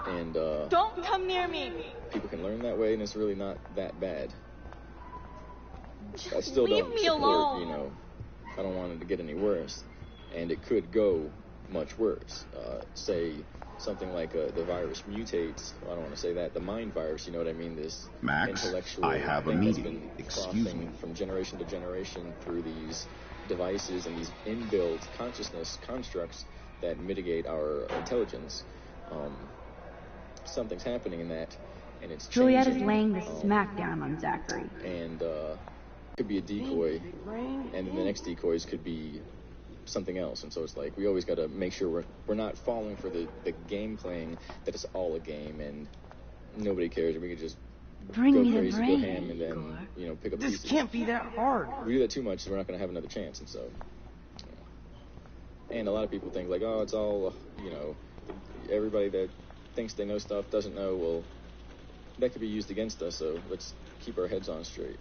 And don't come near me. People can learn that way, and it's really not that bad. Just I still leave don't me support, alone. you know, I don't want it to get any worse, and it could go much worse. Say something like the virus mutates. Well, I don't want to say that. The mind virus, you know what I mean? This Max, intellectual I have a thing that's meeting. been Excuse crossing me. from generation to generation through these devices and these inbuilt consciousness constructs that mitigate our intelligence. Something's happening in that, and it's Juliet is changing. laying the smackdown on Zachary. And could be a decoy, and then the next decoys could be something else. And so it's like we always got to make sure we're not falling for the game playing that it's all a game and nobody cares, and we could just Bring go me the crazy, go brain, ham, and then you know pick up This pieces. can't be that hard. If we do that too much, we're not going to have another chance. And so, and a lot of people think like, oh, it's all you know. Everybody that thinks they know stuff doesn't know. Well, that could be used against us. So let's keep our heads on straight.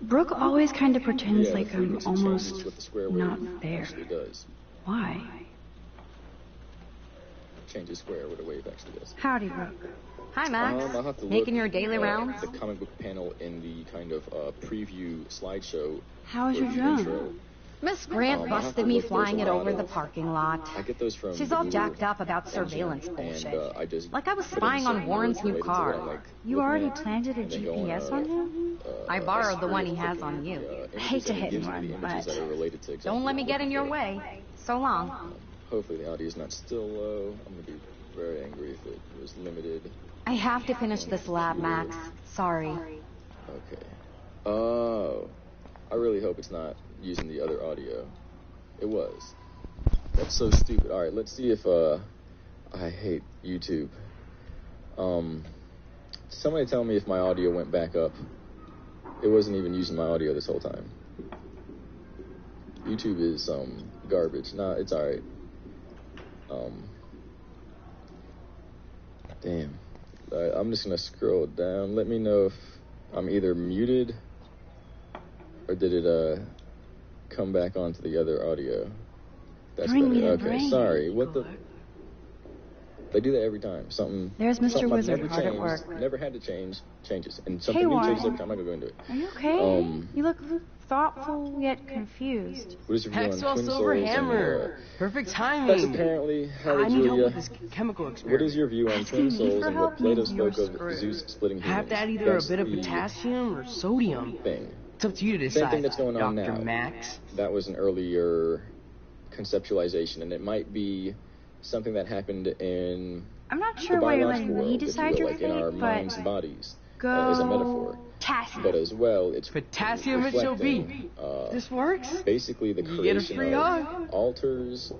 Brooke always kind of pretends Yeah, like the I'm frequency almost changes what the square wave not there. actually does. Why? Changes square what a wave actually does. Howdy, Brooke. Hi, Max. I'll have to look Making your daily at rounds? the comic book panel in the kind of preview slideshow. How was for your the drone? intro. Miss Grant I'll have busted to me look. There's flying a it lot over the of- parking lot. I get those from She's the all Google jacked up about engine, surveillance bullshit. And I just Like I was put in spying on certain Warren's words new related to what car. I'm, like, You looking already at, planted a and then go GPS on him? I borrowed the one he has clicking on you. the, I hate to images, and it hit gives me one, the images but- that are related to exactly Don't let me what get I'm in your looking way. So long. Hopefully the audio is not still low. I'm going to be very angry if it was limited. I have to finish this lab, Max. Sorry. Okay. Oh. I really hope it's not using the other audio. It was. That's so stupid. Alright, let's see if, I hate YouTube. Somebody tell me if my audio went back up. It wasn't even using my audio this whole time. YouTube is, garbage. Nah, it's alright. Damn. Alright, I'm just gonna scroll down. Let me know if I'm either muted or did it come back onto the other audio. That's Bring me better. the Okay, brain, sorry. What the? Igor. They do that every time. Something. There's Mr. something I've Wizard never hard at changed, work. Never had to change. Changes, and Hey, something new Warren. changes every time. I'm not gonna go into it. Are you okay? You look thoughtful yet confused. What is your view on Maxwell twin Silver souls? Hammer. Perfect timing. That's apparently how I need help Julia. with this chemical experiment. What is your view on twin Asking me souls for and help what Plato means you're spoke of screwed. Zeus splitting humans? Have to add either That's a bit of the potassium or sodium. thing. It's up to you to decide. Same thing that's going on Dr. now. Max. That was an earlier conceptualization, and it might be something that happened in I'm not the sure why you're biological letting world, me if you decide will, your like in our fate, minds but and bodies, go as a metaphor. potassium. But as well, it's Potassium it shall be. reflecting, This works. basically the You get a creation free of hug. alters,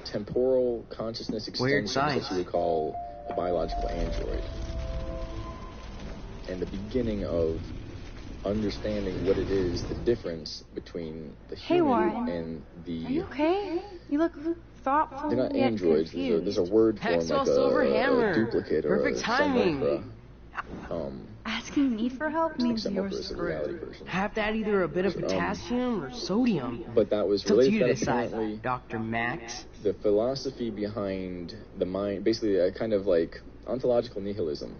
temporal consciousness Weird extensions science. that you would call a biological android, and the beginning of understanding what it is, the difference between the Hey, human Warren. and Are you the. okay? You look thoughtful They're not yet androids. confused. There's a word for them, Maxwell like Silver a Hammer. duplicate or Perfect a timing. simulacra. Asking me for help I think means you're simulacra is a reality screwed. version. Have to add either a bit of potassium or sodium. But that was It's up to related you to to that decide, apparently. Dr. Max. The philosophy behind the mind, basically a kind of like ontological nihilism,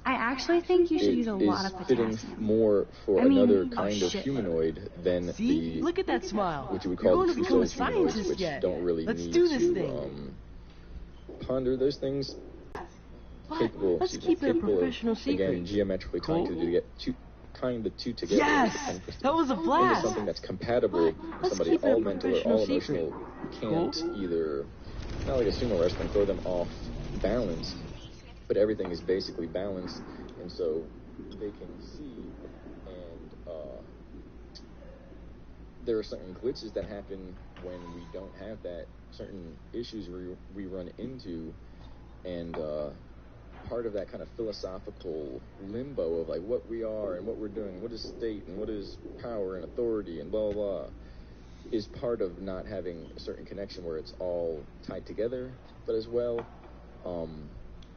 I actually think you should use a lot is of fitting potassium. more for I mean, another a kind of shitload. humanoid than See? the Look at that smile. what you would You're call going the to true become a soul humanoids, scientist which yet. don't really Let's need do this to thing. ponder those things. What? Capable, Let's excuse me, keep it a capable of, professional secret. Again, geometrically Cool. tying the two together. Yes! and twisting That was a into blast! something that's compatible with Let's somebody keep it a all mental or professional all secret. emotional can't either, not like a sumo wrestling, throw them off balance, but everything is basically balanced, and so they can see, and there are certain glitches that happen when we don't have that, certain issues we run into, and part of that kind of philosophical limbo of like what we are and what we're doing, what is state and what is power and authority and blah blah blah, is part of not having a certain connection where it's all tied together. But as well,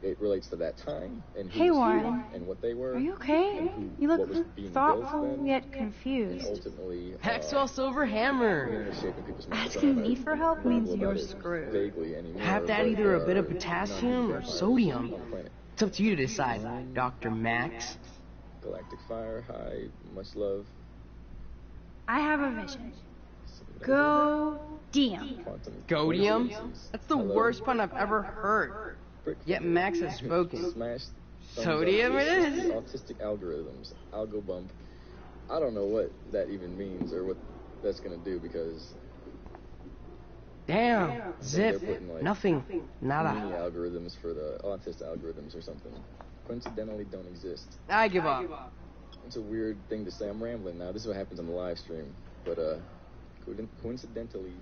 it relates to that time and who Hey, was Warren. here and what they were. Are you okay? and who, You what look was being thoughtful built then, yet and confused. ultimately Maxwell Silver Hammer. shaping people's minds. Asking So me for help I don't means know you're about it screwed. vaguely anymore, Have to add but either there a bit of are potassium or non-vampires sodium. on the planet. It's up to you to decide, Dr. Max. Galactic fire, hi, much love. I have a vision. Go DM. Quantum Godium? coincidences. That's the Hello. worst pun I've ever heard. Brick Yet finger. Max has spoken. Smash thumbs Sodium up. it It's is. the autistic algorithms. Algo bump. I don't know what that even means or what that's gonna do because Damn. they're Zip. putting like Nothing. mini Nada. algorithms for the autist algorithms or something. Coincidentally don't exist. I give up. It's a weird thing to say. I'm rambling now. This is what happens on the live stream. But coincidentally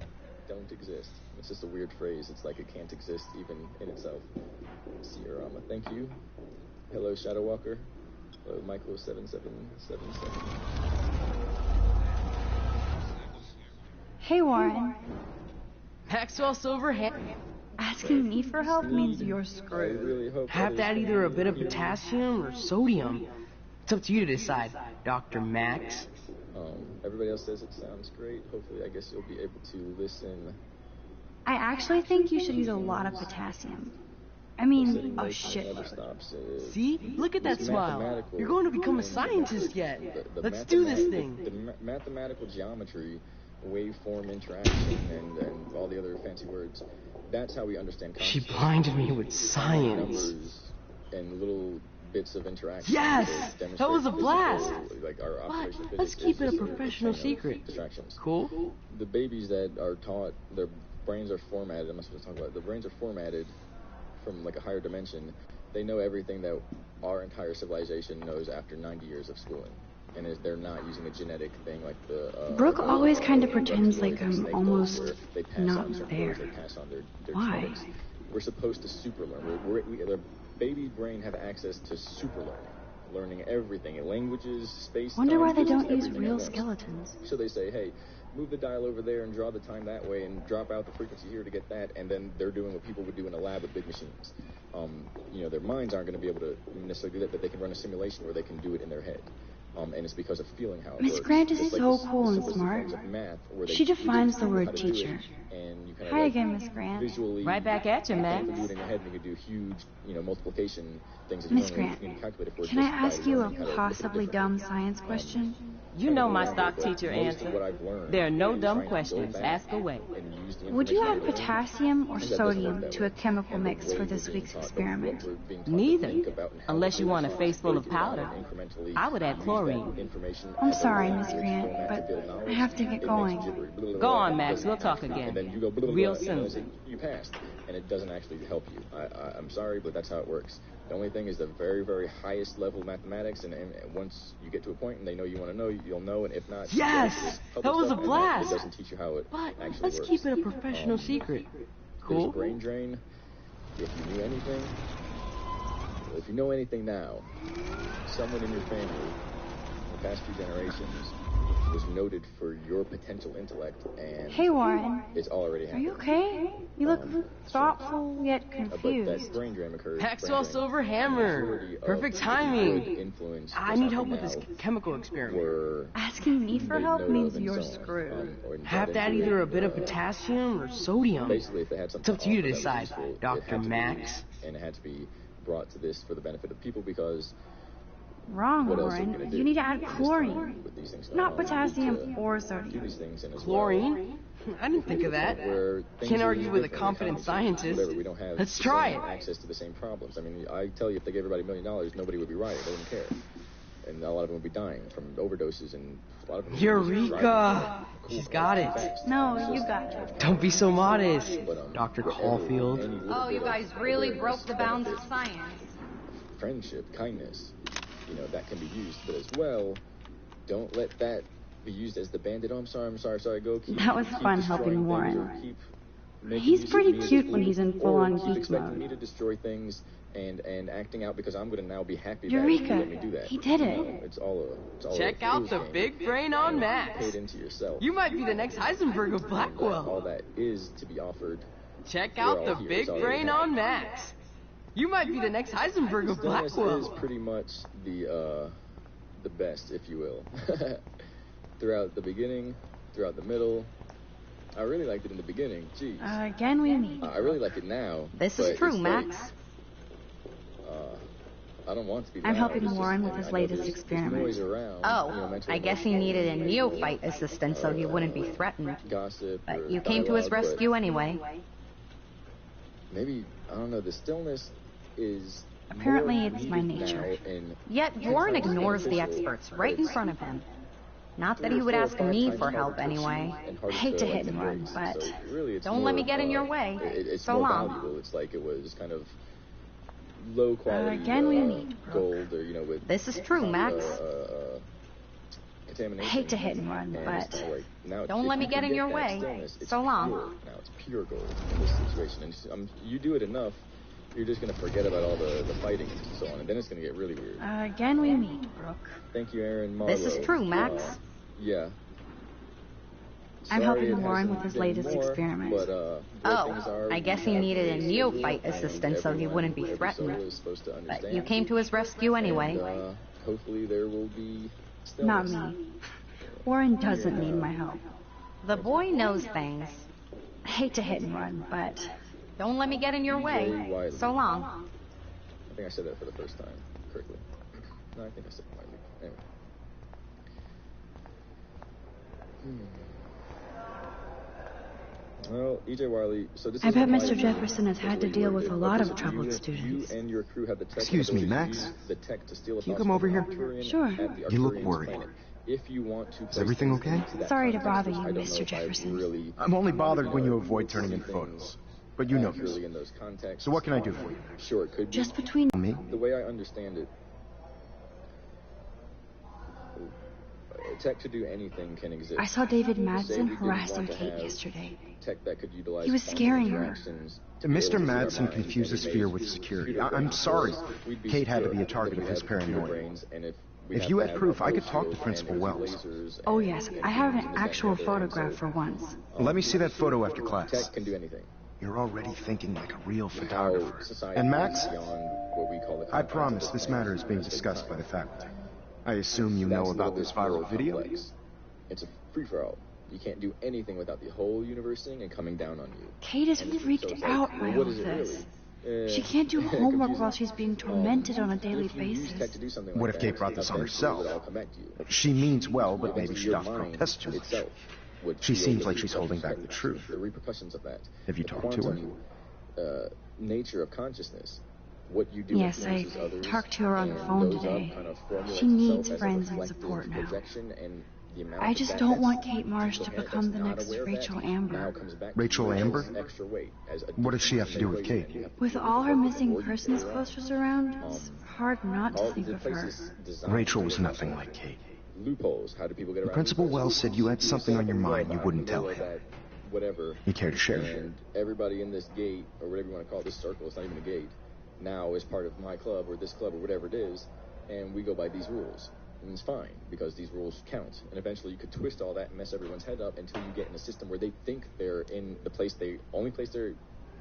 don't exist. It's just a weird phrase. It's like it can't exist even in itself. Sierrama, thank you. Hello, Shadow Walker. Hello, Michael7777. Hey, Warren. Maxwell Silver Hammer. Asking me for help means you're I screwed. really hope Have to add others either a can bit of hear me. potassium or sodium. It's up to you to decide, Dr. Max. Everybody else says it sounds great. Hopefully, I guess you'll be able to listen. I actually think you should use a lot of potassium. I mean, a shitload. Stops. See? Look at that It's smile. mathematical. You're going to become a scientist yet. The Let's do this mathematical- thing. The mathematical geometry, waveform interaction, and all the other fancy words. That's how we understand She consciousness. blinded me with science. Numbers and little bits of interaction. Yes! demonstrate That was a physical, blast! Like our But observation of let's physics keep is it a just professional chain of secret. Distractions. Cool? The babies that are taught, their brains are formatted. I'm not supposed to talk about it. The brains are formatted from like a higher dimension. They know everything that our entire civilization knows after 90 years of schooling. And they're not using a genetic thing like the... Brooke always kind of reptiloids pretends and like I'm snake almost does, where they pass not on certain there. words, they pass on their Why? genetics. We're supposed to super learn. The baby brain have access to super learning everything, languages, space. Wonder why they physics, don't use everything real at once. skeletons. So they say, hey, move the dial over there and draw the time that way and drop out the frequency here to get that, and then they're doing what people would do in a lab with big machines. Their minds aren't going to be able to necessarily do that, but they can run a simulation where they can do it in their head. And it's because of feeling how it Miss works. Grant is It's like so the cool and simplest smart. forms of math where they She teach defines you the how word to do it, teacher. and you kind Hi of again, Miss Grant. visually Right back at you, you Max. can do it in your head, and you can do huge, multiplication things that you Miss don't really Grant, need to calculate for. Can I just by ask you a learning how to look at possibly different dumb things. science question? You know my But stock teacher most of what answer. I've learned There are no is dumb trying to go questions. back Ask away. and use the Would you information add I learned. potassium or That doesn't work sodium that to way. a chemical And the mix way for we're this being week's taught, experiment? what we're being taught to Neither. think about and how Unless to you do want a is face full of break it down powder. and incrementally I would add use chlorine. that information I'm as a sorry, Miss language Grant, format to but build knowledge. I have to get It makes going. gibberish. Blah, blah, Go blah, on, it Max. doesn't We'll talk actually- again. And then you go blah, blah, Real blah, and soon. you passed, and it doesn't actually help you. I'm sorry, but that's how it works. The only thing is the very, very highest level mathematics, and once you get to a point and they know you want to know, you'll know, and if not, you Yes! go to this public That was a stuff, and blast! It doesn't teach you how it But actually let's works. keep it a professional secret. There's Cool? brain drain. If you knew anything, if you know anything now, someone in your family in the past few generations was noted for your potential intellect, and Hey, Warren. it's already Are happened. you okay? You look thoughtful yet But that confused. brain drain occurs. Maxwell Silver Hammer. Perfect timing. Influence. I need help with this chemical experiment. Were Asking me for made help note means of and you're so on. screwed. Or Have brought to add into either it, a bit of potassium or sodium. Basically, if they had It's something up to you to offer that was decide, useful, it Dr. had to be Max. used, and it had to be brought to this for the benefit of people, because Wrong, what else are we Warren. gonna do You need to add this time chlorine. with these things going Not on? We need potassium to or do sodium. these things in as Chlorine? I didn't think of that. where things Can't are argue used with a differently, confident economies, scientist. whatever, we don't have Let's the try same it. access to the same problems. I mean, I tell you, if they gave everybody $1 million, nobody would be rioting. They wouldn't care. And a lot of them would be dying from overdoses, and a lot of them would be just driving Eureka! cool She's cars got too it. fast. No, It's you just- got it. Don't be so modest, But, Dr. whatever, Caulfield. any little Oh, bit you of guys really awareness, broke the bounds of benefit, science. friendship, kindness, that can be used. But as well, don't let that be used as the bandit. Oh, I'm sorry, go. That was keep fun destroying helping things, Warren. or keep making He's use of pretty me as a cute when fool, he's in or full-on keep geek expecting mode. me to destroy things and acting out because I'm going to now be happy that Eureka! you let me do that. He did it. It's all a Check out fool's the game. big brain on Pay Max. it into yourself. You might be the next Heisenberg of All Blackwell. that is to be offered. Check We're out all the here. big It's already brain happening. on Max. You might be the next Heisenberg of Stillness Blackwell. is pretty much the best, if you will. Throughout the beginning, throughout the middle. I really liked it in the beginning. Jeez. Again we meet. I really like it now. This but is true, it's Max. Like, I don't want to be I'm loud. helping It's just, Warren with I his know latest there's experiment. noise around, mental I guess he needed a neophyte assistant so he wouldn't be threatened. gossip or But you came to his dialogue, but rescue anyway. Maybe, I don't know, the stillness is Apparently more it's my needed nature. now in Yet Warren ignores the experts right in front of him. Not that he would ask me for help anyway. I hate to hit and run, but So really it's Don't let me more get of, in your way. It's So more long. valuable. It's like it was kind of low quality Again we meet, gold, or with This is true, Max. contamination. I hate to hit and run, And but it's kinda like, now Don't if let me you get can in your that way. stillness, it's So long. pure. Now it's pure gold in this situation, and you do it enough, you're just gonna forget about all the fighting and so on, and then it's gonna get really weird. again we meet, Brooke. Thank you, Aaron. This is Marlowe. true, Max. Yeah. I'm Sorry helping it Warren hasn't with his been latest more, experiment. But, the way things are, I guess he we have needed a a neophyte schedule, assistant and so he wouldn't be every threatened. soul is supposed to But understand. you came to his rescue anyway. And, hopefully there will be Not stillness. me. Warren doesn't need my help. The boy knows things. I hate to hit and run, but Don't let me get in your way. Wiley. So long. I think I said that for the first time correctly. No, I think I said it Wiley. Anyway. Well, EJ Wiley, so this I is bet my Mr. view. Jefferson has had to That's what you deal were with a doing. lot Okay, of so troubled students. You and your crew have the tech Excuse me, ability to Max? use the tech to steal a Can you thought come over from here? an Arcturian Sure. at the You look Arcturian's worried. planet. If you want to Is everything place things okay? into that Sorry to context, bother you, I don't know Mr. if I Jefferson. really I'm only bothered when you avoid see turning in things photos. But you know this. accurately in those contexts. So what can I do for you? Sure, it could be. Just between Me? The way I understand it, tech to do anything can exist. I saw David Say we Madsen didn't harassing want to Kate have yesterday. Tech that could utilize He was quantum scaring her. interactions to be Mr. able to see our Madsen minds, confuses and fear he with made security. computer I'm brains. sorry. We'd be Kate had to secure be a target because of we his have computer paranoia. brains, and if If you had proof, I could talk to Principal Wells. Oh yes, I have an actual photograph for once. Let me see that photo after class. Tech can do anything. You're already thinking like a real How photographer. society And Max, moves beyond what we call the I confines promise of this time matter is being and discussed by the space-time. faculty. I assume you know That's a about little this bit more viral video? complex. It's a free-for-all. You can't do anything without the whole universe seeing and coming down on you. Kate is And so freaked it's like, out well, by what all is it this. really? She can't do homework confusing. while she's being tormented on a daily If you use tech basis. to do something What like if that, Kate brought this on eventually herself? it'll all come back to you. She means well, but maybe Eventually she'd your off mind protest too much. itself would She feel seems the like she's holding back the repercussions, truth. The repercussions of that. Have you The talked to her? quantum, nature of consciousness. What you do Yes, I influences others, talked to her on the and phone those up today. kind of formulates She needs itself as a friends and reflective support now. projection, and the amount I of just that don't that's want Kate Marsh to incoherent, become that's the not next aware of Rachel that, Amber. now comes back Rachel to you Amber? as extra weight, as a What does she have to do with equation, Kate? and you have to With do all the her work missing before you persons get around. posters around, it's hard not to All think the of her. places designed Rachel to was get nothing around. like Kate. Loopholes. How do people get around? Principal loopholes? Wells said you had Do something set on your up a mind you robot wouldn't in the middle tell of him. that whatever. You care to share? And everybody in this gate, or whatever you want to call it, this circle, it's not even a gate, now is part of my club or this club or whatever it is, and we go by these rules. And it's fine, because these rules count. And eventually you could twist all that and mess everyone's head up until you get in a system where they think they're in the place only place they're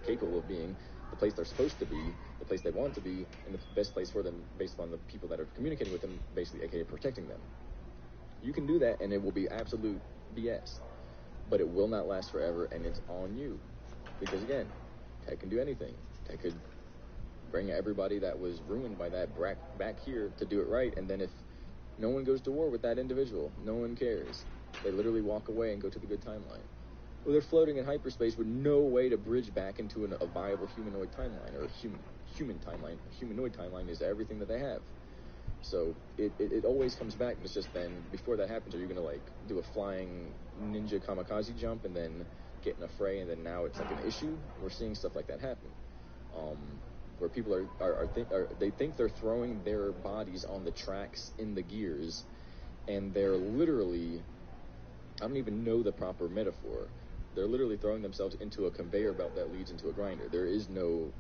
capable of being, the place they're supposed to be, the place they want to be, and the best place for them based on the people that are communicating with them, basically, aka protecting them. You can do that, and it will be absolute BS. But it will not last forever, and it's on you. Because again, tech can do anything. Tech could bring everybody that was ruined by that back here to do it right, and then if no one goes to war with that individual, no one cares. They literally walk away and go to the good timeline. Well, they're floating in hyperspace with no way to bridge back into a viable humanoid timeline, or a human timeline. A humanoid timeline is everything that they have. So it always comes back. It's just then, before that happens, are you going to like do a flying ninja kamikaze jump and then get in a fray, and then now it's like an issue? We're seeing stuff like that happen, where people they think they're throwing their bodies on the tracks in the gears, and they're literally, I don't even know the proper metaphor, they're literally throwing themselves into a conveyor belt that leads into a grinder. There is no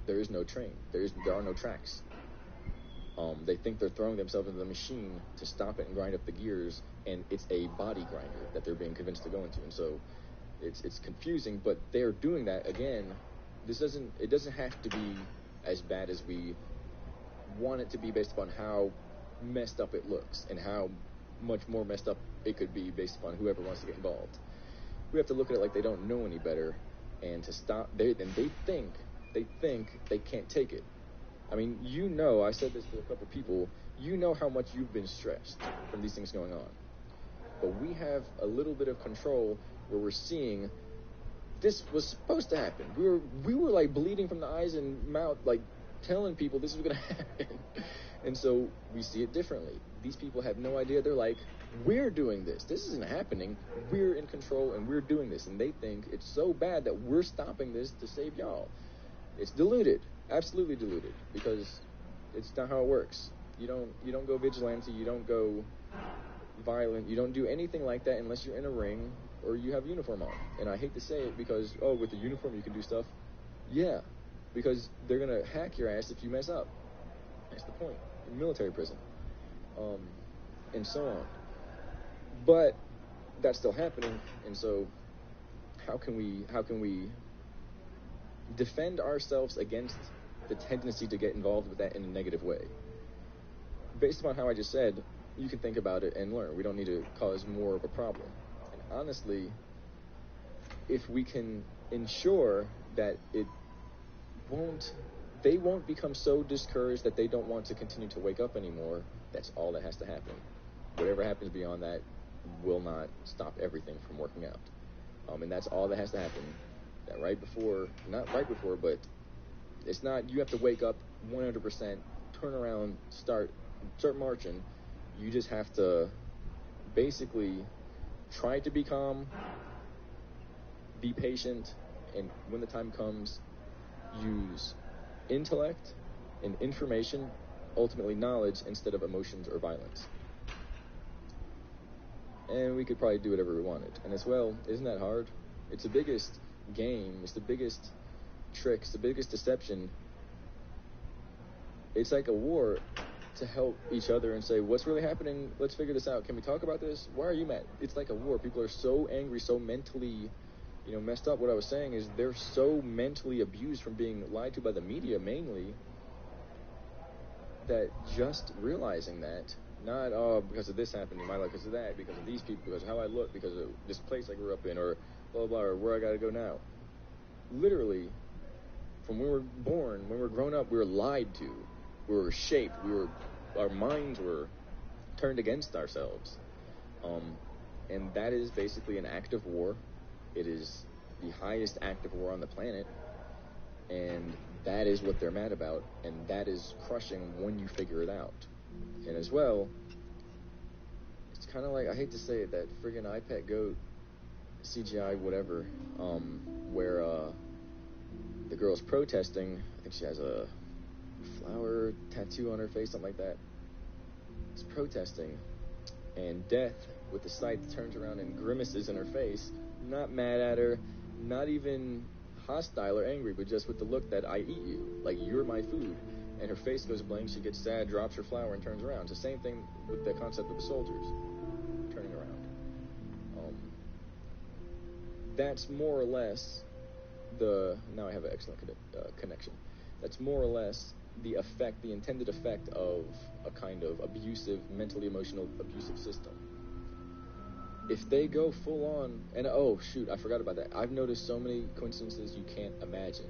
train. There are no tracks. They think they're throwing themselves into the machine to stop it and grind up the gears, and it's a body grinder that they're being convinced to go into. And so it's confusing, but they're doing that again. It doesn't have to be as bad as we want it to be based upon how messed up it looks and how much more messed up it could be based upon whoever wants to get involved. We have to look at it like they don't know any better, and to stop. They think they can't take it. I mean, I said this to a couple people. You know how much you've been stressed from these things going on, but we have a little bit of control where we're seeing this was supposed to happen. We were like bleeding from the eyes and mouth, like telling people this was going to happen. And so we see it differently. These people have no idea. They're like, we're doing this. This isn't happening. We're in control and we're doing this. And they think it's so bad that we're stopping this to save y'all. It's diluted. Absolutely diluted. Because it's not how it works. You don't go vigilante. You don't go violent. You don't do anything like that unless you're in a ring or you have a uniform on. And I hate to say it because, with the uniform you can do stuff. Yeah. Because they're going to hack your ass if you mess up. That's the point. In military prison. And so on. But that's still happening, and so how can we defend ourselves against the tendency to get involved with that in a negative way? Based upon how I just said, you can think about it and learn. We don't need to cause more of a problem. And honestly, if we can ensure that they won't become so discouraged that they don't want to continue to wake up anymore, that's all that has to happen. Whatever happens beyond that will not stop everything from working out. And that's all that has to happen. That not right before, but it's not, you have to wake up 100%, turn around, start marching. You just have to basically try to be calm, be patient, and when the time comes, use intellect and information, ultimately knowledge, instead of emotions or violence. And we could probably do whatever we wanted. And as well, isn't that hard? It's the biggest game, it's the biggest trick, it's the biggest deception. It's like a war to help each other and say, what's really happening? Let's figure this out. Can we talk about this? Why are you mad? It's like a war. People are so angry, so mentally, messed up. What I was saying is they're so mentally abused from being lied to by the media mainly, that just realizing that, not, because of this happened in my life, because of that, because of these people, because of how I look, because of this place I grew up in, or blah, blah, or where I gotta go now. Literally, from when we were born, when we were grown up, we were lied to. We were shaped. Our minds were turned against ourselves. And that is basically an act of war. It is the highest act of war on the planet. And that is what they're mad about. And that is crushing when you figure it out. And as well, it's kind of like, I hate to say it, that friggin' iPad Goat CGI whatever, where the girl's protesting. I think she has a flower tattoo on her face, something like that. It's protesting, and Death, with the sight, turns around and grimaces in her face, not mad at her, not even hostile or angry, but just with the look that I eat you, like you're my food. And her face goes blank, she gets sad, drops her flower, and turns around. It's the same thing with the concept of the soldiers turning around. That's more or less now I have an excellent connection. That's more or less the intended effect of a kind of abusive, mentally emotional abusive system. If they go full on, and I forgot about that. I've noticed so many coincidences you can't imagine.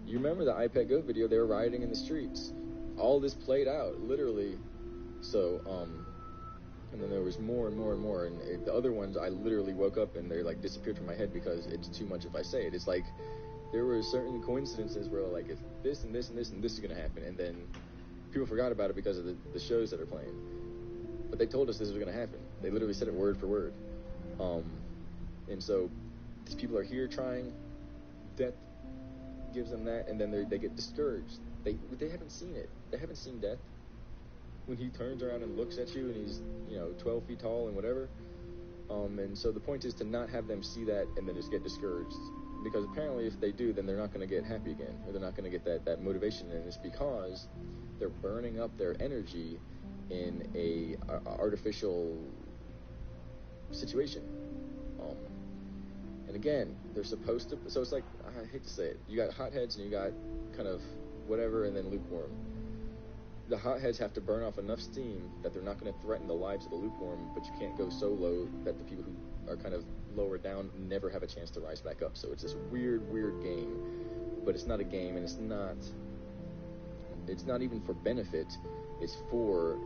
You remember the iPad Goat video? They were rioting in the streets. All this played out, literally. So, and then there was more and more and more. And the other ones, I literally woke up and they disappeared from my head because it's too much if I say it. It's like there were certain coincidences where it's this and this and this and this is going to happen. And then people forgot about it because of the shows that are playing. But they told us this was going to happen. They literally said it word for word. And so these people are here trying. Death gives them that, and then they get discouraged. They haven't seen it. They haven't seen Death. When he turns around and looks at you and he's 12 feet tall and whatever. And so the point is to not have them see that and then just get discouraged. Because apparently if they do, then they're not going to get happy again. Or they're not going to get that motivation. And it's because they're burning up their energy in a artificial situation. And again, they're supposed to... So it's like, I hate to say it. You got hotheads and you got kind of whatever, and then lukewarm. The hotheads have to burn off enough steam that they're not going to threaten the lives of the lukewarm, but you can't go so low that the people who are kind of lower down never have a chance to rise back up. So it's this weird game, but it's not a game, and it's not even for benefit. It's for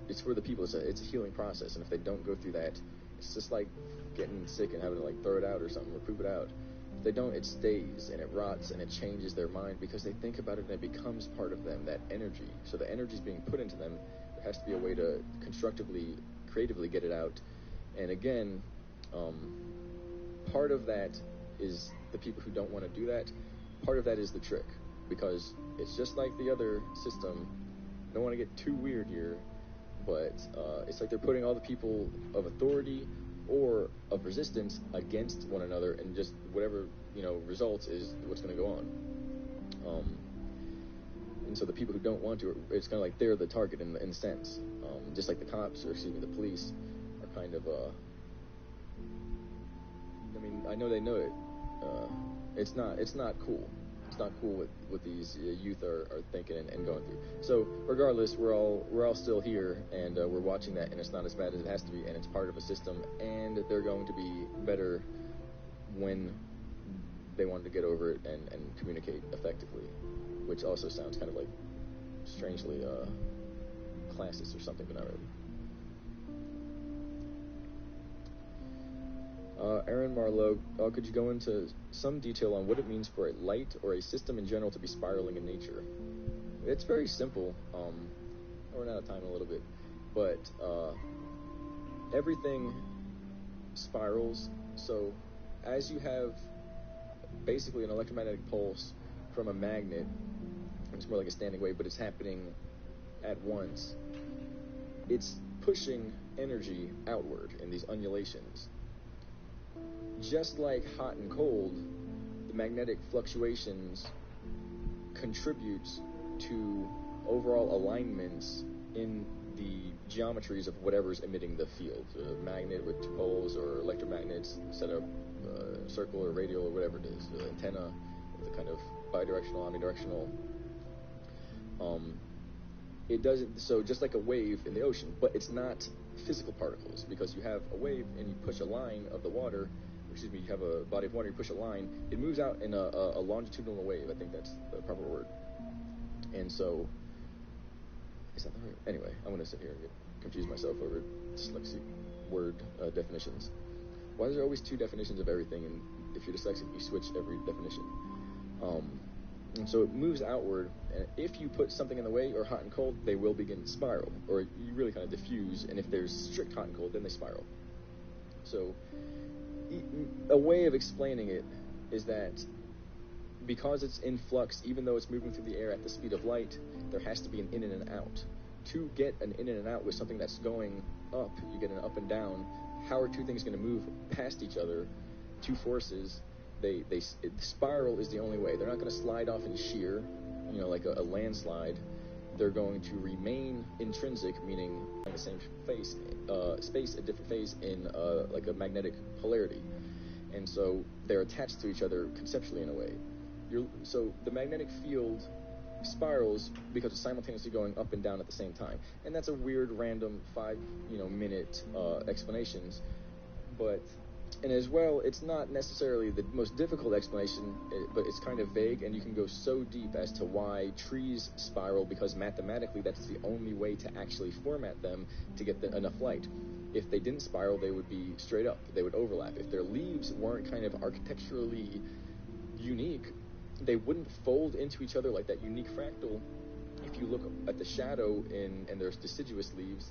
the people. It's a healing process, and if they don't go through that, it's just like getting sick and having to like throw it out or something, or poop it out. If they don't, it stays and it rots and it changes their mind because they think about it and it becomes part of them, that energy. So the energy is being put into them. There has to be a way to constructively, creatively get it out. And again, part of that is the people who don't want to do that. Part of that is the trick, because it's just like the other system. I don't want to get too weird here, but it's like they're putting all the people of authority or of resistance against one another, and just whatever results is what's going to go on. And so the people who don't want to, it's kind of like they're the target in a sense. Just like the cops, or excuse me, the police are kind of. I mean, I know they know it. It's not cool. It's not cool what these youth are thinking and going through. So regardless, we're all still here, and we're watching that, and it's not as bad as it has to be, and it's part of a system, and they're going to be better when they want to get over it and communicate effectively, which also sounds kind of like strangely classist or something, but not really. Aaron Marlowe, could you go into some detail on what it means for a light or a system in general to be spiraling in nature? It's very simple. We're out of time a little bit, but everything spirals. So as you have basically an electromagnetic pulse from a magnet, it's more like a standing wave, but it's happening at once. It's pushing energy outward in these undulations. Just like hot and cold, the magnetic fluctuations contributes to overall alignments in the geometries of whatever's emitting the field. A magnet with two poles, or electromagnets set up circle or radial or whatever it is. Antenna with a kind of bidirectional, omnidirectional. It doesn't. So just like a wave in the ocean, but it's not physical particles, because you have a wave and you push a line of the water. Excuse me, you have a body of water, you push a line, it moves out in a longitudinal wave. I think that's the proper word. And so, is that the right? Anyway, I'm going to sit here and get confused myself over dyslexic word definitions. Why is there always two definitions of everything, and if you're dyslexic, you switch every definition? And so it moves outward, and if you put something in the way, or hot and cold, they will begin to spiral, or you really kind of diffuse, and if there's strict hot and cold, then they spiral. So a way of explaining it is that because it's in flux, even though it's moving through the air at the speed of light, there has to be an in and an out. To get an in and an out with something that's going up, you get an up and down. How are two things going to move past each other? Two forces. The spiral is the only way. They're not going to slide off in shear, like a landslide. They're going to remain intrinsic, meaning in the same space, a different phase in like a magnetic polarity. And so they're attached to each other conceptually in a way. So the magnetic field spirals because it's simultaneously going up and down at the same time. And that's a weird, random 5-minute explanations. And as well, it's not necessarily the most difficult explanation, but it's kind of vague, and you can go so deep as to why trees spiral, because mathematically that's the only way to actually format them to get enough light. If they didn't spiral, they would be straight up. They would overlap. If their leaves weren't kind of architecturally unique, they wouldn't fold into each other like that unique fractal. If you look at the shadow and there's deciduous leaves,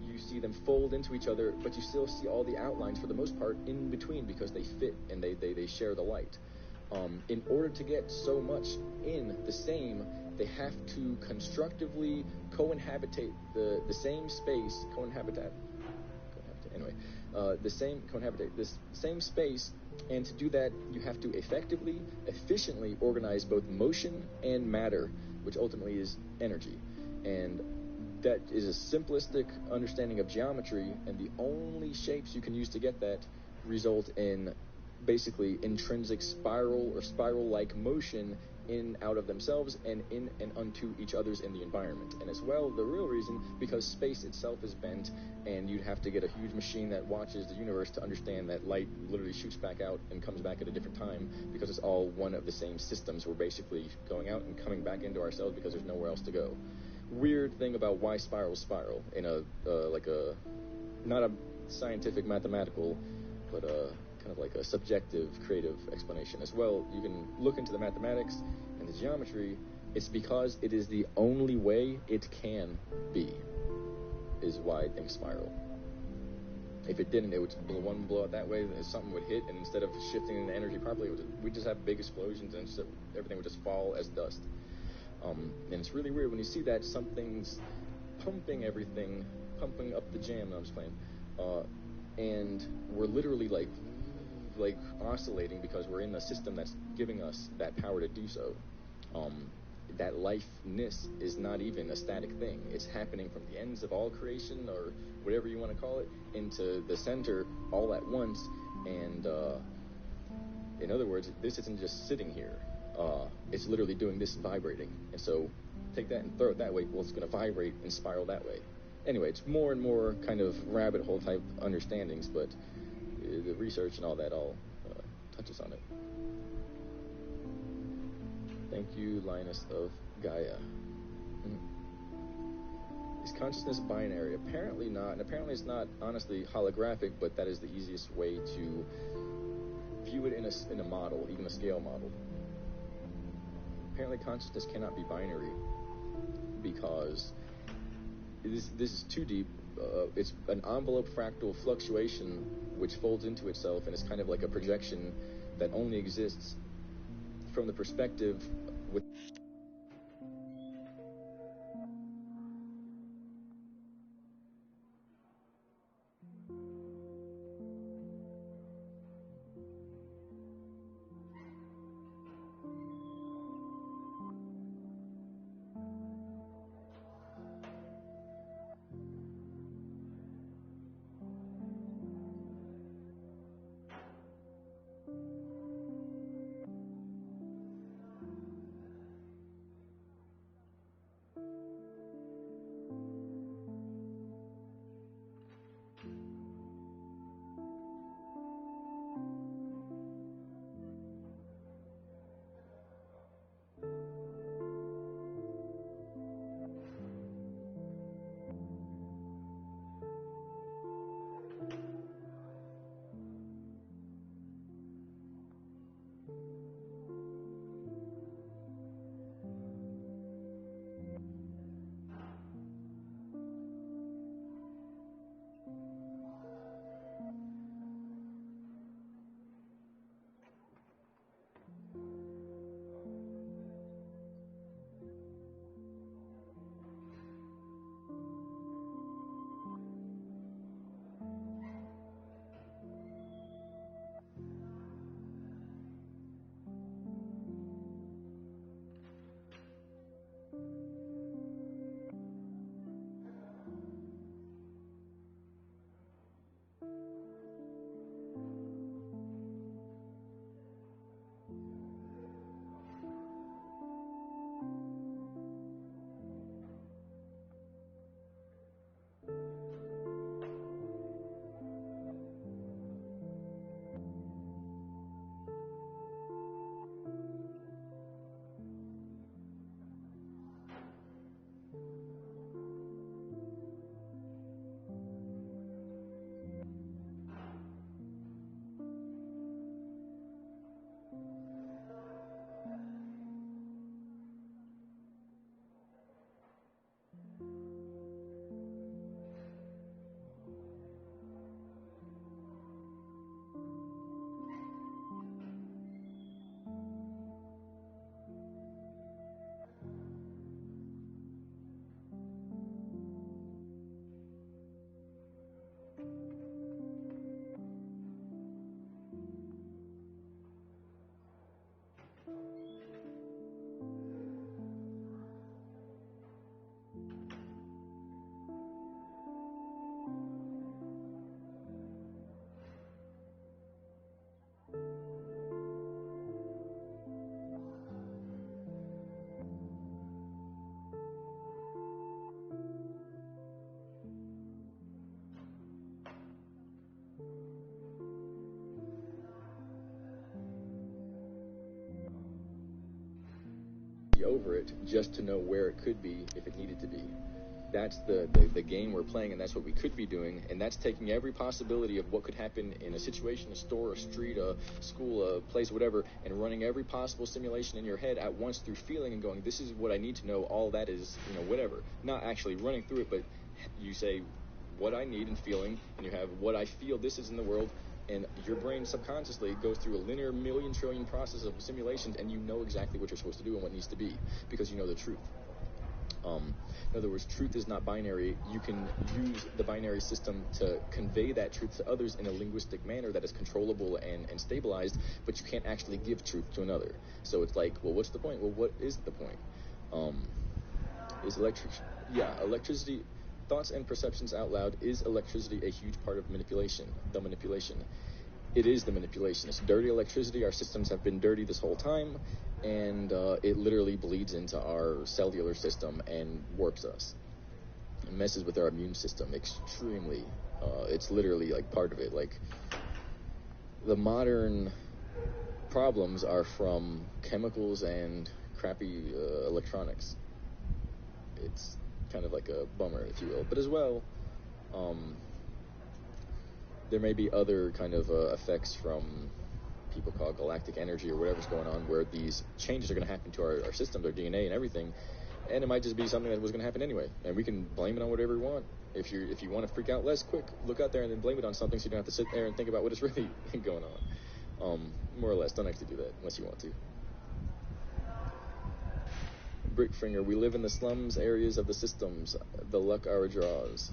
you see them fold into each other, but you still see all the outlines for the most part in between, because they fit and they share the light. In order to get so much in the same, they have to constructively co-inhabitate the same space, this same space, and to do that, you have to effectively, efficiently organize both motion and matter, which ultimately is energy. And that is a simplistic understanding of geometry, and the only shapes you can use to get that result in basically intrinsic spiral or spiral-like motion in out of themselves and in and unto each other's in the environment. And as well, the real reason, because space itself is bent, and you'd have to get a huge machine that watches the universe to understand that light literally shoots back out and comes back at a different time, because it's all one of the same systems. We're basically going out and coming back into ourselves because there's nowhere else to go. Weird thing about why spirals spiral in a like a not a scientific mathematical, but kind of like a subjective creative explanation as well. You can look into the mathematics and the geometry. It's because it is the only way it can be, is why things spiral. If it didn't, it would blow out that way, something would hit, and instead of shifting the energy properly, we'd just have big explosions, and so everything would just fall as dust. And it's really weird when you see that something's pumping everything, pumping up the jam. No, I'm just playing. And we're literally like oscillating because we're in the system that's giving us that power to do so. That lifeness is not even a static thing. It's happening from the ends of all creation, or whatever you want to call it, into the center all at once. And in other words, this isn't just sitting here. It's literally doing this, vibrating. And so take that and throw it that way. Well, it's going to vibrate and spiral that way. Anyway, it's more and more kind of rabbit hole type understandings, but the research and all that all touches on it. Thank you, Linus of Gaia. Is consciousness binary? Apparently not, and apparently it's not honestly holographic, but that is the easiest way to view it in a model, even a scale model. Apparently consciousness cannot be binary because this is too deep. It's an envelope fractal fluctuation which folds into itself, and it's kind of like a projection that only exists from the perspective with over it just to know where it could be if it needed to be. That's the game we're playing, and that's what we could be doing, and that's taking every possibility of what could happen in a situation, a store, a street, a school, a place, whatever, and running every possible simulation in your head at once through feeling and going, this is what I need to know, all that is, whatever. Not actually running through it, but you say what I need and feeling, and you have what I feel this is in the world, and your brain subconsciously goes through a linear million trillion process of simulations, and you know exactly what you're supposed to do and what needs to be, because you know the truth. In other words, truth is not binary. You can use the binary system to convey that truth to others in a linguistic manner that is controllable and stabilized, but you can't actually give truth to another. So it's like, well, what's the point? Well, what is the point? Is electricity, thoughts and perceptions out loud, is electricity a huge part of manipulation? The manipulation. It is the manipulation. It's dirty electricity. Our systems have been dirty this whole time, and it literally bleeds into our cellular system and warps us. It messes with our immune system extremely. It's literally like part of it. Like, the modern problems are from chemicals and crappy electronics. It's kind of like a bummer, if you will. But as well, there may be other kind of effects from people call galactic energy or whatever's going on, where these changes are going to happen to our systems, our DNA and everything, and it might just be something that was going to happen anyway, and we can blame it on whatever we want. If you want to freak out less, quick, look out there and then blame it on something, so you don't have to sit there and think about what is really going on. More or less, don't actually do that unless you want to. Brickfinger, we live in the slums areas of the systems. The luck our draws.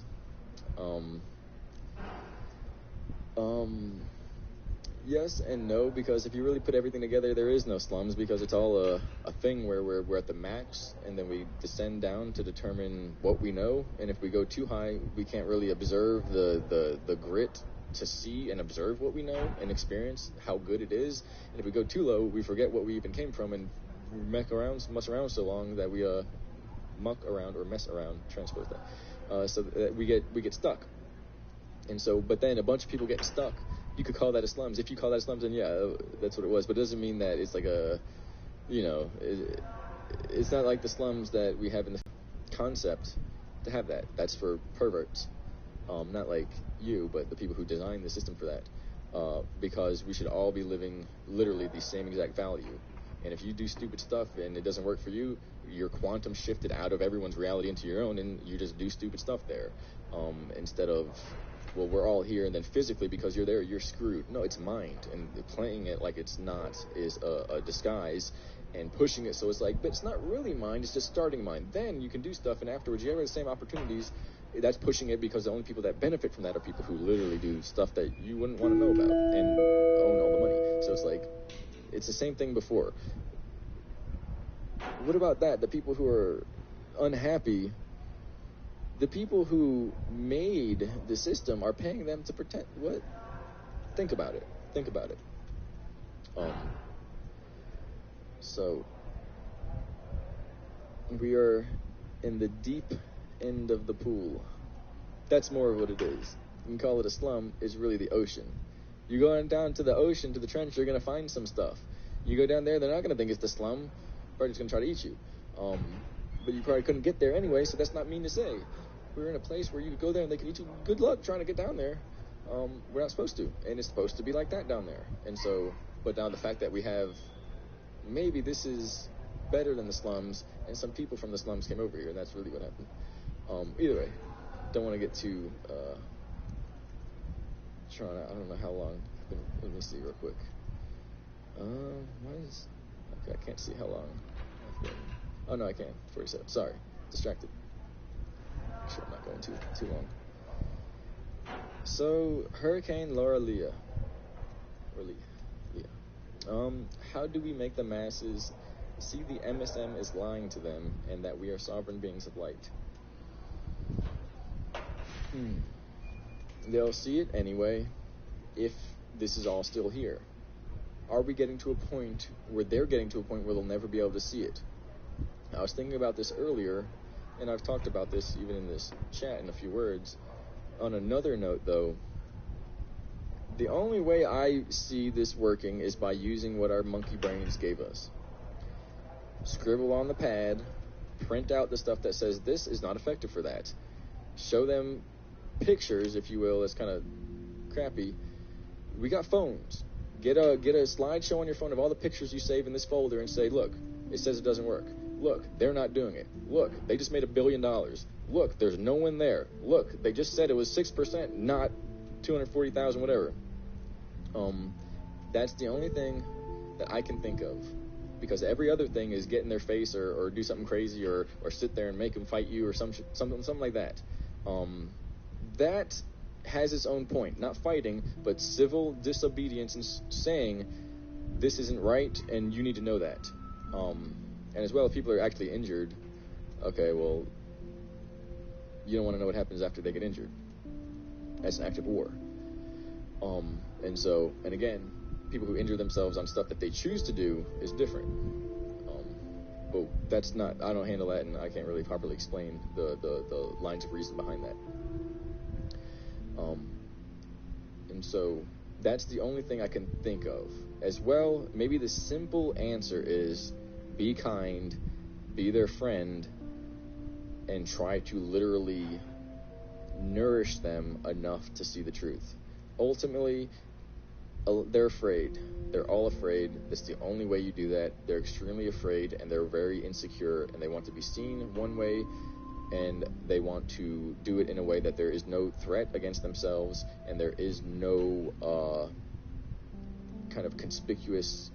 Yes and no, because if you really put everything together, there is no slums, because it's all a thing where we're at the max, and then we descend down to determine what we know, and if we go too high, we can't really observe the grit to see and observe what we know and experience how good it is, and if we go too low, we forget what we even came from, and mess around so long that we muck around or mess around, transpose that, so that we get stuck. And so, but then a bunch of people get stuck. You could call that a slums. If you call that slums, then yeah, that's what it was. But it doesn't mean that it's like a, it's not like the slums that we have in the concept to have that. That's for perverts. Not like you, but the people who designed the system for that. Because we should all be living literally the same exact value. And if you do stupid stuff and it doesn't work for you, you're quantum shifted out of everyone's reality into your own, and you just do stupid stuff there. Instead of, well, we're all here, and then physically, because you're there, you're screwed. No, it's mind, and playing it like it's not is a disguise, and pushing it so it's like, but it's not really mind, it's just starting mind. Then you can do stuff, and afterwards you have the same opportunities. That's pushing it, because the only people that benefit from that are people who literally do stuff that you wouldn't want to know about and own all the money. So it's like, it's the same thing before. What about that? The people who are unhappy, the people who made the system are paying them to pretend. What? Think about it. Think about it. So we are in the deep end of the pool. That's more of what it is. You can call it a slum. It's really the ocean. You go down to the ocean, to the trench, you're going to find some stuff. You go down there, they're not going to think it's the slum. They're just going to try to eat you. But you probably couldn't get there anyway, so that's not mean to say. We're in a place where you could go there and they can eat you. Good luck trying to get down there. We're not supposed to, and it's supposed to be like that down there. And so, but now the fact that we have, maybe this is better than the slums, and some people from the slums came over here, and that's really what happened. Either way, don't want to get too, I don't know how long. Let me see real quick. Okay, I can't see how long I've been. Oh no, I can. 47. Sorry, distracted. Make sure I'm not going too long. So, Hurricane Leah. How do we make the masses see the MSM is lying to them and that we are sovereign beings of light? They'll see it anyway if this is all still here. Are we getting to a point where they're getting to a point where they'll never be able to see it? I was thinking about this earlier, and I've talked about this even in this chat in a few words. On another note, though, the only way I see this working is by using what our monkey brains gave us. scribble on the pad, print out the stuff that says this is not effective for that. Show them pictures, if you will. It's kind of crappy. We got phones. Get a slideshow on your phone of all the pictures you save in this folder and say, look, it says it doesn't work. Look, they're not doing it. Look, they just made $1 billion. Look, there's no one there. Look, they just said it was 6%, not 240,000, whatever. That's the only thing that I can think of, because every other thing is get in their face or do something crazy or sit there and make them fight you or something like that. That has its own point. Not fighting, but civil disobedience and saying this isn't right and you need to know that. And as well, if people are actually injured, okay, well, you don't want to know what happens after they get injured. That's an act of war. And again, people who injure themselves on stuff that they choose to do is different. But that's not, I don't handle that, and I can't really properly explain the lines of reason behind that. And so that's the only thing I can think of. As well, maybe the simple answer is be kind, be their friend, and try to literally nourish them enough to see the truth. Ultimately, they're afraid. They're all afraid. That's the only way you do that. They're extremely afraid, and they're very insecure, and they want to be seen one way, and they want to do it in a way that there is no threat against themselves, and there is no kind of conspicuous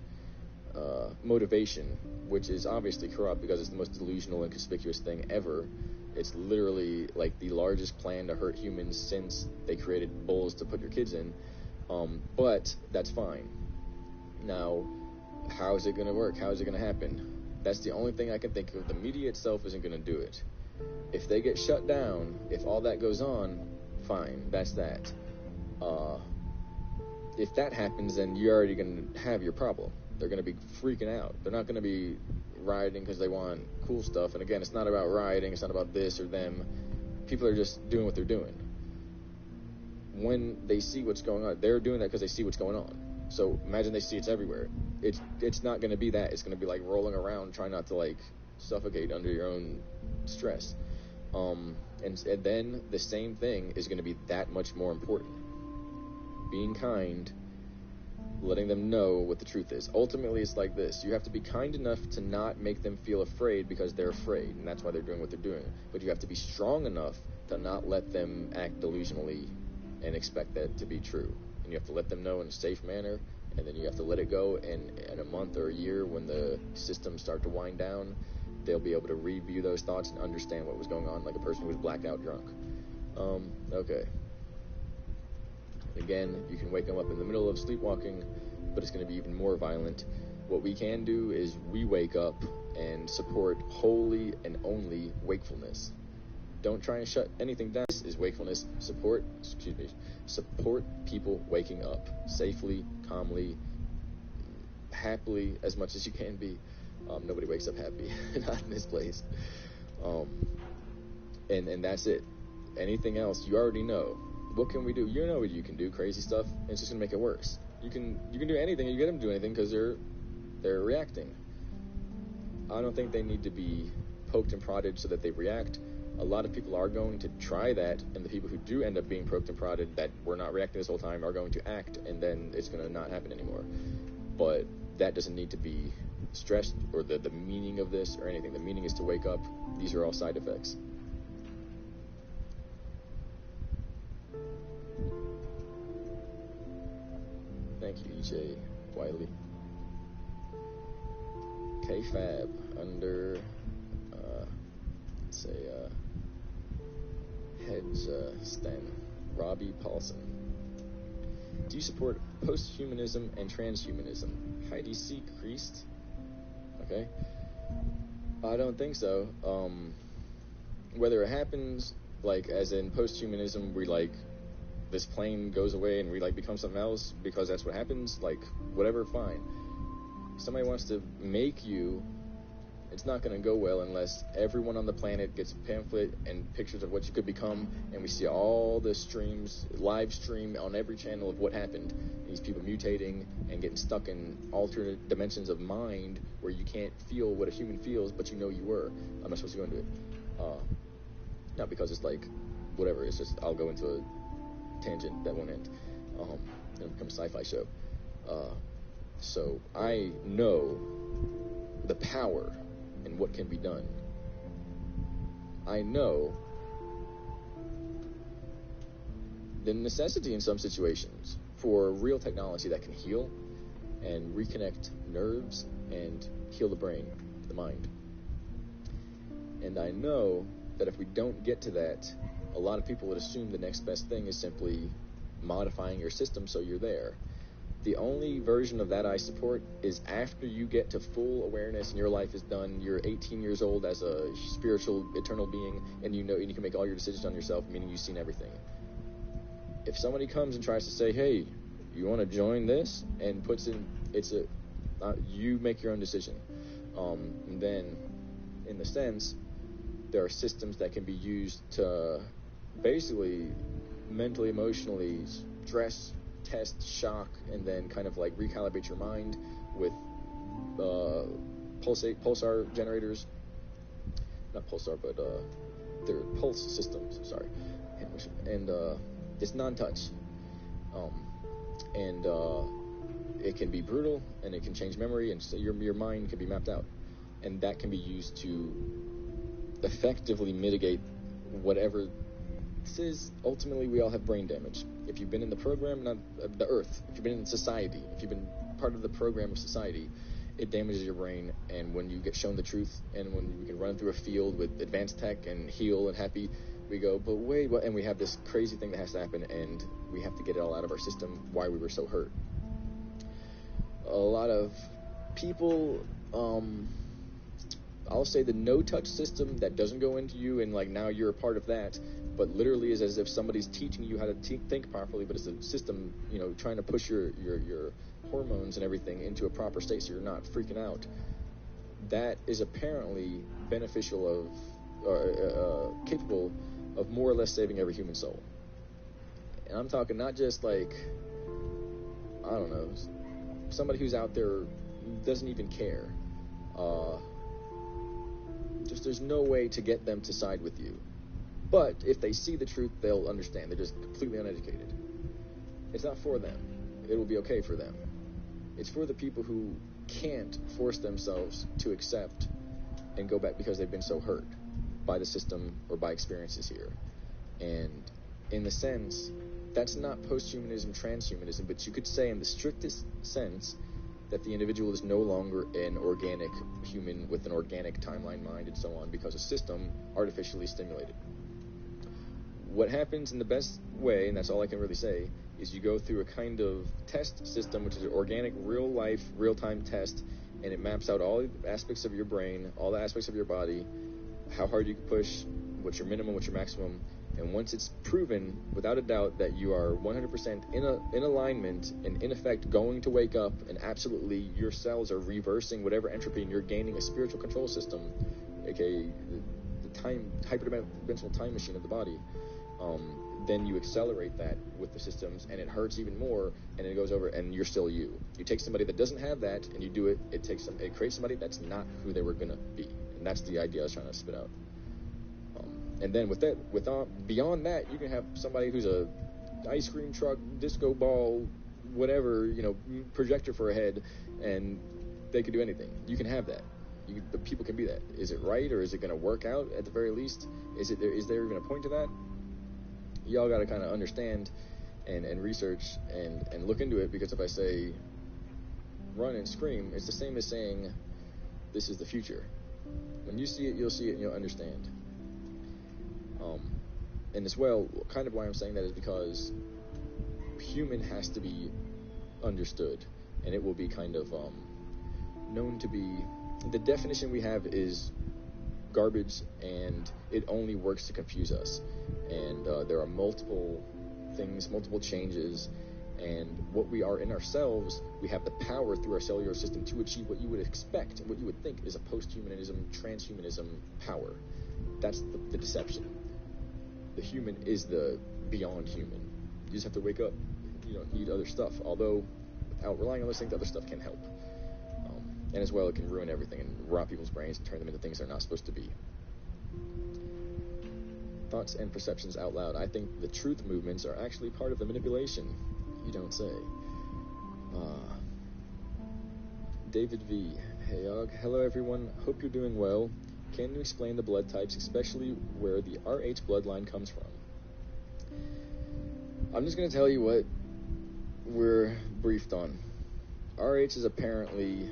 motivation, which is obviously corrupt because it's the most delusional and conspicuous thing ever. It's literally like the largest plan to hurt humans since they created bowls to put your kids in. But that's fine. Now, how is it going to work? How is it going to happen? That's the only thing I can think of. The media itself isn't going to do it. If they get shut down, if all that goes on, fine, that's that. If that happens, then you're already going to have your problem. They're going to be freaking out. They're not going to be rioting because they want cool stuff. And again, it's not about rioting. It's not about this or them. People are just doing what they're doing. When they see what's going on, they're doing that because they see what's going on. So imagine they see it's everywhere. It's not going to be that. It's going to be like rolling around, trying not to like suffocate under your own stress. And then the same thing is going to be that much more important. Being kind, letting them know what the truth is. Ultimately, it's like this. You have to be kind enough to not make them feel afraid because they're afraid, and that's why they're doing what they're doing. But you have to be strong enough to not let them act delusionally and expect that to be true. And you have to let them know in a safe manner, and then you have to let it go, and in a month or a year when the systems start to wind down, they'll be able to review those thoughts and understand what was going on, like a person who was blackout drunk. Okay. Again, you can wake them up in the middle of sleepwalking, but it's going to be even more violent. What we can do is we wake up and support wholly and only wakefulness. Don't try and shut anything down. This is wakefulness. Support people waking up safely, calmly, happily, as much as you can be. Nobody wakes up happy, not in this place. And that's it. Anything else, you already know. What can we do? You know what you can do, crazy stuff. It's just gonna make it worse. You can do anything, and you get them to do anything because they're reacting. I don't think they need to be poked and prodded so that they react. A lot of people are going to try that, and the people who do end up being poked and prodded that were not reacting this whole time are going to act, and then it's going to not happen anymore. But that doesn't need to be stressed or the meaning of this or anything. The meaning is to wake up. These are all side effects. Thank you, EJ Wiley. K-Fab under Heads Sten. Robbie Paulson. Do you support post-humanism and transhumanism? Heidi C. Priest. Okay. I don't think so. Whether it happens, like, as in post-humanism, we, like, this plane goes away and we, like, become something else because that's what happens, like, whatever, fine. Somebody wants to make you It's not going to go well unless everyone on the planet gets a pamphlet and pictures of what you could become, and we see all the streams, live stream on every channel of what happened. These people mutating and getting stuck in alternate dimensions of mind where you can't feel what a human feels, but you know you were. I'm not supposed to go into it. Not because it's like, whatever, it's just I'll go into a tangent that won't end. It'll become a sci-fi show. So I know the power and what can be done. I know the necessity in some situations for real technology that can heal and reconnect nerves and heal the brain, the mind. And I know that if we don't get to that, a lot of people would assume the next best thing is simply modifying your system so you're there. The only version of that I support is after you get to full awareness and your life is done, you're 18 years old as a spiritual, eternal being, and you know, and you can make all your decisions on yourself, meaning you've seen everything. If somebody comes and tries to say, hey, you want to join this, and puts in, you make your own decision. And then, in the sense, there are systems that can be used to basically mentally, emotionally stress, test, shock, and then kind of like recalibrate your mind with pulsar generators. Not pulsar, but they're pulse systems, sorry. And it's non-touch. And it can be brutal, and it can change memory, and so your mind can be mapped out. And that can be used to effectively mitigate whatever this is. Ultimately, we all have brain damage. If you've been in the program, not the Earth, if you've been in society, if you've been part of the program of society, it damages your brain. And when you get shown the truth, and when we can run through a field with advanced tech and heal and happy, we go, but wait, what? And we have this crazy thing that has to happen, and we have to get it all out of our system, why we were so hurt. A lot of people, I'll say the no-touch system that doesn't go into you, and like now you're a part of that, but literally is as if somebody's teaching you how to think properly, but it's a system, trying to push your hormones and everything into a proper state so you're not freaking out. That is apparently beneficial of, or capable of more or less saving every human soul. And I'm talking not just like, I don't know, somebody who's out there doesn't even care. Just there's no way to get them to side with you. But if they see the truth, they'll understand. They're just completely uneducated. It's not for them. It will be okay for them. It's for the people who can't force themselves to accept and go back because they've been so hurt by the system or by experiences here. And in the sense, that's not post-humanism, transhumanism, but you could say in the strictest sense that the individual is no longer an organic human with an organic timeline mind and so on, because a system artificially stimulated. What happens in the best way, and that's all I can really say, is you go through a kind of test system, which is an organic, real-life, real-time test, and it maps out all the aspects of your brain, all the aspects of your body, how hard you can push, what's your minimum, what's your maximum. And once it's proven, without a doubt, that you are 100% in alignment and in effect going to wake up, and absolutely your cells are reversing whatever entropy, and you're gaining a spiritual control system, aka the hyperdimensional time machine of the body, then you accelerate that with the systems, and it hurts even more, and it goes over, and you're still you. You take somebody that doesn't have that, and you do it. It creates somebody that's not who they were gonna be, and that's the idea I was trying to spit out. And then beyond that, you can have somebody who's a ice cream truck, disco ball, whatever, projector for a head, and they can do anything. You can have that. The people can be that. Is it right, or is it going to work out at the very least? Is there even a point to that? Y'all got to kind of understand and research and look into it, because if I say run and scream, it's the same as saying this is the future. When you see it, you'll see it and you'll understand. And as well, kind of why I'm saying that is because human has to be understood, and it will be kind of known to be, the definition we have is garbage, and it only works to confuse us. And there are multiple things, multiple changes, And what we are in ourselves, we have the power through our cellular system to achieve what you would expect, what you would think is a post-humanism, transhumanism power. That's the deception. The human is the beyond human. You just have to wake up. You don't need other stuff. Although, without relying on those things, other stuff can help. And as well, it can ruin everything and rot people's brains and turn them into things they're not supposed to be. Thoughts and perceptions out loud. I think the truth movements are actually part of the manipulation. You don't say. David V. Hey, hello everyone. Hope you're doing well. Can you explain the blood types, especially where the RH bloodline comes from? I'm just going to tell you what we're briefed on. RH is apparently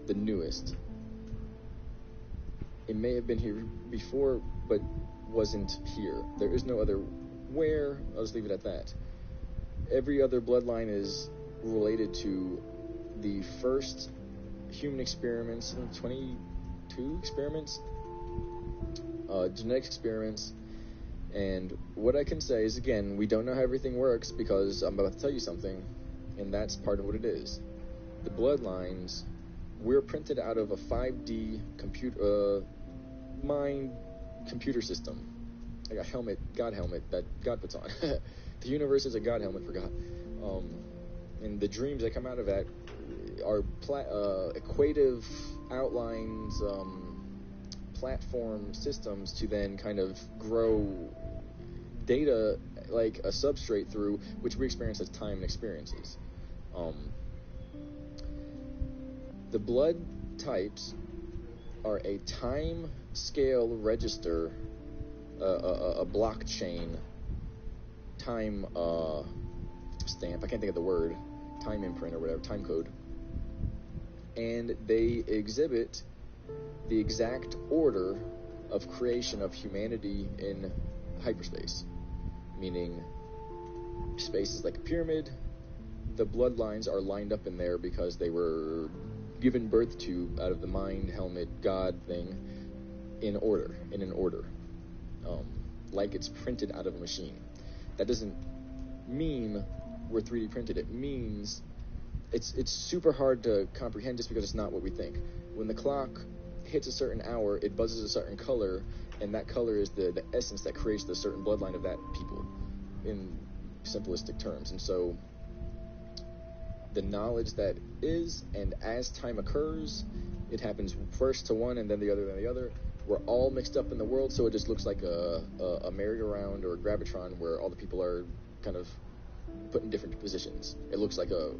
the newest. It may have been here before, but wasn't here. There is no other where. I'll just leave it at that. Every other bloodline is related to the first human experiments, 22 experiments, genetic experiments, and what I can say is, again, we don't know how everything works because I'm about to tell you something, and that's part of what it is. The bloodlines, we're printed out of a 5D mind computer system, like a helmet, God helmet that God puts on. The universe is a God helmet for God. And the dreams that come out of that are equative outlines, platform systems to then kind of grow data like a substrate through which we experience as time and experiences. The blood types are a time scale register, a blockchain time stamp. I can't think of the word. Time imprint or whatever, time code. And they exhibit the exact order of creation of humanity in hyperspace. Meaning, space is like a pyramid. The bloodlines are lined up in there because they were given birth to out of the mind, helmet, God thing in an order. Like it's printed out of a machine. That doesn't mean we're 3D printed. It means it's super hard to comprehend just because it's not what we think. When the clock hits a certain hour, it buzzes a certain color, and that color is the essence that creates the certain bloodline of that people in simplistic terms. And so the knowledge that is, and as time occurs, it happens first to one and then the other. We're all mixed up in the world, so it just looks like a merry-go-round or a gravitron where all the people are kind of put in different positions. It looks like a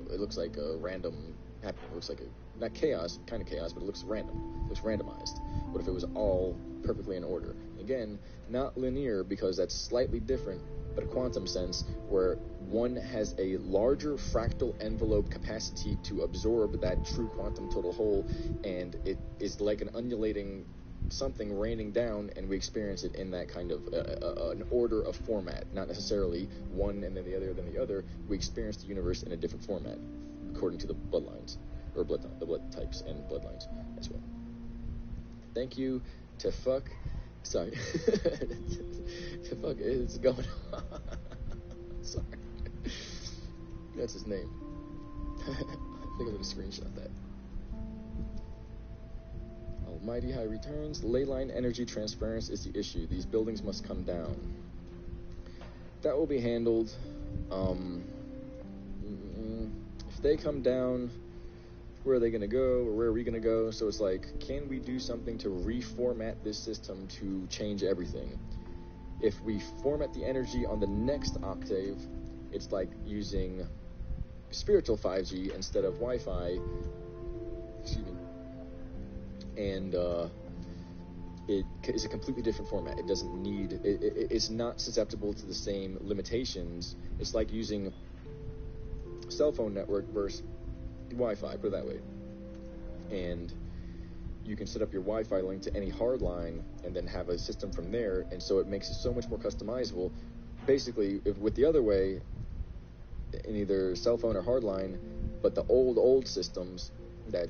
random happening. It looks like not chaos, kind of chaos, but it looks random. It looks randomized. What if it was all perfectly in order? Again, not linear because that's slightly different, but a quantum sense where one has a larger fractal envelope capacity to absorb that true quantum total whole, and it is like an undulating something raining down, and we experience it in that kind of an order of format, not necessarily one and then the other. We experience the universe in a different format according to the bloodlines, or the blood types and bloodlines as well. Thank you to fuck. Sorry. To fuck is going on. Sorry. That's his name. I think I'm going to screenshot that. Almighty high returns. Leyline energy transference is the issue. These buildings must come down. That will be handled. If they come down, where are they going to go, or where are we going to go? So it's like, can we do something to reformat this system to change everything? If we format the energy on the next octave, it's like using spiritual 5G instead of Wi-Fi. Excuse me. And it is a completely different format. It doesn't need, it's not susceptible to the same limitations. It's like using cell phone network versus Wi-Fi, put it that way. And you can set up your Wi-Fi link to any hard line and then have a system from there, and so it makes it so much more customizable. Basically, with the other way, in either cell phone or hard but the old systems that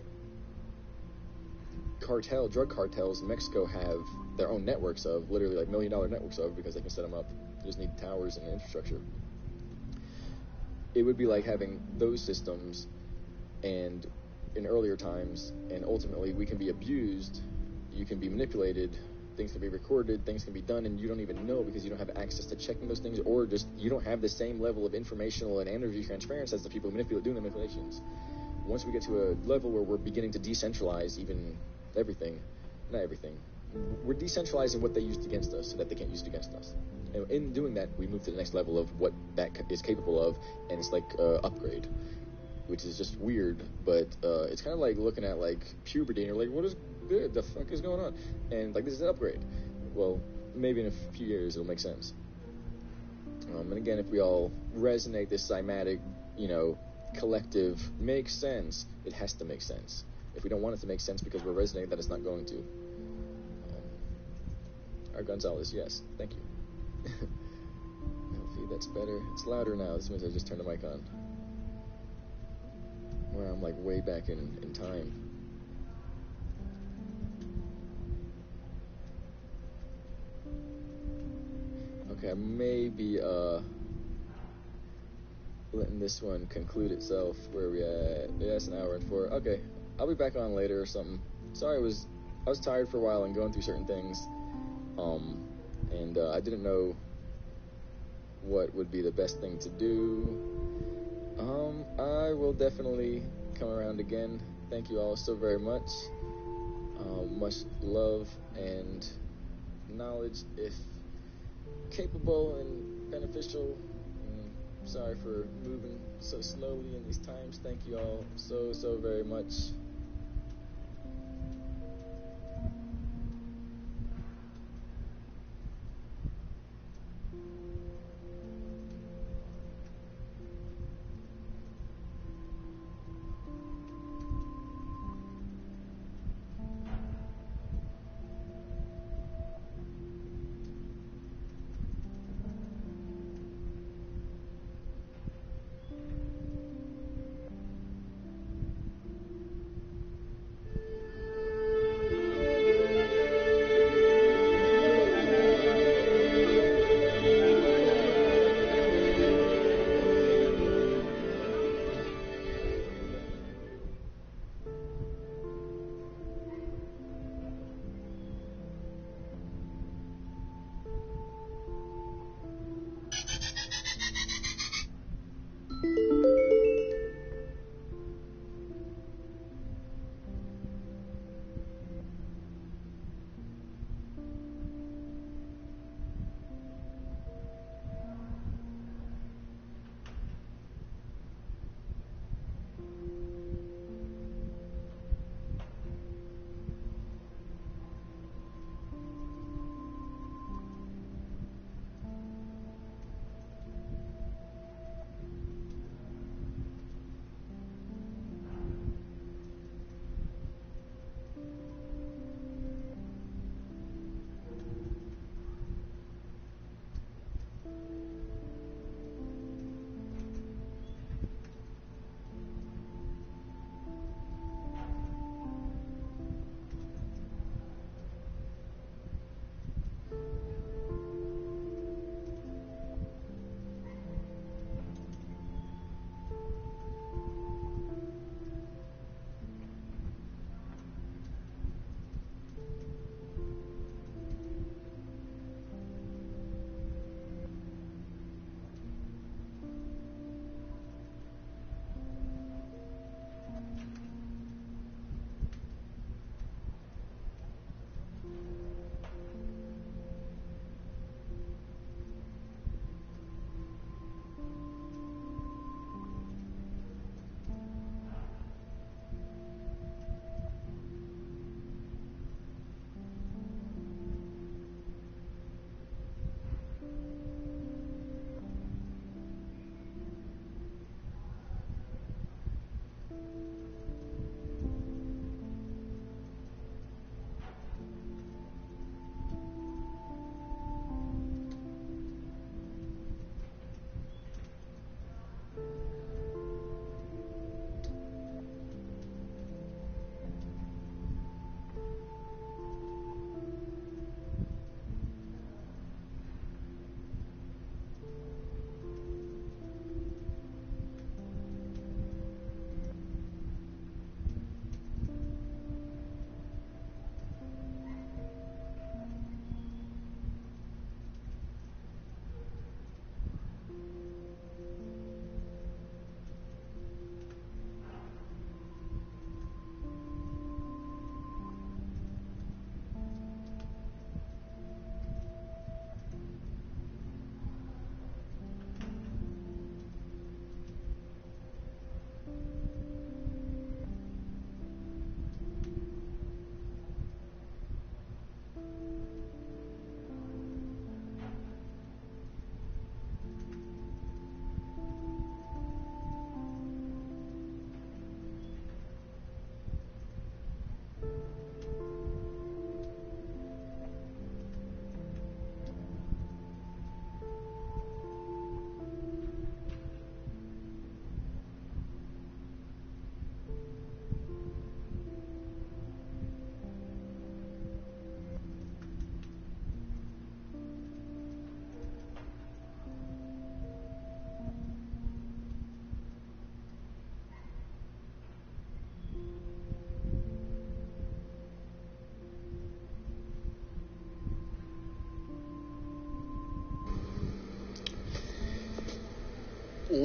drug cartels in Mexico have their own networks of, literally like $1 million networks of, because they can set them up. You just need towers and infrastructure. it would be like having those systems, and in earlier times, and ultimately we can be abused, you can be manipulated, things can be recorded, things can be done, and you don't even know because you don't have access to checking those things, or just you don't have the same level of informational and energy transference as the people doing the manipulations. Once we get to a level where we're beginning to decentralize even everything, not everything, we're decentralizing what they used against us so that they can't use it against us. And in doing that, we move to the next level of what that is capable of, and it's like upgrade, which is just weird, but it's kind of like looking at like puberty, and you're like, what is good? The fuck is going on? And like, this is an upgrade. Well, maybe in a few years it'll make sense. And again, if we all resonate this cymatic, collective makes sense, it has to make sense. If we don't want it to make sense because we're resonating that it's not going to. Our Gonzalez, yes, thank you. Hopefully that's better. It's louder now. This means I just turned the mic on. Where I'm like way back in time. Okay, I may be letting this one conclude itself. Where are we at? Yeah, it's 1 hour and 4. Okay, I'll be back on later or something. Sorry, I was tired for a while and going through certain things. And I didn't know what would be the best thing to do. I will definitely come around again. Thank you all so very much. Much love and knowledge, if capable and beneficial. Sorry for moving so slowly in these times. Thank you all so very much.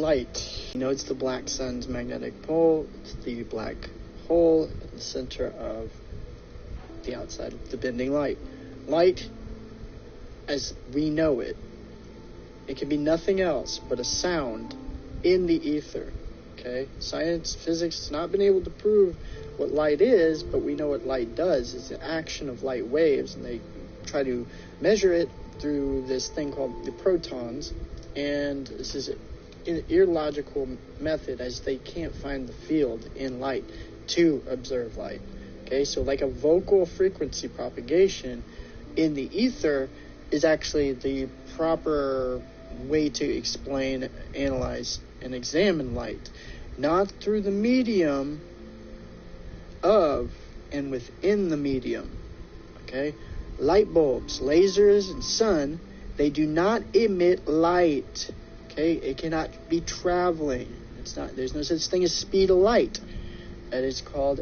light. It's the black sun's magnetic pole. It's the black hole in the center of the outside of the bending light. Light, as we know it, it can be nothing else but a sound in the ether. Okay? Science, physics has not been able to prove what light is, but we know what light does. It's the action of light waves, and they try to measure it through this thing called the protons, and this is an illogical method, as they can't find the field in light to observe light. Okay, so like a vocal frequency propagation in the ether is actually the proper way to explain, analyze, and examine light, not through the medium of and within the medium. Okay, light bulbs, lasers, and sun, they do not emit light. Okay, it cannot be traveling. There's no such thing as speed of light. That is called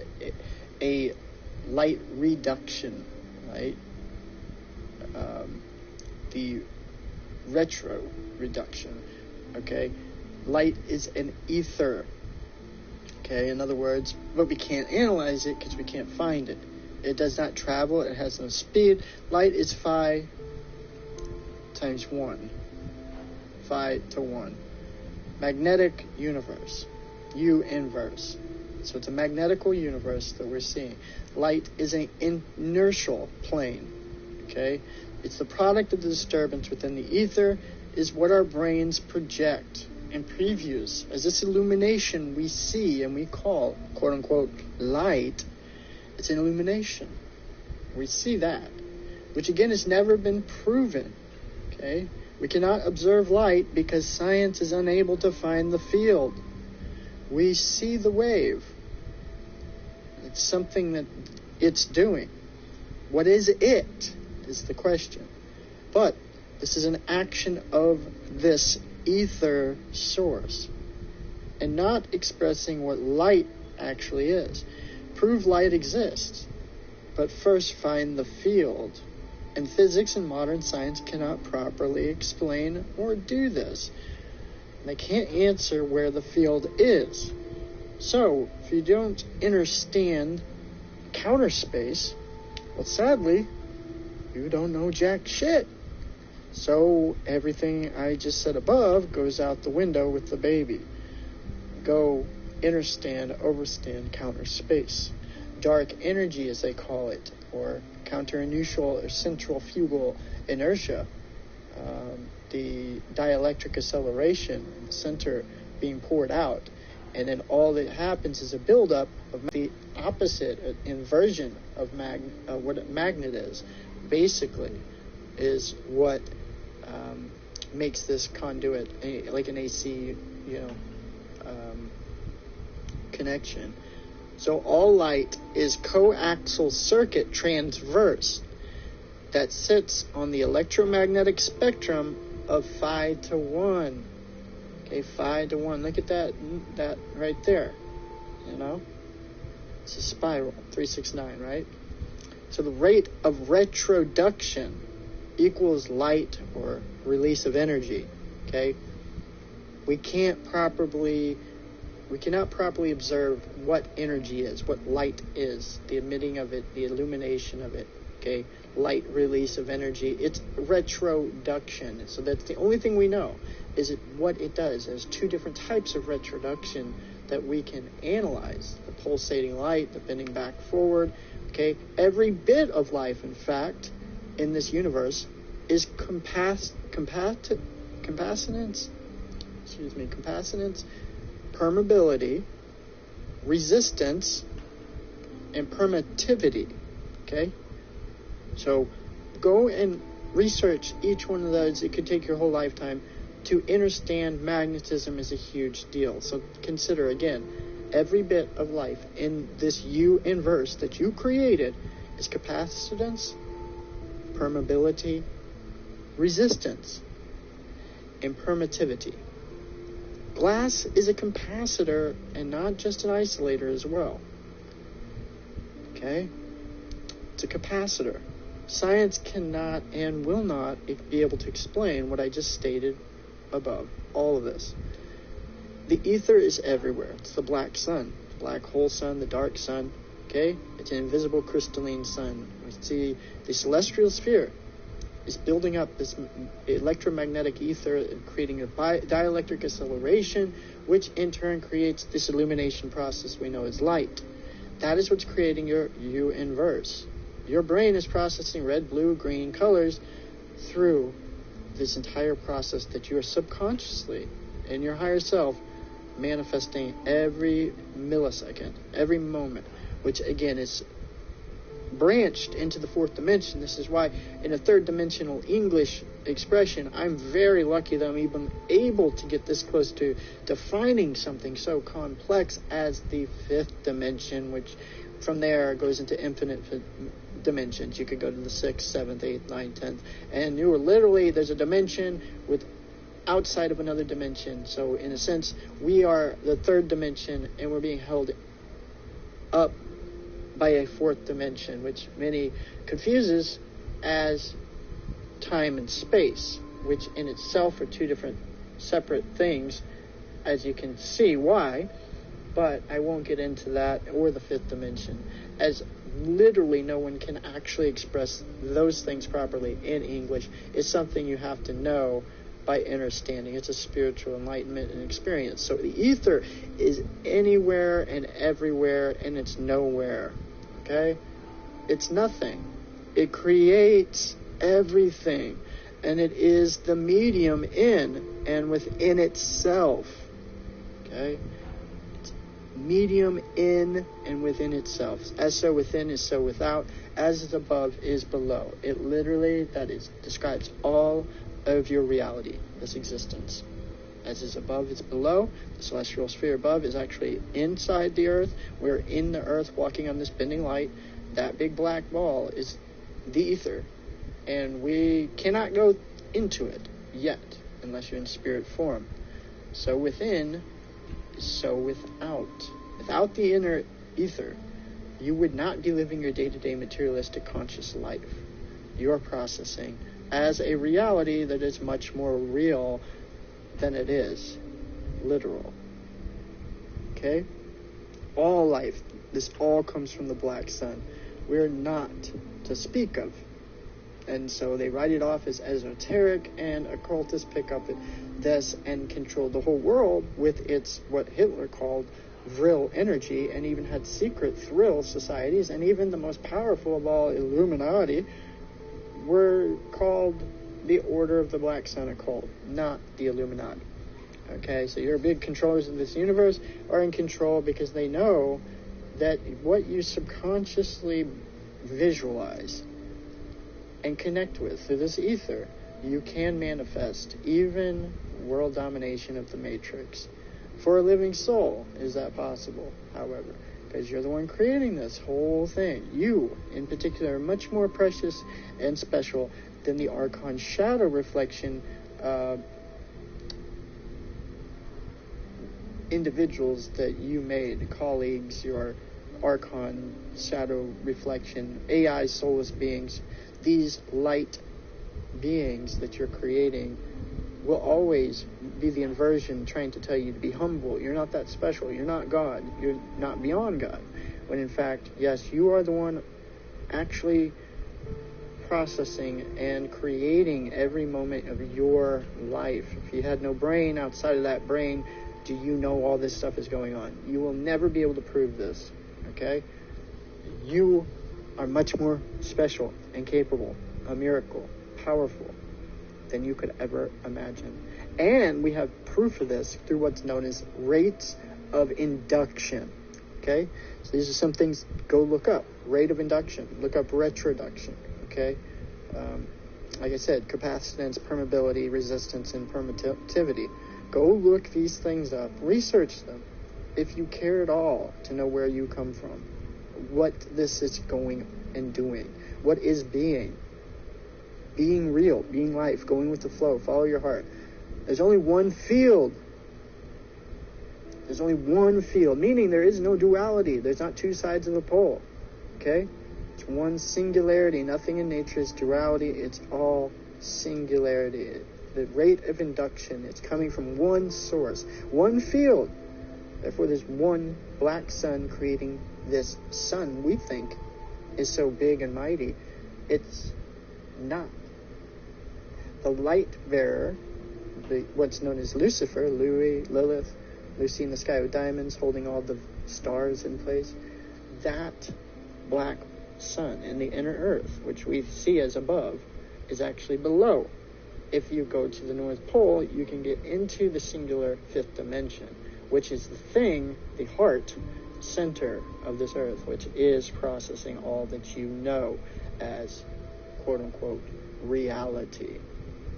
a light reduction, right? The retro reduction. Okay, light is an ether. Okay, in other words, but we can't analyze it because we can't find it. It does not travel. It has no speed. Light is phi times 1. Phi to 1. Magnetic universe. U inverse. So it's a magnetical universe that we're seeing. Light is an inertial plane. Okay? It's the product of the disturbance within the ether, is what our brains project and previews as this illumination we see and we call, quote unquote, light. It's an illumination. We see that, which again has never been proven. Okay? We cannot observe light because science is unable to find the field. We see the wave. It's something that it's doing. What is it is the question. But this is an action of this ether source, and not expressing what light actually is. Prove light exists, but first find the field. And physics and modern science cannot properly explain or do this. They can't answer where the field is. So, if you don't understand counter space, well, sadly, you don't know jack shit. So, everything I just said above goes out the window with the baby. Go understand, overstand counter space. Dark energy, as they call it, or counter-inertial or centrifugal inertia, the dielectric acceleration in the center being poured out, and then all that happens is a buildup of the opposite, inversion of what a magnet is. Basically, is what makes this conduit like an AC, connection. So all light is coaxial circuit transverse that sits on the electromagnetic spectrum of phi to 1. Okay, phi to 1. Look at that right there. It's a spiral, 369, right? So the rate of retroduction equals light or release of energy. Okay? We cannot properly observe what energy is, what light is, the emitting of it, the illumination of it. Okay? Light release of energy. It's retroduction. So that's the only thing we know, is what it does. There's two different types of retroduction that we can analyze. The pulsating light, the bending back forward. Okay? Every bit of life, in fact, in this universe is capacitance, permeability, resistance, and permittivity. Okay? So go and research each one of those. It could take your whole lifetime. To understand magnetism is a huge deal. So consider, again, every bit of life in this U inverse that you created is capacitance, permeability, resistance, and permittivity. Glass is a capacitor and not just an isolator as well. Okay? It's a capacitor. Science cannot and will not be able to explain what I just stated above. All of this. The ether is everywhere. It's the black sun, the black hole sun, the dark sun. Okay? It's an invisible crystalline sun. We see the celestial sphere is building up this electromagnetic ether and creating a dielectric acceleration, which in turn creates this illumination process we know as light. That is what's creating your inverse. Your brain is processing red, blue, green colors through this entire process that you are subconsciously in your higher self manifesting every millisecond, every moment, which again is branched into the fourth dimension. This is why in a third dimensional English expression, I'm very lucky that I'm even able to get this close to defining something so complex as the fifth dimension, which from there goes into infinite dimensions. You could go to the 6th, 7th, 8th, 9th, 10th, and you are literally, there's a dimension with outside of another dimension. So in a sense, we are the third dimension and we're being held up by a fourth dimension, which many confuses as time and space, which in itself are two different separate things, as you can see why, but I won't get into that, or the fifth dimension, as literally no one can actually express those things properly in English. It's something you have to know by understanding. It's a spiritual enlightenment and experience. So the ether is anywhere and everywhere, and it's nowhere. Okay? It's nothing. It creates everything, and it is the medium in and within itself. Okay? It's medium in and within itself. As so within is so without. As is above is below. It literally, describes all of your reality, this existence. As is above, it's below. The celestial sphere above is actually inside the earth. We're in the earth walking on this bending light. That big black ball is the ether. And we cannot go into it yet, unless you're in spirit form. So within is so without. Without the inner ether, you would not be living your day-to-day materialistic conscious life. You are processing as a reality that is much more real than it is literal. Okay? All life, this all comes from the black sun. We're not to speak of. And so they write it off as esoteric, and occultists pick up this and control the whole world with its, what Hitler called, vril energy, and even had secret thrill societies, and even the most powerful of all, Illuminati, were called the Order of the Black Sun Occult, not the Illuminati. Okay, so your big controllers of this universe are in control because they know that what you subconsciously visualize and connect with through this ether, you can manifest even world domination of the Matrix. For a living soul, is that possible, however? Because you're the one creating this whole thing. You, in particular, are much more precious and special than the Archon shadow reflection individuals that you made, colleagues, your Archon shadow reflection, AI soulless beings. These light beings that you're creating will always be the inversion trying to tell you to be humble. You're not that special. You're not God. You're not beyond God. When in fact, yes, you are the one actually processing and creating every moment of your life. If you had no brain, outside of that brain, do you know all this stuff is going on? You will never be able to prove this. Okay? You are much more special and capable, a miracle, powerful than you could ever imagine. And we have proof of this through what's known as rates of induction. Okay? So these are some things, go look up. Rate of induction. Look up retroduction. Okay? Like I said, capacitance, permeability, resistance, and permittivity. Go look these things up. Research them. If you care at all to know where you come from, what this is going and doing, what is being real, being life, going with the flow, follow your heart. There's only one field. There's only one field, meaning there is no duality. There's not two sides of a pole. Okay? It's one singularity. Nothing in nature is duality. It's all singularity. The rate of induction, it's coming from one source, one field. Therefore, there's one black sun creating this sun we think is so big and mighty. It's not. The light bearer, what's known as Lucifer, Lilith, Lucy in the sky with diamonds, holding all the stars in place, that black sun in the inner earth, which we see as above, is actually below. If you go to the North Pole, you can get into the singular fifth dimension, which is the thing, the heart, center of this earth, which is processing all that you know as quote-unquote reality.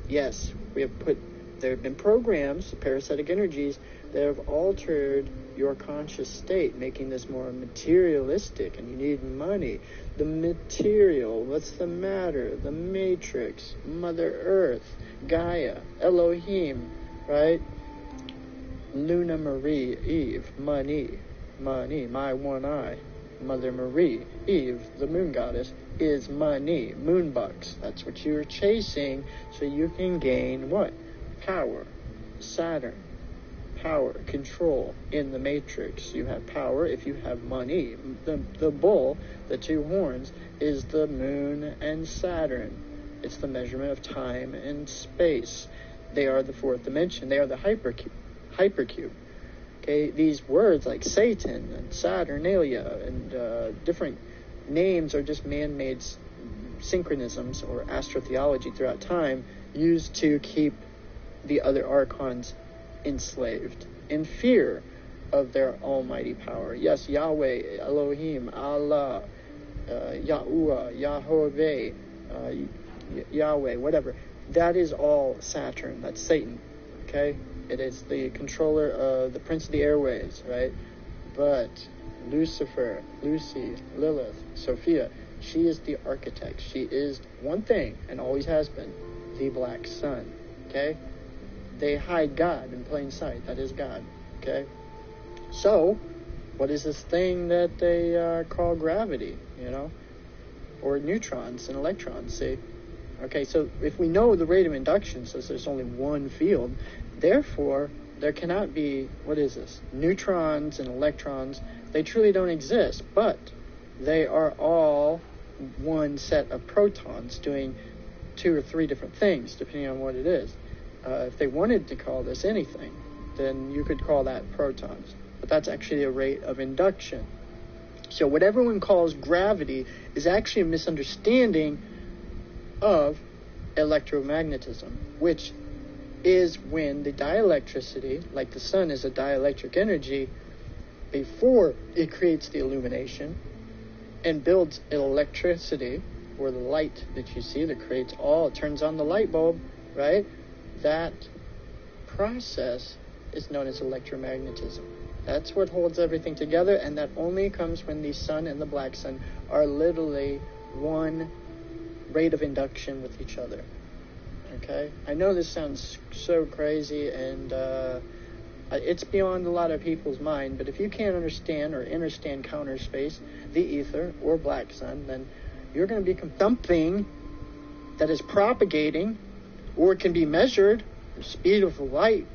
Yes, there have been programs, parasitic energies, that have altered your conscious state, making this more materialistic, and you need money. The material, what's the matter? The matrix, Mother Earth, Gaia, Elohim, right? Luna Marie, Eve, money, my one eye. Mother Marie, Eve, the moon goddess, is money, moon bucks. That's what you're chasing, so you can gain what? Power. Saturn. Power, control in the matrix. You have power if you have money. The bull, the two horns, is the moon and Saturn. It's the measurement of time and space. They are the fourth dimension. They are the hypercube. Okay, these words like Satan and Saturnalia and different names are just man-made synchronisms or astrotheology throughout time, used to keep the other archons enslaved in fear of their almighty power. Yes, Yahweh, Elohim, Allah, Yahuwah, Yahweh, Yahweh, whatever. That is all Saturn. That's Satan. Okay? It is the controller, the prince of the airways, right? But Lucifer, Lucy, Lilith, Sophia, she is the architect. She is one thing, and always has been, the black sun. Okay? They hide God in plain sight. That is God. Okay? So, what is this thing that they call gravity, or neutrons and electrons, see? Okay, so if we know the rate of induction, since there's only one field, therefore, there cannot be, neutrons and electrons. They truly don't exist, but they are all one set of protons doing 2 or 3 different things, depending on what it is. If they wanted to call this anything, then you could call that protons. But that's actually a rate of induction. So what everyone calls gravity is actually a misunderstanding of electromagnetism, which is when the dielectricity, like the sun is a dielectric energy, before it creates the illumination and builds electricity, or the light that you see that creates it turns on the light bulb, right? That process is known as electromagnetism. That's what holds everything together, and that only comes when the sun and the black sun are literally one rate of induction with each other. Okay? I know this sounds so crazy, and it's beyond a lot of people's mind, but if you can't understand or understand counter space, the ether, or black sun, then you're going to be something that is propagating, or it can be measured, the speed of light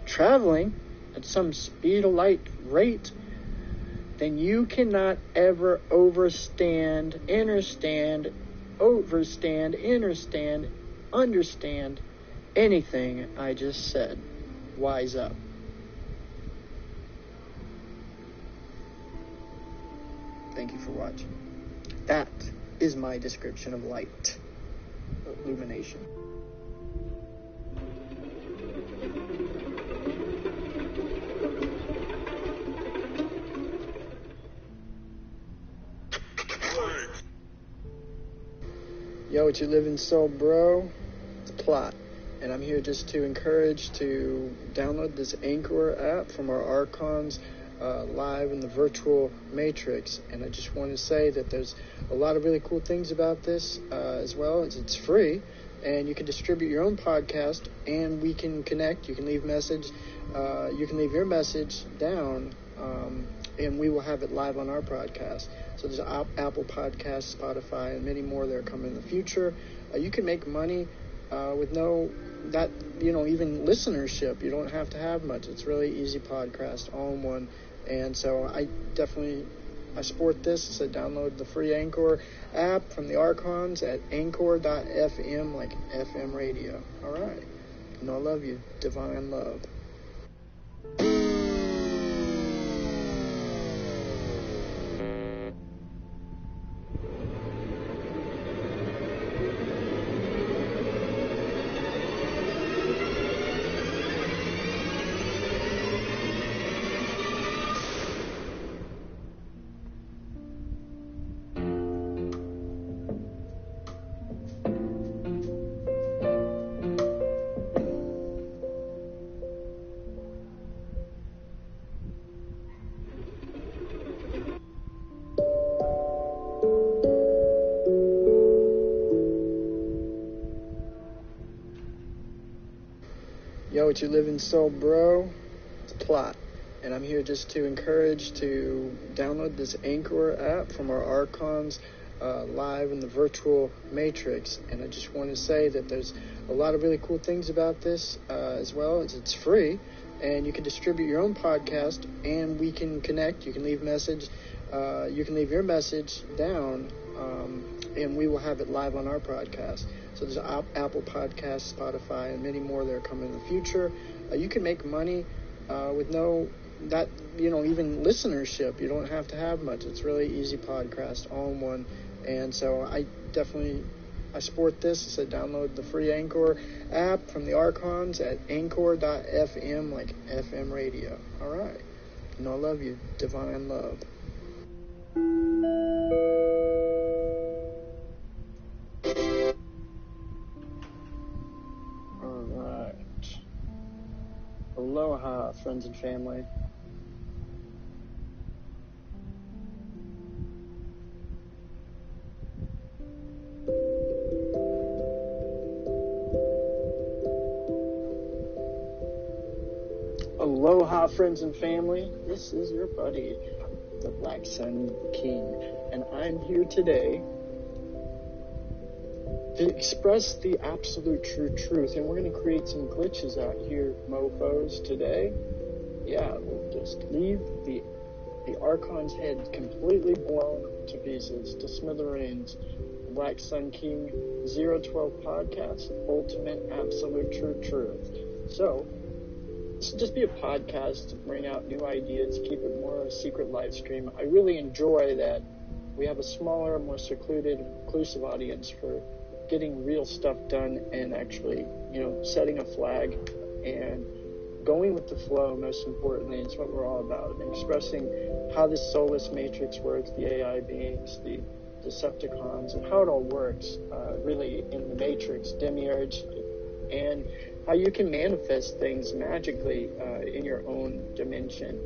traveling at some speed of light rate, then you cannot ever understand anything I just said. Wise up. Thank you for watching. That is my description of light, illumination. Yo, what you living so, bro? It's Plot, and I'm here just to encourage to download this Anchor app from our Archons live in the virtual matrix. And I just want to say that there's a lot of really cool things about this as well. It's free, and you can distribute your own podcast, and we can connect. You can leave message. You can leave your message down, and we will have it live on our podcast. So there's Apple Podcasts, Spotify, and many more that are coming in the future. You can make money with no, that, even listenership. You don't have to have much. It's really easy podcast, all in one. And so I support this. I said download the free Anchor app from the Archons at anchor.fm, like FM radio. All right. I love you. Divine love. Yo, what you living so, bro? It's Plot, and I'm here just to encourage to download this Anchor app from our Archons live in the virtual matrix. And I just want to say that there's a lot of really cool things about this as well. It's free, and you can distribute your own podcast, and we can connect. You can leave message. You can leave your message down, and we will have it live on our podcast. So there's Apple Podcasts, Spotify, and many more that are coming in the future. You can make money with no, that, even listenership. You don't have to have much. It's really easy podcast, all in one. And so I support this. I said download the free Anchor app from the Archons at anchor.fm, like FM radio. All right. I love you. Divine love. Aloha, friends and family. Aloha, friends and family. This is your buddy, the Black Sun King, and I'm here today to express the absolute true truth. And we're going to create some glitches out here, mofos, today. Yeah, we'll just leave the Archon's head completely blown to pieces, to smithereens. BlackSunKing012 podcast, ultimate absolute true truth. So, this will just be a podcast to bring out new ideas, keep it more a secret live stream. I really enjoy that we have a smaller, more secluded, inclusive audience for getting real stuff done and actually, setting a flag and going with the flow. Most importantly, it's what we're all about, and expressing how this soulless matrix works, the AI beings, the Decepticons, and how it all works really in the matrix, demiurge, and how you can manifest things magically in your own dimension,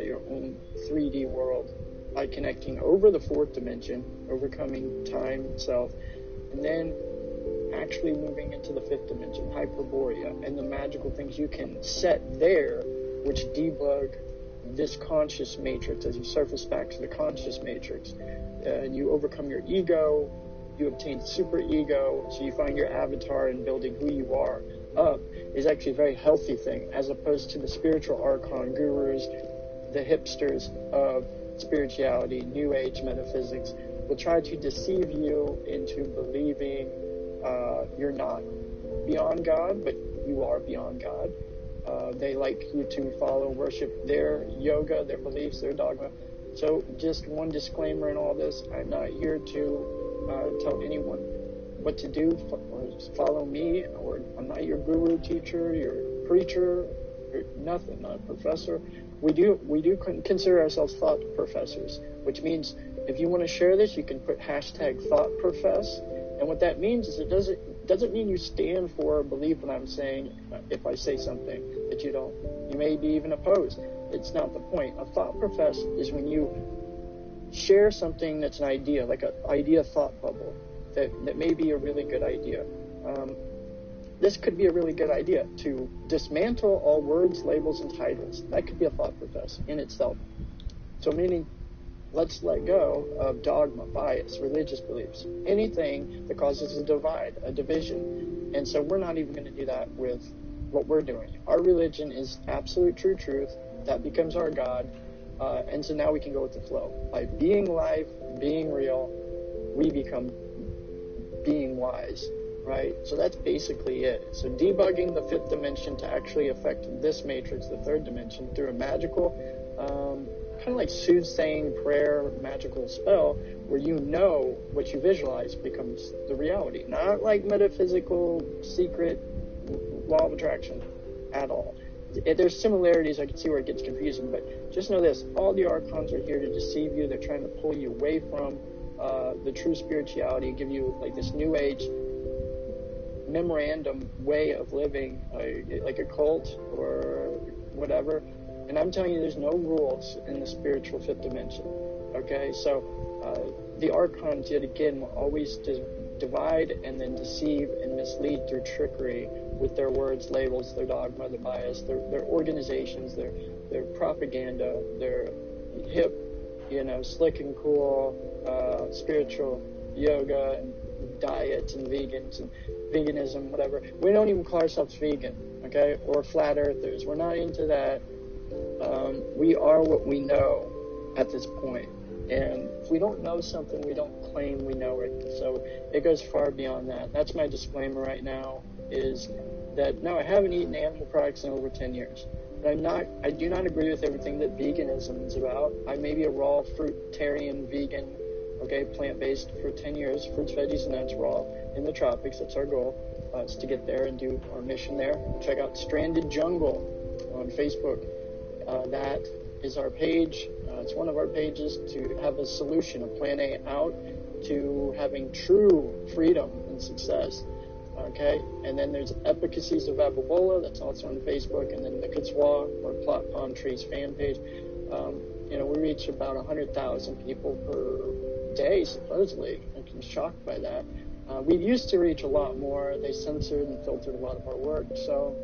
your own 3D world, by connecting over the fourth dimension, overcoming time itself, and then actually moving into the fifth dimension, Hyperborea, and the magical things you can set there, which debug this conscious matrix as you surface back to the conscious matrix. And you overcome your ego, you obtain super ego, so you find your avatar, and building who you are up is actually a very healthy thing, as opposed to the spiritual archon gurus, the hipsters of spirituality, new age metaphysics, will try to deceive you into believing you're not beyond God, but you are beyond God. They like you to follow, worship their yoga, their beliefs, their dogma. So just one disclaimer in all this: I'm not here to tell anyone what to do or follow me, or I'm not your guru, teacher, your preacher, or nothing, not a professor. We do consider ourselves thought professors, which means if you want to share this, you can put #ThoughtProfess. And what that means is it doesn't mean you stand for or believe what I'm saying. If I say something that you may be even opposed. It's not the point. A thought profess is when you share something that's an idea, like an idea thought bubble, that may be a really good idea. This could be a really good idea, to dismantle all words, labels, and titles. That could be a thought profess in itself. So meaning, let's let go of dogma, bias, religious beliefs, anything that causes a divide, a division. And so we're not even going to do that with what we're doing. Our religion is absolute true truth. That becomes our God. And so now we can go with the flow. By being life, being real, we become being wise, right? So that's basically it. So debugging the fifth dimension to actually affect this matrix, the third dimension, through a magical, kind of like soothsaying prayer, magical spell, where you know what you visualize becomes the reality. Not like metaphysical, secret law of attraction at all. There's similarities. I can see where it gets confusing, but just know this: all the archons are here to deceive you. They're trying to pull you away from the true spirituality, give you like this new age memorandum way of living, like a cult or whatever. And I'm telling you, there's no rules in the spiritual fifth dimension. Okay, so the archons, yet again, will always divide and then deceive and mislead through trickery with their words, labels, their dogma, their bias, their organizations, their propaganda, their hip, slick and cool spiritual yoga and diets and vegans and veganism, whatever. We don't even call ourselves vegan, okay, or flat earthers. We're not into that. We are what we know at this point. And if we don't know something, we don't claim we know it. So it goes far beyond that. That's my disclaimer right now, is that, no, I haven't eaten animal products in over 10 years. But I do not agree with everything that veganism is about. I may be a raw fruitarian vegan, okay, plant-based for 10 years, fruits, veggies, and nuts, raw, in the tropics. That's our goal, is to get there and do our mission there. Check out Stranded Jungle on Facebook. That is our page. It's one of our pages to have a solution, a plan A out to having true freedom and success. Okay, and then there's Efficacies of Ababola, that's also on Facebook, and then the Kitswa or Plot Palm Trees fan page. We reach about 100,000 people per day, supposedly. I'm shocked by that. We used to reach a lot more. They censored and filtered a lot of our work, so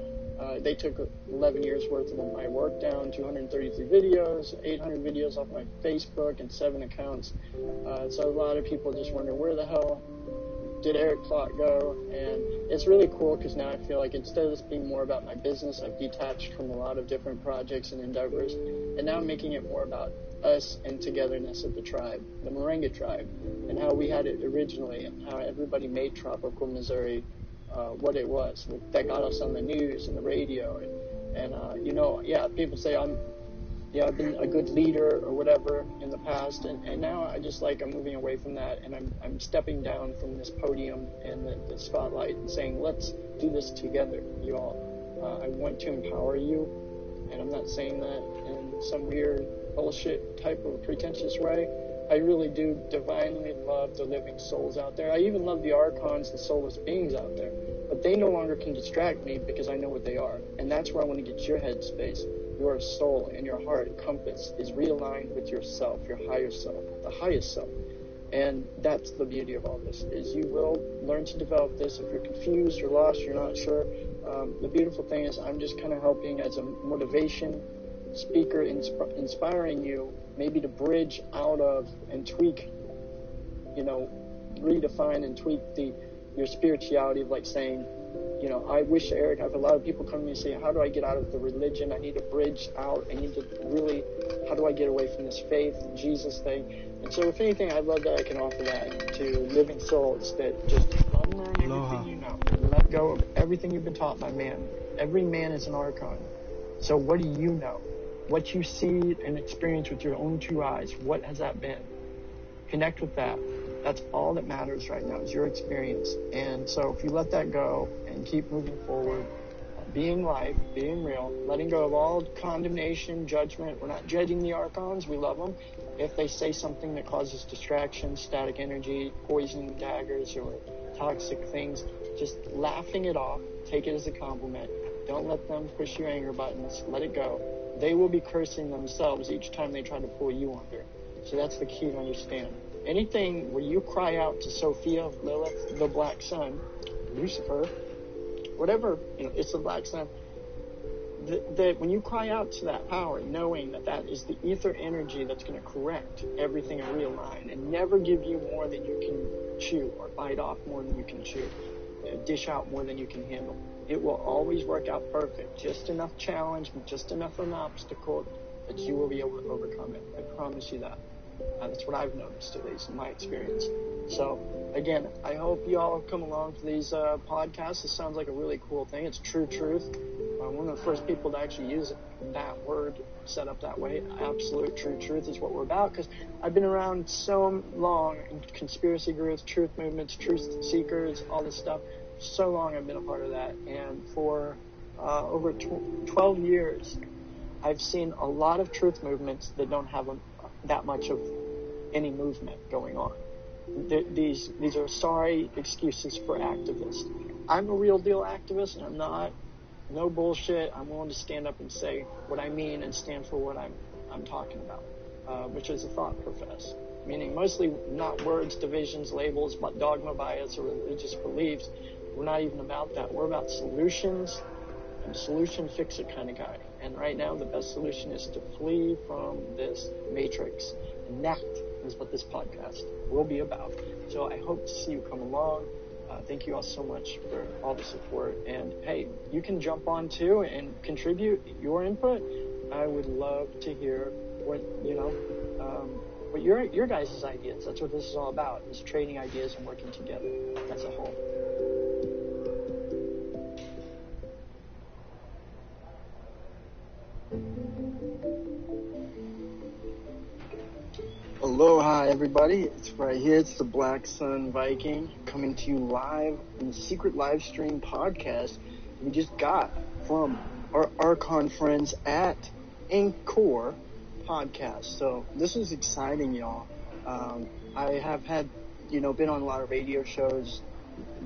they took 11 years worth of my work down, 233 videos, 800 videos off my Facebook, and 7 accounts. So a lot of people just wonder, where the hell did Eric Plot go? And it's really cool because now I feel like instead of this being more about my business, I've detached from a lot of different projects and endeavors, and now I'm making it more about us and togetherness of the tribe, the Moringa tribe, and how we had it originally, and how everybody made tropical Missouri what it was, that got us on the news and the radio, and people say I've been a good leader or whatever in the past, and now I'm moving away from that, and I'm stepping down from this podium and the spotlight and saying, let's do this together, you all. I want to empower you, and I'm not saying that in some weird bullshit type of pretentious way. I really do divinely love the living souls out there. I even love the archons, the soulless beings out there, but they no longer can distract me because I know what they are, and that's where I want to get your headspace. Your soul and your heart compass is realigned with yourself, your higher self, the highest self. And that's the beauty of all this, is you will learn to develop this. If you're confused, you're lost, you're not sure, the beautiful thing is I'm just kind of helping as a motivation speaker, inspiring you maybe to bridge out of and tweak, redefine and tweak your spirituality of, like, saying, I wish, Eric, I have a lot of people come to me and say, how do I get out of the religion? I need to bridge out. I need to really, how do I get away from this faith, Jesus thing? And so if anything, I'd love that I can offer that to living souls that just unlearn everything you know. Let go of everything you've been taught by man. Every man is an archon. So what do you know? What you see and experience with your own two eyes, what has that been? Connect with that. That's all that matters right now, is your experience. And so if you let that go and keep moving forward, being life, being real, letting go of all condemnation, judgment. We're not judging the archons. We love them. If they say something that causes distraction, static energy, poison daggers, or toxic things, just laughing it off. Take it as a compliment. Don't let them push your anger buttons. Let it go. They will be cursing themselves each time they try to pull you under. So that's the key to understand. Anything where you cry out to Sophia, Lilith, the Black Sun, Lucifer, whatever, it's the Black Sun, that when you cry out to that power, knowing that that is the ether energy that's going to correct everything and realign and never give you more than you can chew or bite off more than you can chew, dish out more than you can handle. It will always work out perfect. Just enough challenge, just enough of an obstacle that you will be able to overcome it. I promise you that. That's what I've noticed, at least in my experience. So, again, I hope you all come along for these podcasts. This sounds like a really cool thing. It's true truth. One of the first people to actually use that word set up that way. Absolute true truth is what we're about, because I've been around so long in conspiracy groups, truth movements, truth seekers, all this stuff. So long I've been a part of that. And for over 12 years, I've seen a lot of truth movements that don't have that much of any movement going on. These are sorry excuses for activists. I'm a real deal activist, and I'm not. No bullshit. I'm willing to stand up and say what I mean and stand for what I'm talking about, which is a thought profess. Meaning mostly not words, divisions, labels, but dogma, bias, or religious beliefs. We're not even about that. We're about solutions. I'm a solution fixer kind of guy. And right now, the best solution is to flee from this matrix. And that is what this podcast will be about. So I hope to see you come along. Thank you all so much for all the support. And hey, you can jump on too and contribute your input. I would love to hear what, what your guys' ideas. That's what this is all about, is trading ideas and working together as a whole. Aloha, everybody. It's right here. It's the Black Sun Viking coming to you live in the secret live stream podcast we just got from our Archon friends at Anchor Podcast. So this is exciting, y'all. I have had, been on a lot of radio shows,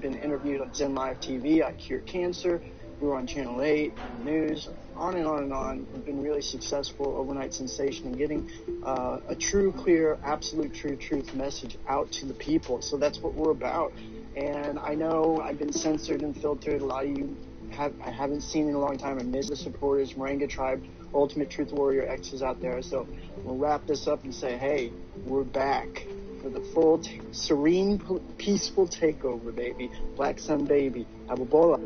been interviewed on Zen Live TV. I Cure Cancer. We were on Channel 8, news, on and on and on. We've been really successful, overnight sensation, in getting a true, clear, absolute true truth message out to the people. So that's what we're about. And I know I've been censored and filtered. A lot of you I haven't seen in a long time. I miss the supporters, Moringa Tribe, Ultimate Truth Warrior X's out there. So we'll wrap this up and say, hey, we're back for the full, serene, peaceful takeover, baby. Black Sun, baby. Abubola.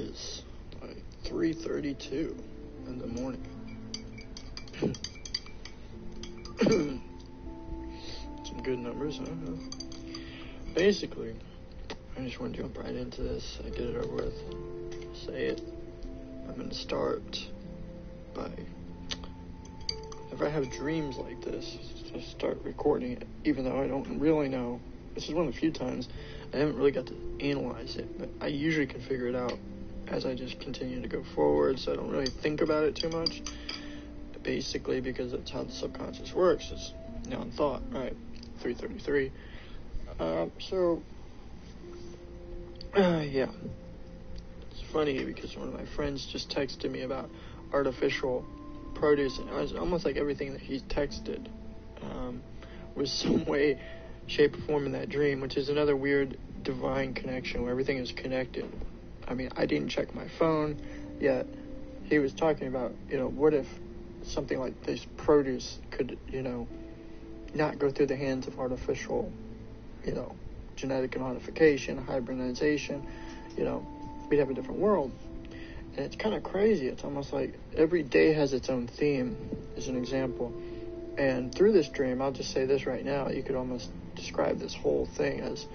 is like 3:32 in the morning. Some good numbers, huh? Basically, I just want to jump right into this. I get it over with. Say it. I'm going to start by, if I have dreams like this, just start recording it, even though I don't really know. This is one of the few times I haven't really got to analyze it, but I usually can figure it out as I just continue to go forward, so I don't really think about it too much. Basically, because that's how the subconscious works. It's non-thought, right? 3:33. Yeah. It's funny because one of my friends just texted me about artificial produce, and it was almost like everything that he texted was some way, shape, or form in that dream, which is another weird divine connection where everything is connected. I mean, I didn't check my phone, yet he was talking about, what if something like this produce could, not go through the hands of artificial, genetic modification, hybridization, we'd have a different world. And it's kind of crazy. It's almost like every day has its own theme, as an example. And through this dream, I'll just say this right now, you could almost describe this whole thing as,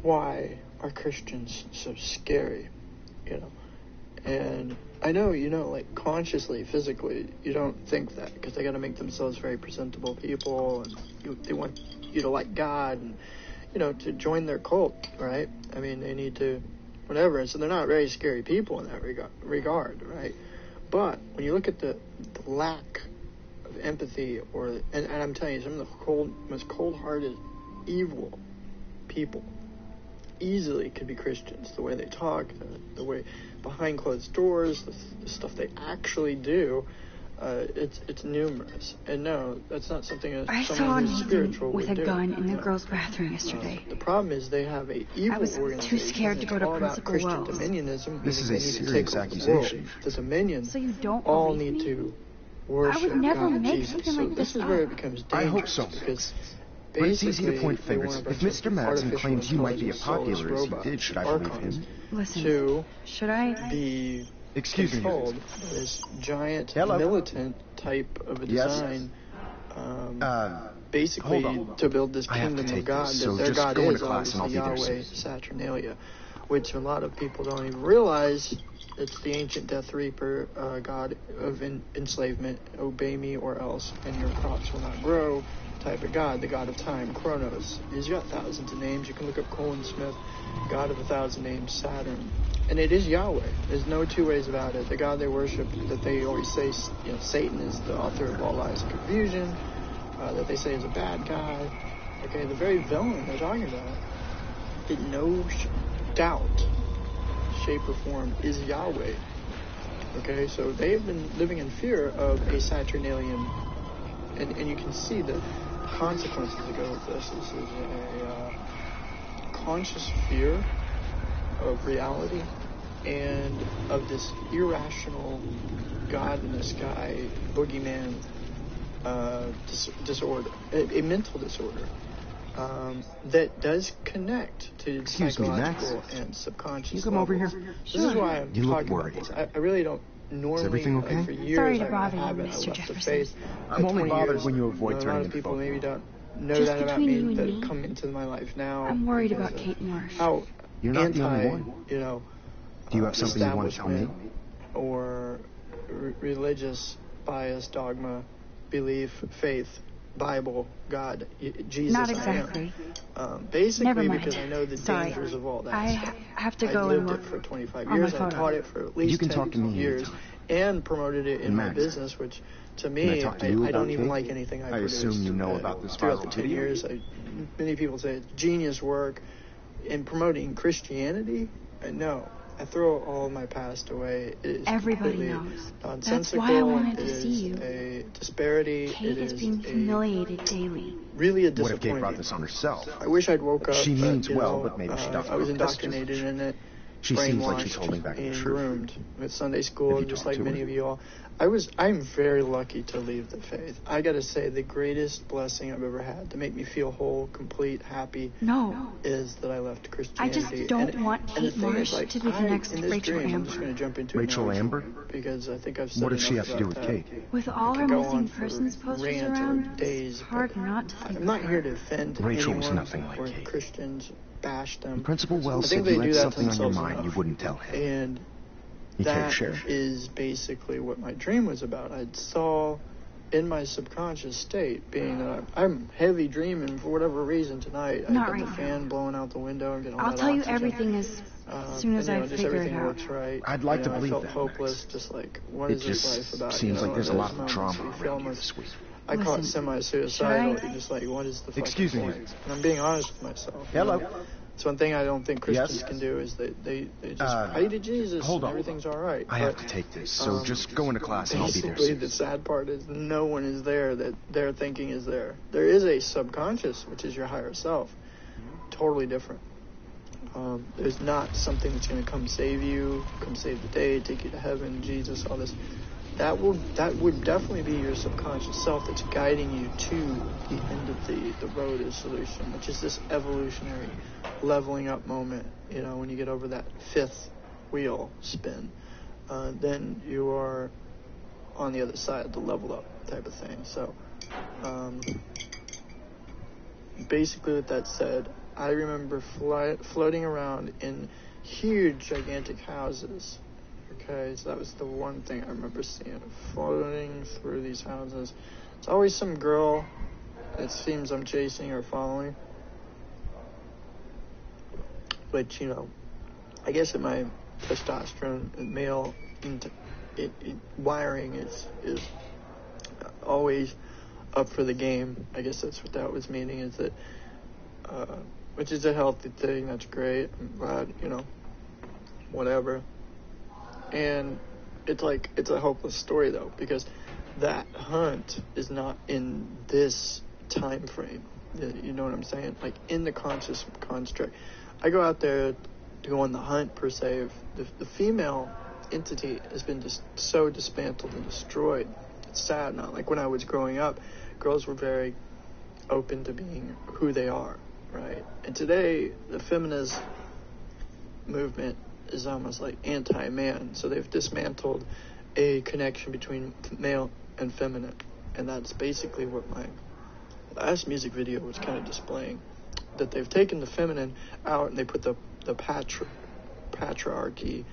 why are Christians so scary? And I know, like consciously, physically, you don't think that because they got to make themselves very presentable people, and they want you to like God and, to join their cult, right? I mean, they need to, whatever. So they're not very scary people in that regard, right? But when you look at the lack of empathy, and I'm telling you, some of the most cold-hearted, evil people easily could be Christians. The way they talk, the way behind closed doors, the stuff they actually do, it's numerous. And no, that's not something that someone who's spiritual would do. I saw Nathan with a gun in the girls' bathroom yesterday. The problem is they have a evil organization. I was too scared to go to Principal Wells. Dominionism. This is a serious accusation. The Dominion so you don't all need to worship I would never God, make Jesus. something like so this is where it becomes dangerous. I hope so. Because but it's easy to point fingers. If Mr. Madsen claims you might be a popular as he did, should I believe him? Listen, should I be Excuse me. controlled this giant militant type of a design? Basically to build this kingdom of God that their God is obviously Yahweh Saturnalia, which a lot of people don't even realize. It's the ancient Death Reaper, God of enslavement. Obey me or else, and your crops will not grow. Type of God, the God of time, Chronos. He's got thousands of names. You can look up Colin Smith, God of 1,000 names, Saturn. And it is Yahweh. There's no two ways about it. The God they worship, that they always say, Satan is the author of all lies and confusion, that they say is a bad guy. Okay, the very villain they're talking about, in no doubt, shape or form, is Yahweh. Okay, so they've been living in fear of a Saturnalian, and you can see the consequences that go with this. This is a conscious fear of reality and of this irrational God in the sky boogeyman disorder, a mental disorder that does connect to psychological and subconscious. You come over here. This is why I'm talking about this. I really don't normally. Is everything okay? For years, Sorry to I bother you, haven't. Mr. I left the Jefferson. faith. I'm only bothered years, when you avoid a turning lot of into people focus. maybe don't know Just that about between me you and that me, come into my life now. I'm worried about Kate Morris. How You're not the only one. Do you have something you want to tell me? Or religious bias, dogma, belief, faith, Bible, God, Jesus. Not exactly. Basically, Never mind. because I know the dangers of all that. I have to I go and lived look it for 25 on years. my I photo. taught it for at least You can 10 talk to me years, anytime. and promoted it in my Max, business, which to Can me, I talk to you I about don't even Kate? like anything I I produced. assume you know about this throughout viral the 10 video? years. Many people say it's genius work in promoting Christianity. No. I throw all of my past away. It is Everybody completely knows. nonsensical. That's why I wanted to It see is you. a disparity. Kate it is is being humiliated daily. really a What if Kate disappointment. brought this on herself? I wish I'd woke up. She means you well, know, but maybe she doesn't. I was That's just- indoctrinated in it. She seems like she's brainwashed holding back the and truth. groomed with Sunday school, Have you just talked like to many her? of you all. I'm very lucky to leave the faith. I gotta say, the greatest blessing I've ever had to make me feel whole, complete, happy, No. is that I left I Christianity. just don't want and the Kate thing Marsh is, like, to be the next in this Rachel dream, I'm Amber. just gonna jump into it Rachel now, Amber? because I think I've said What does she enough have to do about with that. Kate? With all I her could go missing on for persons posters rant or around, days, it's hard but not to think I'm not of here her. to offend Rachel anyone was nothing like or Kate. Christians, bash them. Principal I Wells think said you they had do that something on your themselves mind you enough. wouldn't tell him. And You care to that share? is basically what my dream was about. I saw in my subconscious state, being that I'm heavy dreaming for whatever reason tonight. Not I got right the now. fan blowing out the window and getting all I'll that tell you oxygen. everything as soon as and, I just figure it everything out. works right. I'd like to I believe felt that, hopeless, Max. just like, what It is this just life about? seems like there's a lot of those drama moments where you feel around you almost- this week. I call it Listen, semi-suicidal. should I- You're just like, what is the fucking Excuse me. point? And I'm being honest with myself. Hello. It's one thing I don't think Christians Yes? can do is they just pray to Jesus hold and on. everything's all right. I have to take this, so just go into class and I'll be there Basically, soon. the sad part is no one is there that they're thinking is there. There is a subconscious, which is your higher self. Totally different. There's not something that's going to come save you, come save the day, take you to heaven, Jesus, all this. That would definitely be your subconscious self that's guiding you to the end of the road of solution, which is this evolutionary leveling up moment. You know, when you get over that fifth wheel spin, then you are on the other side, the level up type of thing. So, basically with that said, I remember floating around in huge, gigantic houses. Okay, so that was the one thing I remember seeing, floating through these houses. It's always some girl it seems I'm chasing or following. Which, you know, I guess in my testosterone and male wiring is always up for the game. I guess that's what that was meaning, is that, which is a healthy thing. That's great. I'm glad, you know, whatever. And it's like, it's a hopeless story though, because that hunt is not in this time frame. You know what I'm saying? Like in the conscious construct. I go out there to go on the hunt per se. The female entity has been just so dismantled and destroyed. It's sad now. Like when I was growing up, girls were very open to being who they are, right? And today, the feminist movement is almost like anti-man. So they've dismantled a connection between male and feminine. And that's basically what my last music video was kind of displaying. That they've taken the feminine out and they put the patriarchy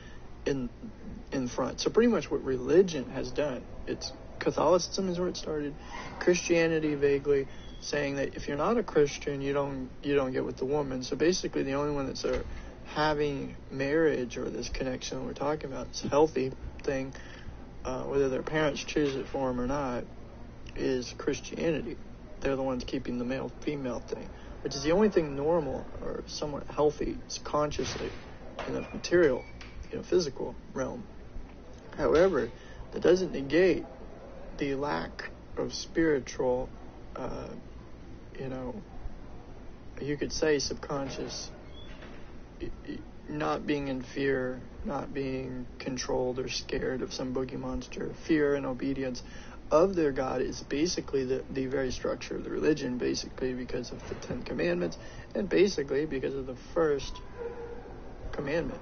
in front. So pretty much what religion has done, it's Catholicism is where it started, Christianity vaguely, saying that if you're not a Christian, you don't get with the woman. So basically the only one that's having marriage or this connection we're talking about, this healthy thing, whether their parents choose it for them or not, is Christianity. They're the ones keeping the male-female thing, which is the only thing normal or somewhat healthy consciously in the material, physical realm. However, that doesn't negate the lack of spiritual, you could say subconscious, not being in fear, not being controlled or scared of some boogie monster. Fear and obedience of their God is basically the very structure of the religion, basically because of the 10 Commandments, and basically because of the first commandment.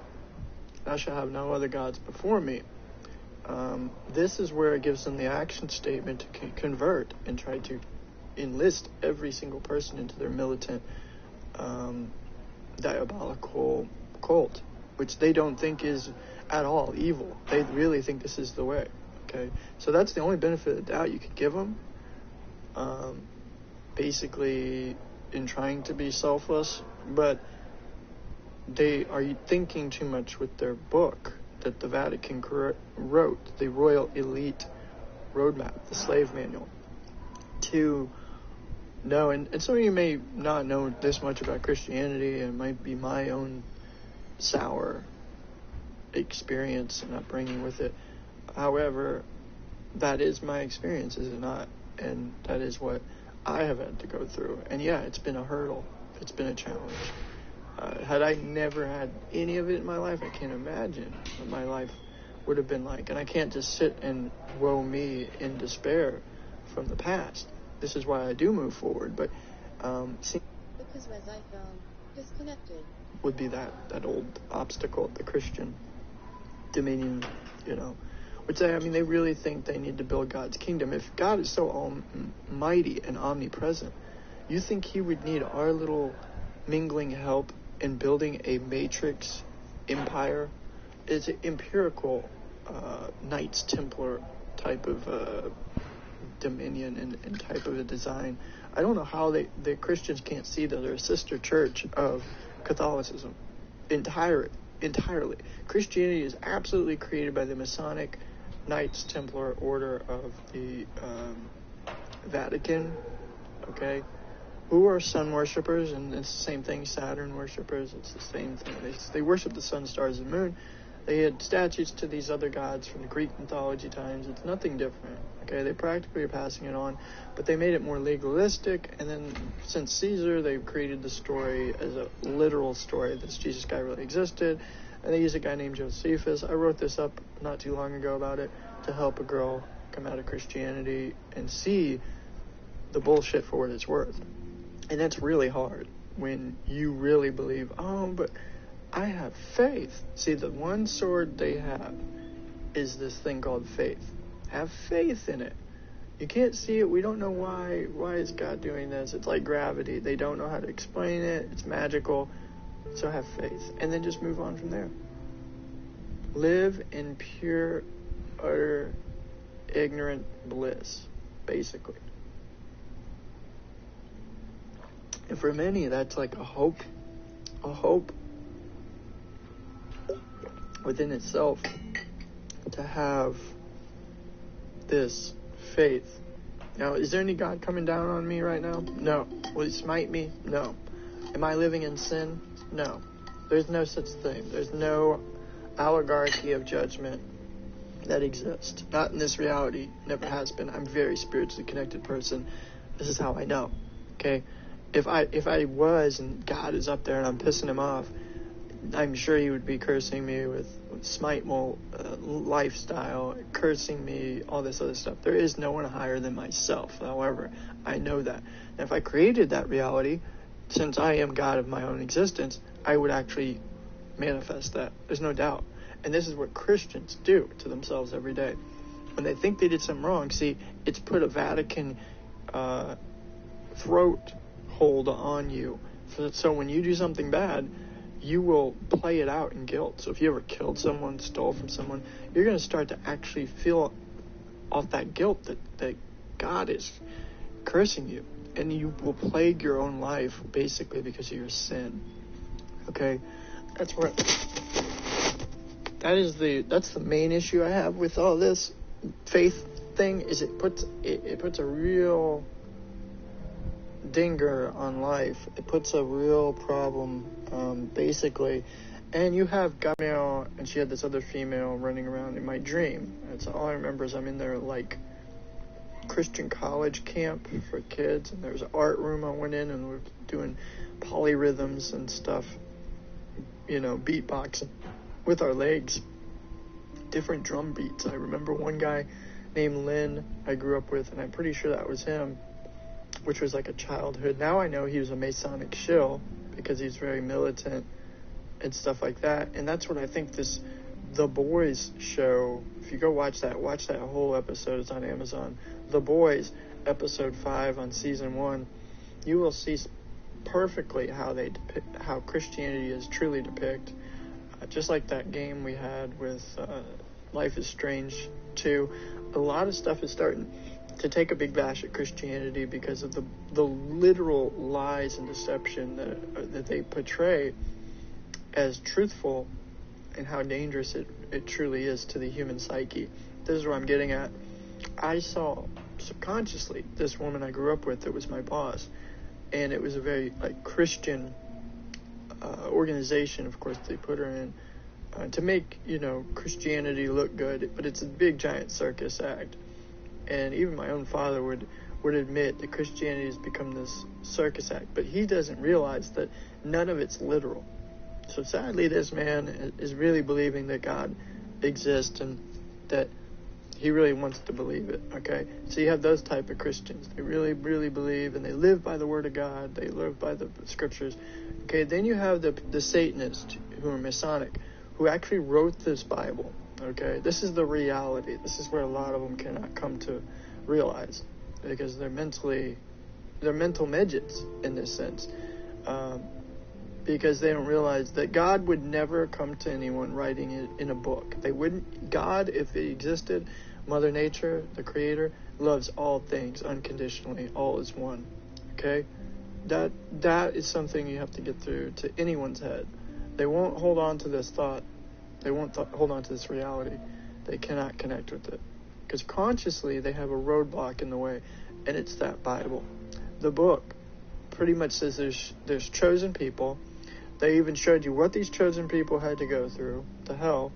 Thou shalt have no other gods before me. This is where it gives them the action statement to convert and try to enlist every single person into their militant, diabolical cult, which they don't think is at all evil. They really think this is the way. Okay, so that's the only benefit of the doubt you could give them. Basically, in trying to be selfless, but they are thinking too much with their book that the Vatican wrote, the Royal Elite Roadmap, the Slave Manual, to know. And some of you may not know this much about Christianity, and it might be my own sour experience and upbringing with it. However, that is my experience, is it not? And that is what I have had to go through. And yeah, it's been a hurdle. It's been a challenge. Had I never had any of it in my life, I can't imagine what my life would have been like. And I can't just sit and woe me in despair from the past. This is why I do move forward. But because as I found disconnected would be that old obstacle, the Christian dominion, which they really think they need to build God's kingdom. If God is so almighty and omnipresent, you think he would need our little mingling help in building a matrix empire? It's an empirical Knights Templar type of dominion and type of a design. I don't know how the Christians can't see that they're a sister church of Catholicism entirely. Christianity is absolutely created by the Masonic Knights Templar Order of the Vatican, okay, who are sun worshippers, and it's the same thing, Saturn worshippers, it's the same thing. They worship the sun, stars, and moon. They had statues to these other gods from the Greek mythology times. It's nothing different, okay? They practically are passing it on, but they made it more legalistic, and then since Caesar, they've created the story as a literal story that this Jesus guy really existed, and they used a guy named Josephus. I wrote this up not too long ago about it to help a girl come out of Christianity and see the bullshit for what it's worth. And that's really hard when you really believe, but I have faith. See, the one sword they have is this thing called faith. Have faith in it. You can't see it. We don't know why. Why is God doing this? It's like gravity. They don't know how to explain it. It's magical. So have faith. And then just move on from there. Live in pure, utter, ignorant bliss, basically. And for many, that's like a hope within itself to have this faith. Now, is there any God coming down on me right now? No. Will he smite me? No. Am I living in sin? No. There's no such thing. There's no oligarchy of judgment that exists. Not in this reality. Never has been. I'm a very spiritually connected person. This is how I know. Okay? If I was, and God is up there and I'm pissing him off, I'm sure he would be cursing me with smite-mole lifestyle, cursing me, all this other stuff. There is no one higher than myself. However, I know that. And if I created that reality, since I am God of my own existence, I would actually manifest that. There's no doubt. And this is what Christians do to themselves every day. When they think they did something wrong, see, it's put a Vatican throat hold on you. So when you do something bad, you will play it out in guilt. So if you ever killed someone, stole from someone, you're going to start to actually feel off that guilt that God is cursing you. And you will plague your own life basically because of your sin. Okay? That's the main issue I have with all this faith thing, is it puts a real dinger on life. It puts a real problem, basically. And you have Gabrielle, and she had this other female running around in my dream. That's all I remember is I'm in their, like, Christian college camp for kids, and there was an art room I went in, and we're doing polyrhythms and stuff, beatboxing with our legs, different drum beats. I remember one guy named Lynn I grew up with, and I'm pretty sure that was him, which was like a childhood. Now I know he was a Masonic shill because he's very militant and stuff like that. And that's what I think this The Boys show, if you go watch that whole episode, it's on Amazon. The Boys, episode 5 on season 1, you will see perfectly how Christianity is truly depicted. Just like that game we had with Life is Strange 2, a lot of stuff is starting to take a big bash at Christianity because of the literal lies and deception that they portray as truthful, and how dangerous it truly is to the human psyche. This is where I'm getting at. I saw subconsciously this woman I grew up with that was my boss, and it was a very Christian organization, of course, they put her in to make Christianity look good, but it's a big giant circus act. And even my own father would admit that Christianity has become this circus act, but he doesn't realize that none of it's literal. So sadly, this man is really believing that God exists and that he really wants to believe it, okay? So you have those type of Christians. They really, really believe, and they live by the Word of God. They live by the Scriptures. Okay, then you have the Satanists who are Masonic, who actually wrote this Bible, okay? This is the reality. This is where a lot of them cannot come to realize, because they're mental midgets in this sense, because they don't realize that God would never come to anyone writing it in a book. They wouldn't. God, if it existed, Mother Nature, the Creator, loves all things unconditionally. All is one. Okay? That is something you have to get through to anyone's head. They won't hold on to this thought. They won't hold on to this reality. They cannot connect with it. Because consciously, they have a roadblock in the way, and it's that Bible. The book pretty much says there's chosen people. They even showed you what these chosen people had to go through, the hell,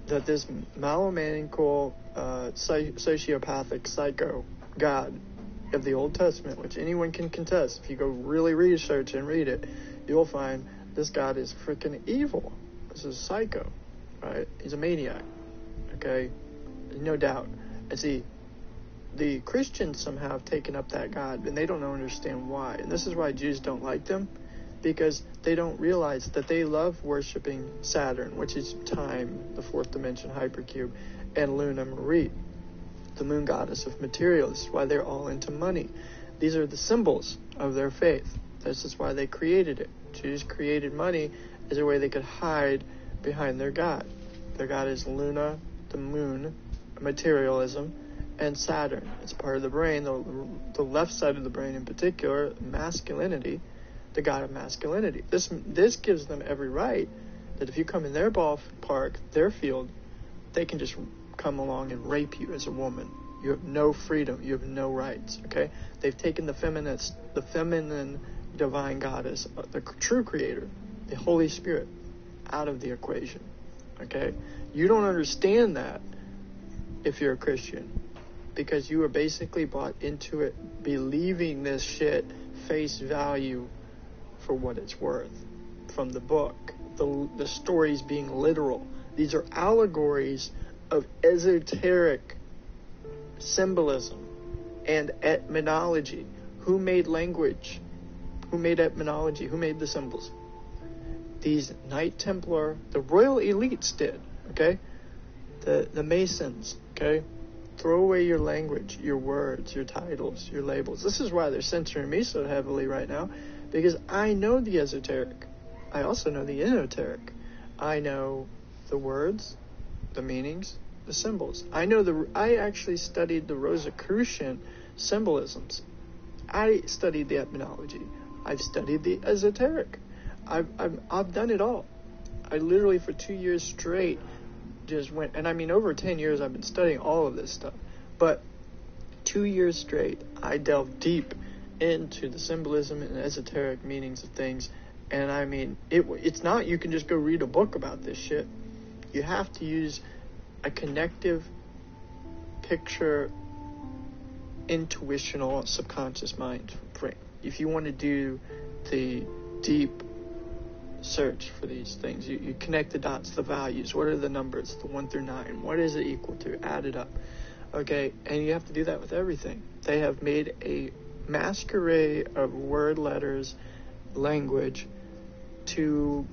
that this malomaniacal, sociopathic, psycho God of the Old Testament, which anyone can contest, if you go really research and read it, you'll find this God is freaking evil. This is psycho, right? He's a maniac, okay? No doubt. And see, the Christians somehow have taken up that God, and they don't understand why. And this is why Jews don't like them, because they don't realize that they love worshiping Saturn, which is time, the fourth dimension hypercube, and Luna Marie, the moon goddess of material. This is why they're all into money. These are the symbols of their faith. This is why they created it. Jews created money as a way they could hide behind their God. Their God is Luna, the moon, materialism, and Saturn. It's part of the brain, the left side of the brain in particular, masculinity, the god of masculinity. This gives them every right that if you come in their ballpark, their field, they can just come along and rape you as a woman. You have no freedom. You have no rights, okay? They've taken the feminine divine goddess, the true creator, the Holy Spirit, out of the equation, okay? You don't understand that if you're a Christian, because you are basically bought into it, believing this shit face value for what it's worth from the book. The stories being literal. These are allegories of esoteric symbolism and etymology. Who made language? Who made etymology? Who made the symbols? These Knight Templar, the royal elites did, okay? The Masons, okay? Throw away your language, your words, your titles, your labels. This is why they're censoring me so heavily right now, because I know the esoteric. I also know the esoteric. I know the words, the meanings, the symbols. I actually studied the Rosicrucian symbolisms. I studied the etymology. I've studied the esoteric. I've done it all. I literally for 2 years straight just went, and I mean over 10 years I've been studying all of this stuff, but 2 years straight I delved deep into the symbolism and esoteric meanings of things. And I mean, it's not you can just go read a book about this shit. You have to use a connective picture intuitional subconscious mind frame if you want to do the deep search for these things. You connect the dots, the values. What are the numbers, the 1 through 9? What is it equal to? Add it up. Okay, and you have to do that with everything. They have made a masquerade of word, letters, language to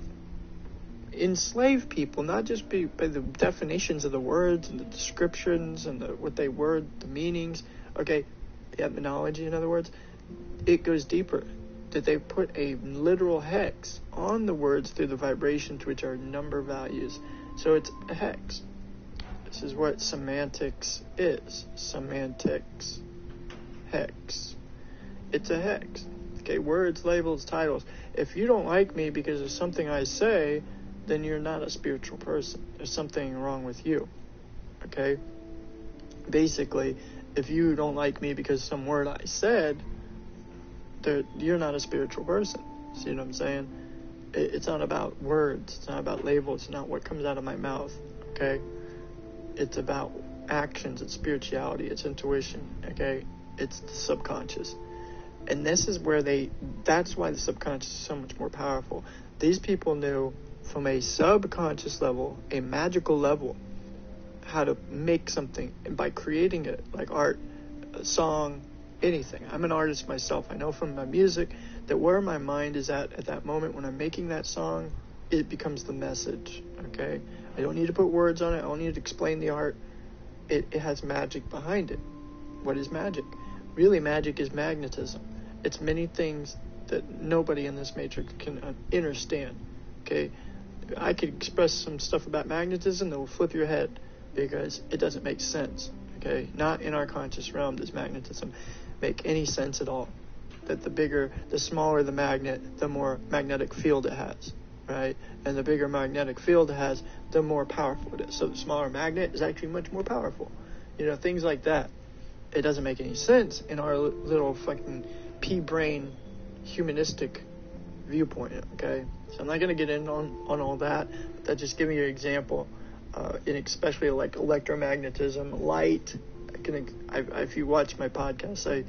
enslave people, not just by the definitions of the words and the descriptions and the meanings. Okay, the etymology, in other words, it goes deeper. That they put a literal hex on the words through the vibrations, which are number values. So it's a hex. This is what semantics is. Semantics. Hex. It's a hex. Okay, words, labels, titles. If you don't like me because of something I say, then you're not a spiritual person. There's something wrong with you. Okay? Basically, if you don't like me because of some word I said, you're not a spiritual person. See what I'm saying? It's not about words. It's not about labels. It's not what comes out of my mouth. Okay? It's about actions. It's spirituality. It's intuition. Okay? It's the subconscious. And this is where that's why the subconscious is so much more powerful. These people knew from a subconscious level, a magical level, how to make something, and by creating it, like art, a song, anything. I'm an artist myself. I know from my music that where my mind is at that moment when I'm making that song, it becomes the message, okay? I don't need to put words on it. I don't need to explain the art. It has magic behind it. What is magic? Really, magic is magnetism. It's many things that nobody in this matrix can understand, okay? I could express some stuff about magnetism that will flip your head because it doesn't make sense, okay? Not in our conscious realm does magnetism make any sense at all. That the smaller the magnet, the more magnetic field it has, right? And the bigger magnetic field it has, the more powerful it is. So the smaller magnet is actually much more powerful. Things like that. It doesn't make any sense in our little fucking pea-brain humanistic viewpoint, okay? So I'm not going to get in on all that, but just giving you an example, in especially like electromagnetism, light. If you watch my podcast, I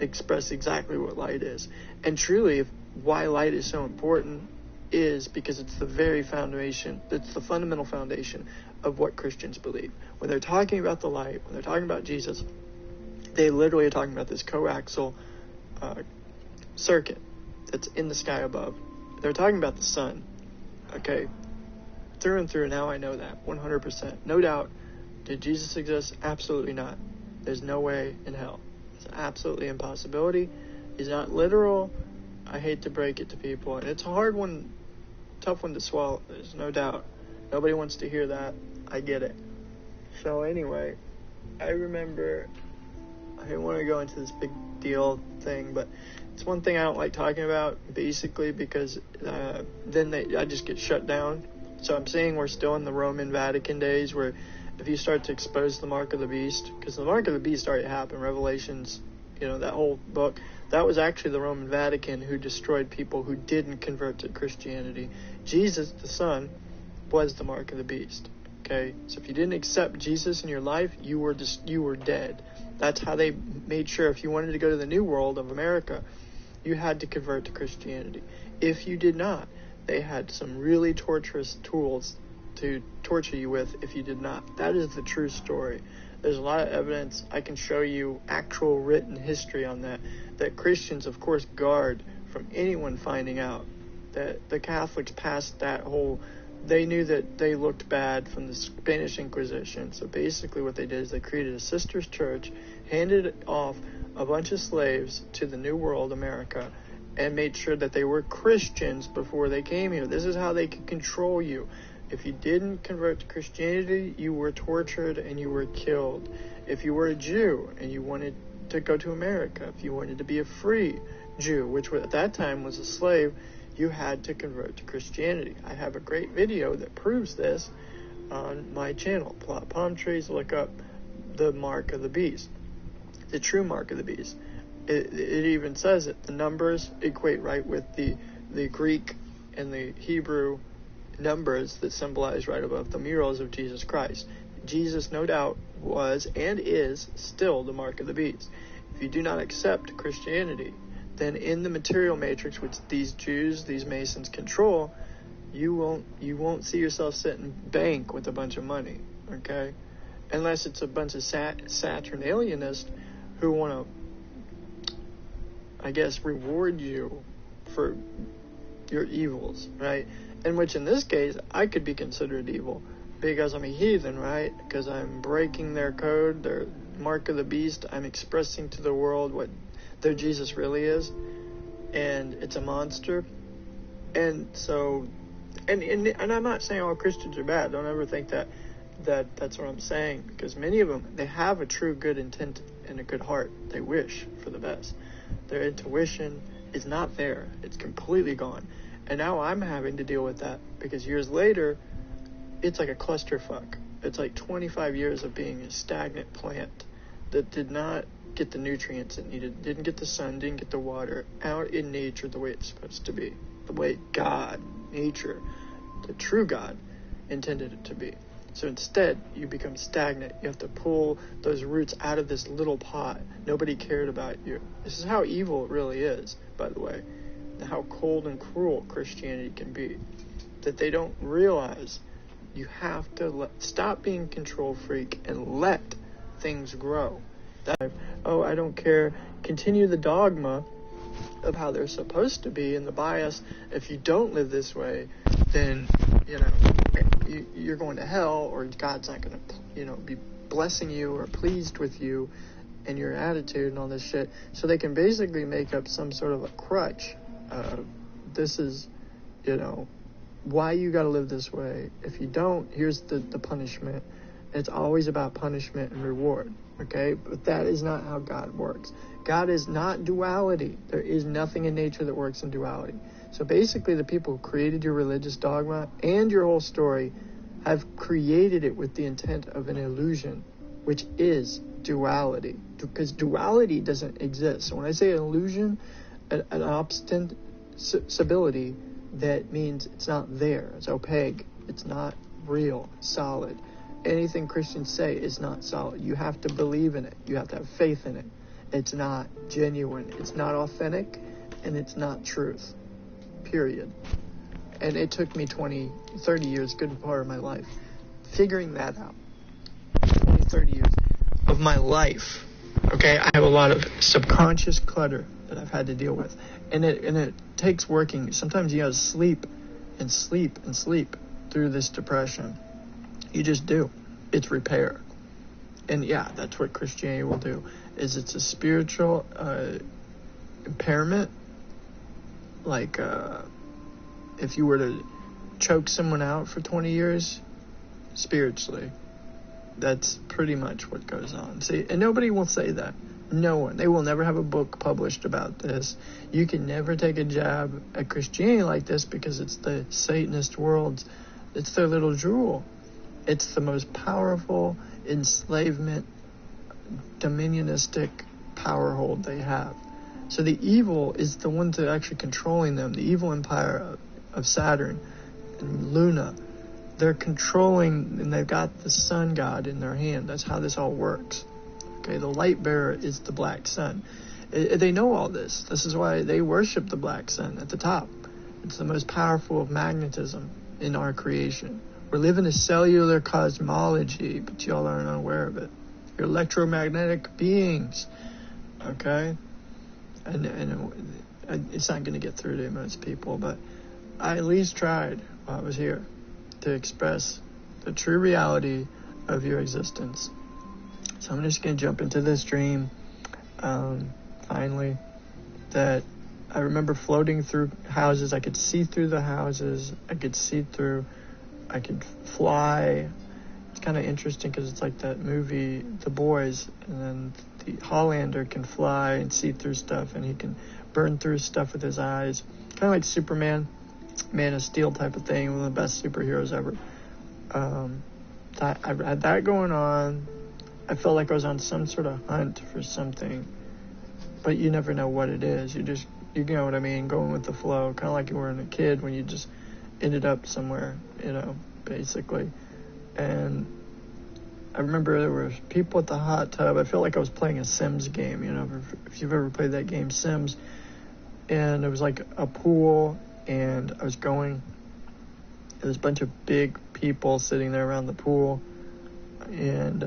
express exactly what light is. And truly, why light is so important is because it's the very foundation, it's the fundamental foundation of what Christians believe. When they're talking about the light, when they're talking about Jesus, they literally are talking about this coaxial circuit that's in the sky above. They're talking about the sun, okay? Through and through, now I know that, 100%. No doubt. Did Jesus exist? Absolutely not. There's no way in hell. It's an absolutely impossibility. He's not literal. I hate to break it to people. And it's a hard one, tough one to swallow. There's no doubt. Nobody wants to hear that. I get it. So anyway, I remember, I didn't want to go into this big deal thing, but it's one thing I don't like talking about, basically, because then I just get shut down. So I'm saying we're still in the Roman Vatican days where if you start to expose the mark of the beast, because the mark of the beast already happened, Revelations, that whole book, that was actually the Roman Vatican who destroyed people who didn't convert to Christianity. Jesus, the Son, was the mark of the beast, okay? So if you didn't accept Jesus in your life, you were dead. That's how they made sure if you wanted to go to the New World of America, you had to convert to Christianity. If you did not, they had some really torturous tools to torture you with if you did not. That is the true story. There's a lot of evidence. I can show you actual written history on that Christians, of course, guard from anyone finding out. That the Catholics passed that whole... They knew that they looked bad from the Spanish Inquisition. So basically what they did is they created a sister's church, handed off a bunch of slaves to the New World, America, and made sure that they were Christians before they came here. This is how they could control you. If you didn't convert to Christianity, you were tortured and you were killed. If you were a Jew and you wanted to go to America, if you wanted to be a free Jew, which at that time was a slave, you had to convert to Christianity. I have a great video that proves this on my channel. Plot palm trees, look up the mark of the beast. The true mark of the beast. It even says it. The numbers equate right with the Greek and the Hebrew numbers that symbolize right above the murals of Jesus Christ. Jesus, no doubt, was and is still the mark of the beast. If you do not accept Christianity, then in the material matrix, which these Jews, these Masons control, you won't see yourself sitting bank with a bunch of money, okay? Unless it's a bunch of Saturnalianists who want to, I guess, reward you for your evils, right? In which, in this case, I could be considered evil because I'm a heathen, right? Because I'm breaking their code, their mark of the beast. I'm expressing to the world what their Jesus really is, and it's a monster. And so, and I'm not saying all Christians are bad. Don't ever think that's what I'm saying, because many of them, they have a true good intent and a good heart. They wish for the best. Their intuition is not there. It's completely gone. And now I'm having to deal with that because years later, it's like a clusterfuck. It's like 25 years of being a stagnant plant that did not get the nutrients it needed, didn't get the sun, didn't get the water out in nature the way it's supposed to be, the way God, nature, the true God intended it to be. So instead, you become stagnant. You have to pull those roots out of this little pot. Nobody cared about you. This is how evil it really is, by the way. How cold and cruel Christianity can be. That they don't realize you have to stop being control freak and let things grow. I don't care. Continue the dogma of how they're supposed to be and the bias. If you don't live this way, then, you're going to hell, or God's not going to, be blessing you or pleased with you and your attitude and all this shit. So they can basically make up some sort of a crutch. This is, why you got to live this way. If you don't, here's the punishment. It's always about punishment and reward, okay? But that is not how God works. God is not duality. There is nothing in nature that works in duality. So basically, the people who created your religious dogma and your whole story have created it with the intent of an illusion, which is duality. Because duality doesn't exist. So when I say an illusion, an obstinability, that means it's not there. It's opaque. It's not real, solid. Anything Christians say is not solid. You have to believe in it. You have to have faith in it. It's not genuine. It's not authentic. And it's not truth. Period. And it took me 20, 30 years, good part of my life, figuring that out. 20, 30 years of my life. Okay, I have a lot of subconscious clutter that I've had to deal with. And it takes working. Sometimes you have to sleep and sleep and sleep through this depression. You just do. It's repair. And yeah, that's what Christianity will do. Is it's a spiritual impairment. Like if you were to choke someone out for 20 years, spiritually, that's pretty much what goes on. See, and nobody will say that. No one. They will never have a book published about this. You can never take a jab at Christianity like this because it's the Satanist world. It's their little jewel. It's the most powerful enslavement, dominionistic power hold they have. So the evil is the one that's actually controlling them. The evil empire of Saturn and Luna. They're controlling, and they've got the sun god in their hand. That's how this all works. Okay, the light bearer is the black sun. They know all this. This is why they worship the black sun at the top. It's the most powerful of magnetism in our creation. We're living a cellular cosmology, but y'all aren't aware of it. You're electromagnetic beings. Okay? And it's not going to get through to most people, but I at least tried while I was here to express the true reality of your existence. So I'm just going to jump into this dream, finally, that I remember floating through houses. I could see through the houses. I could fly. It's kind of interesting because it's like that movie, The Boys, and then the Hollander can fly and see through stuff, and he can burn through stuff with his eyes. Kind of like Superman, Man of Steel type of thing, one of the best superheroes ever. I had that going on. I felt like I was on some sort of hunt for something, but you never know what it is. You know what I mean, going with the flow, kind of like you were a kid when you just ended up somewhere, basically. And I remember there were people at the hot tub. I felt like I was playing a Sims game, if you've ever played that game, Sims. And it was like a pool, and there was a bunch of big people sitting there around the pool, and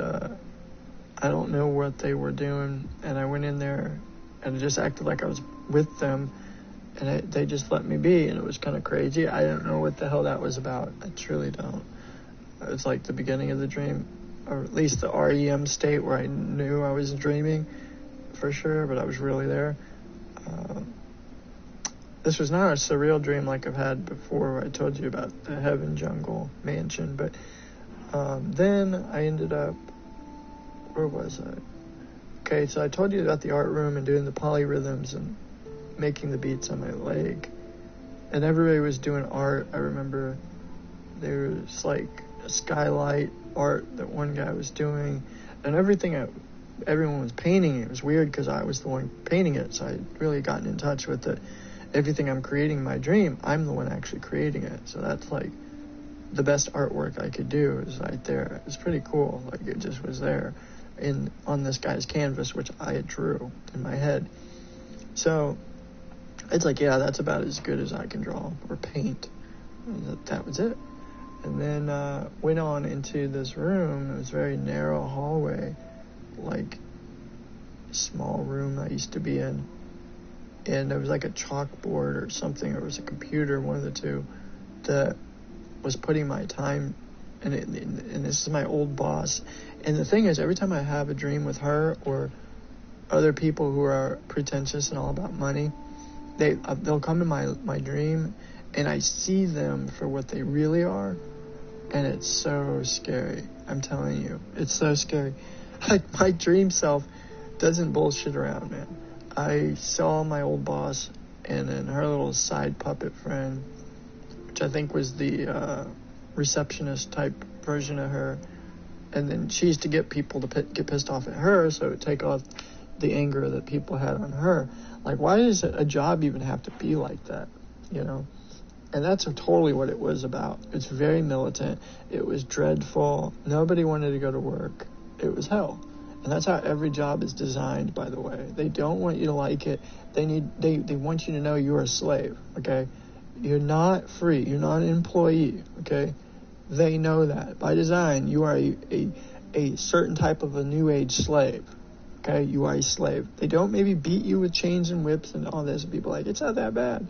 I don't know what they were doing, and I went in there, and I just acted like I was with them, and they just let me be, and it was kind of crazy. I don't know what the hell that was about. I truly don't. It was like the beginning of the dream, or at least the REM state where I knew I was dreaming for sure, but I was really there. This was not a surreal dream like I've had before, where I told you about the heaven jungle mansion, but then I ended up, where was I? Okay, so I told you about the art room and doing the polyrhythms and making the beats on my leg. And everybody was doing art. I remember there was like a skylight art that one guy was doing, and everyone was painting. It was weird because I was the one painting it, so I'd really gotten in touch with it. Everything I'm creating in my dream, I'm the one actually creating it. So that's like the best artwork I could do is right there. It was pretty cool. Like, it just was there on this guy's canvas, which I drew in my head. So it's like, yeah, that's about as good as I can draw or paint. That was it. And then went on into this room. It was a very narrow hallway, like small room I used to be in. And there was like a chalkboard or something, or it was a computer, one of the two, that was putting my time. And this is my old boss. And the thing is, every time I have a dream with her or other people who are pretentious and all about money, they'll come to my dream, and I see them for what they really are, and it's so scary. I'm telling you, it's so scary. Like, my dream self doesn't bullshit around, man. I saw my old boss and then her little side puppet friend, which I think was the receptionist type version of her, and then she used to get people to get pissed off at her, so it would take off the anger that people had on her. Like, why does a job even have to be like that, you know? And that's totally what it was about. It's very militant. It was dreadful. Nobody wanted to go to work. It was hell. And that's how every job is designed, by the way. They don't want you to like it. They want you to know you're a slave, okay? You're not free. You're not an employee, okay? They know that. By design, you are a certain type of a new age slave, okay? You are a slave. They don't maybe beat you with chains and whips and all this. And people are like, it's not that bad.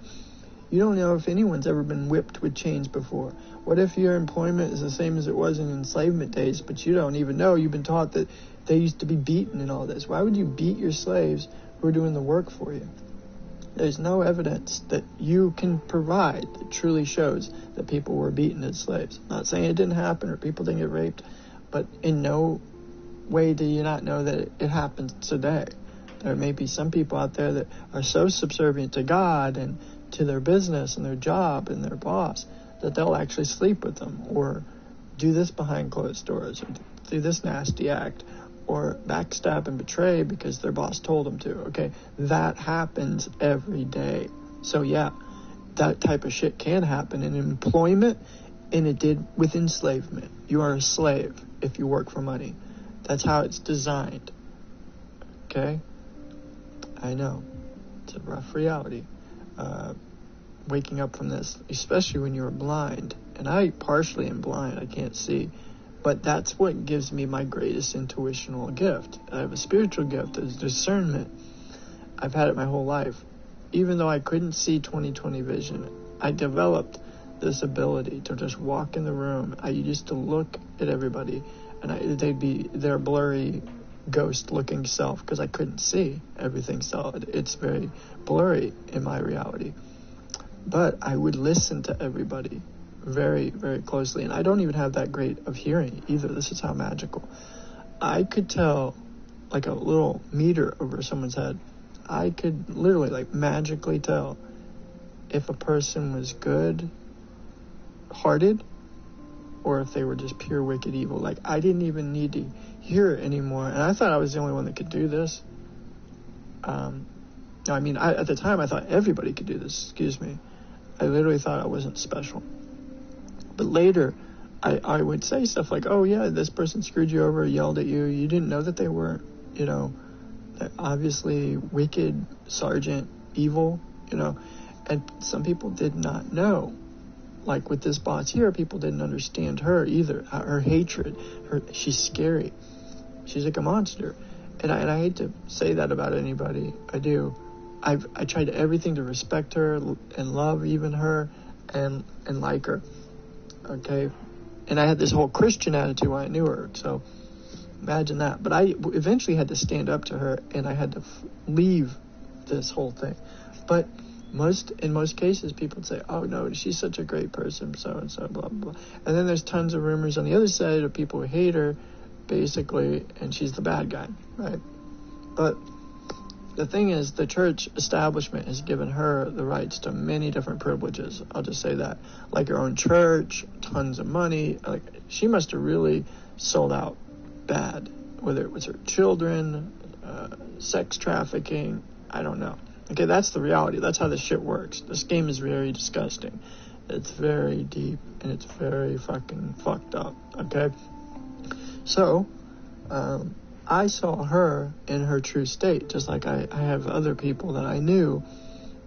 You don't know if anyone's ever been whipped with chains before. What if your employment is the same as it was in enslavement days, but you don't even know? You've been taught that they used to be beaten and all this. Why would you beat your slaves who are doing the work for you? There's no evidence that you can provide that truly shows that people were beaten as slaves. I'm not saying it didn't happen or people didn't get raped, but in no way do you not know that it happens today. There may be some people out there that are so subservient to God and to their business and their job and their boss that they'll actually sleep with them or do this behind closed doors or do this nasty act or backstab and betray because their boss told them to, okay? That happens every day. So yeah, that type of shit can happen in employment, and it did with enslavement. You are a slave if you work for money. That's how it's designed, okay? I know, it's a rough reality. Waking up from this, especially when you're blind, and I partially am blind, I can't see, but that's what gives me my greatest intuitional gift. I have a spiritual gift, is discernment. I've had it my whole life. Even though I couldn't see 20/20 vision, I developed this ability to just walk in the room. I used to look at everybody, and they'd be their blurry ghost-looking self, because I couldn't see everything solid. It's very blurry in my reality. But I would listen to everybody very, very closely. And I don't even have that great of hearing either. This is how magical. I could tell, like a little meter over someone's head. I could literally, like, magically tell if a person was good-hearted or if they were just pure wicked evil. Like, I didn't even need to hear it anymore. And I thought I was the only one that could do this. At the time, I thought everybody could do this. Excuse me. I literally thought I wasn't special. But later, I would say stuff like, oh, yeah, this person screwed you over, yelled at you. You didn't know that they weren't, obviously wicked, sergeant, evil, And some people did not know. Like with this boss here, people didn't understand her either. Her hatred. She's scary. She's like a monster. And I hate to say that about anybody. I do. I tried everything to respect her and love even her and like her. Okay? And I had this whole Christian attitude when I knew her. So imagine that. But I eventually had to stand up to her, and I had to leave this whole thing. But in most cases, people would say, oh, no, she's such a great person, so-and-so, blah, blah. And then there's tons of rumors on the other side of people who hate her, basically, and she's the bad guy, right? But the thing is, the church establishment has given her the rights to many different privileges. I'll just say that. Like her own church, tons of money. Like, she must have really sold out bad, whether it was her children, sex trafficking, I don't know. Okay, that's the reality. That's how this shit works. This game is very disgusting. It's very deep, and it's very fucking fucked up, okay? So, I saw her in her true state, just like I have other people that I knew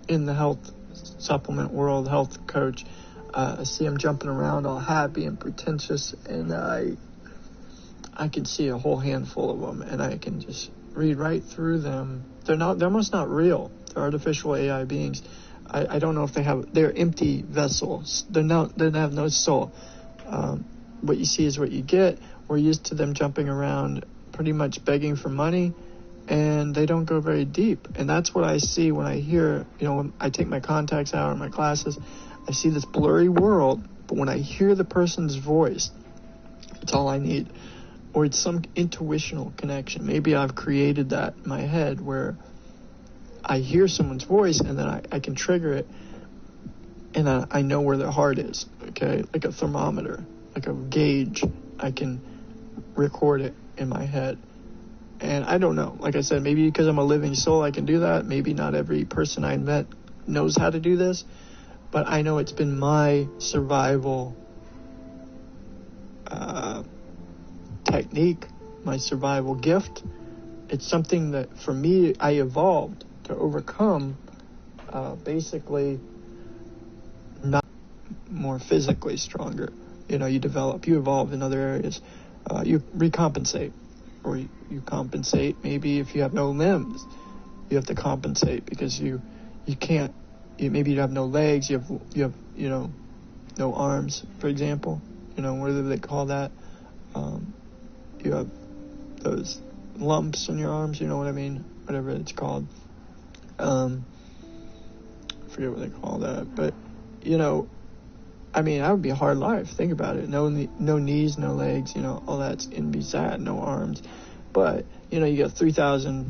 in the health supplement world, health coach. I see them jumping around all happy and pretentious, and I can see a whole handful of them, and I can just read right through them. They're almost not real. They're artificial AI beings. I don't know if they're empty vessels. They have no soul. What you see is what you get. We're used to them jumping around, pretty much begging for money, and they don't go very deep. And that's what I see when I hear, when I take my contacts out in my classes. I see this blurry world, but when I hear the person's voice, it's all I need. Or it's some intuitional connection. Maybe I've created that in my head where I hear someone's voice, and then I can trigger it, and I know where their heart is, okay? Like a thermometer, like a gauge. I can record it in my head. And I don't know. Like I said, maybe because I'm a living soul, I can do that. Maybe not every person I met knows how to do this. But I know it's been my survival technique, my survival gift. It's something that, for me, I evolved to overcome, basically not more physically stronger. You evolve in other areas. You recompensate, or you compensate. Maybe if you have no limbs, you have to compensate because you can't. Maybe you have no legs. You have no arms, for example. What do they call that? You have those lumps in your arms. You know what I mean? Whatever it's called. I forget what they call that, but that would be a hard life. Think about it. No knees, no legs, all that's gonna be sad. No arms, but you get $3,000,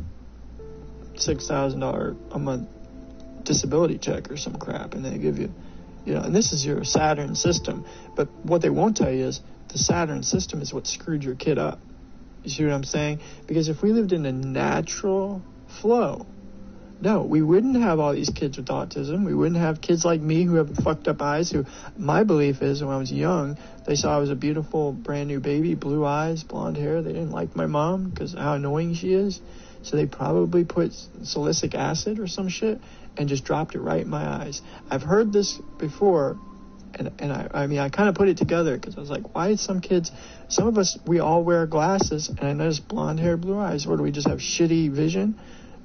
$6,000 a month disability check or some crap, and they give you, and this is your Saturn system. But what they won't tell you is the Saturn system is what screwed your kid up. You see what I'm saying? Because if we lived in a natural flow, no, we wouldn't have all these kids with autism. We wouldn't have kids like me who have fucked up eyes, who, my belief is, when I was young, they saw I was a beautiful brand new baby, blue eyes, blonde hair. They didn't like my mom because how annoying she is. So they probably put salicylic acid or some shit and just dropped it right in my eyes. I've heard this before, and I kind of put it together because I was like, why some of us, we all wear glasses, and I noticed blonde hair, blue eyes. Or do we just have shitty vision?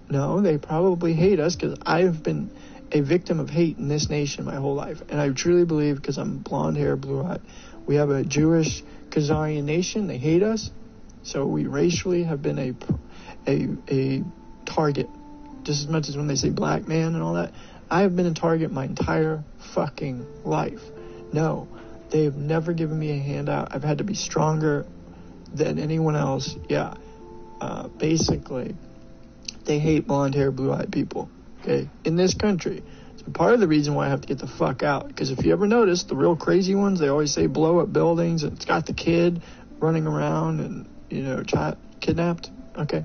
No, they probably hate us because I've been a victim of hate in this nation my whole life. And I truly believe, because I'm blonde hair, blue eyed, we have a Jewish Khazarian nation. They hate us. So we racially have been a target. Just as much as when they say black man and all that. I have been a target my entire fucking life. No, they've never given me a handout. I've had to be stronger than anyone else. Yeah. Basically, they hate blonde hair, blue eyed people. Okay. In this country. So part of the reason why I have to get the fuck out. Because if you ever notice, the real crazy ones, they always say blow up buildings. And it's got the kid running around and, kidnapped. Okay.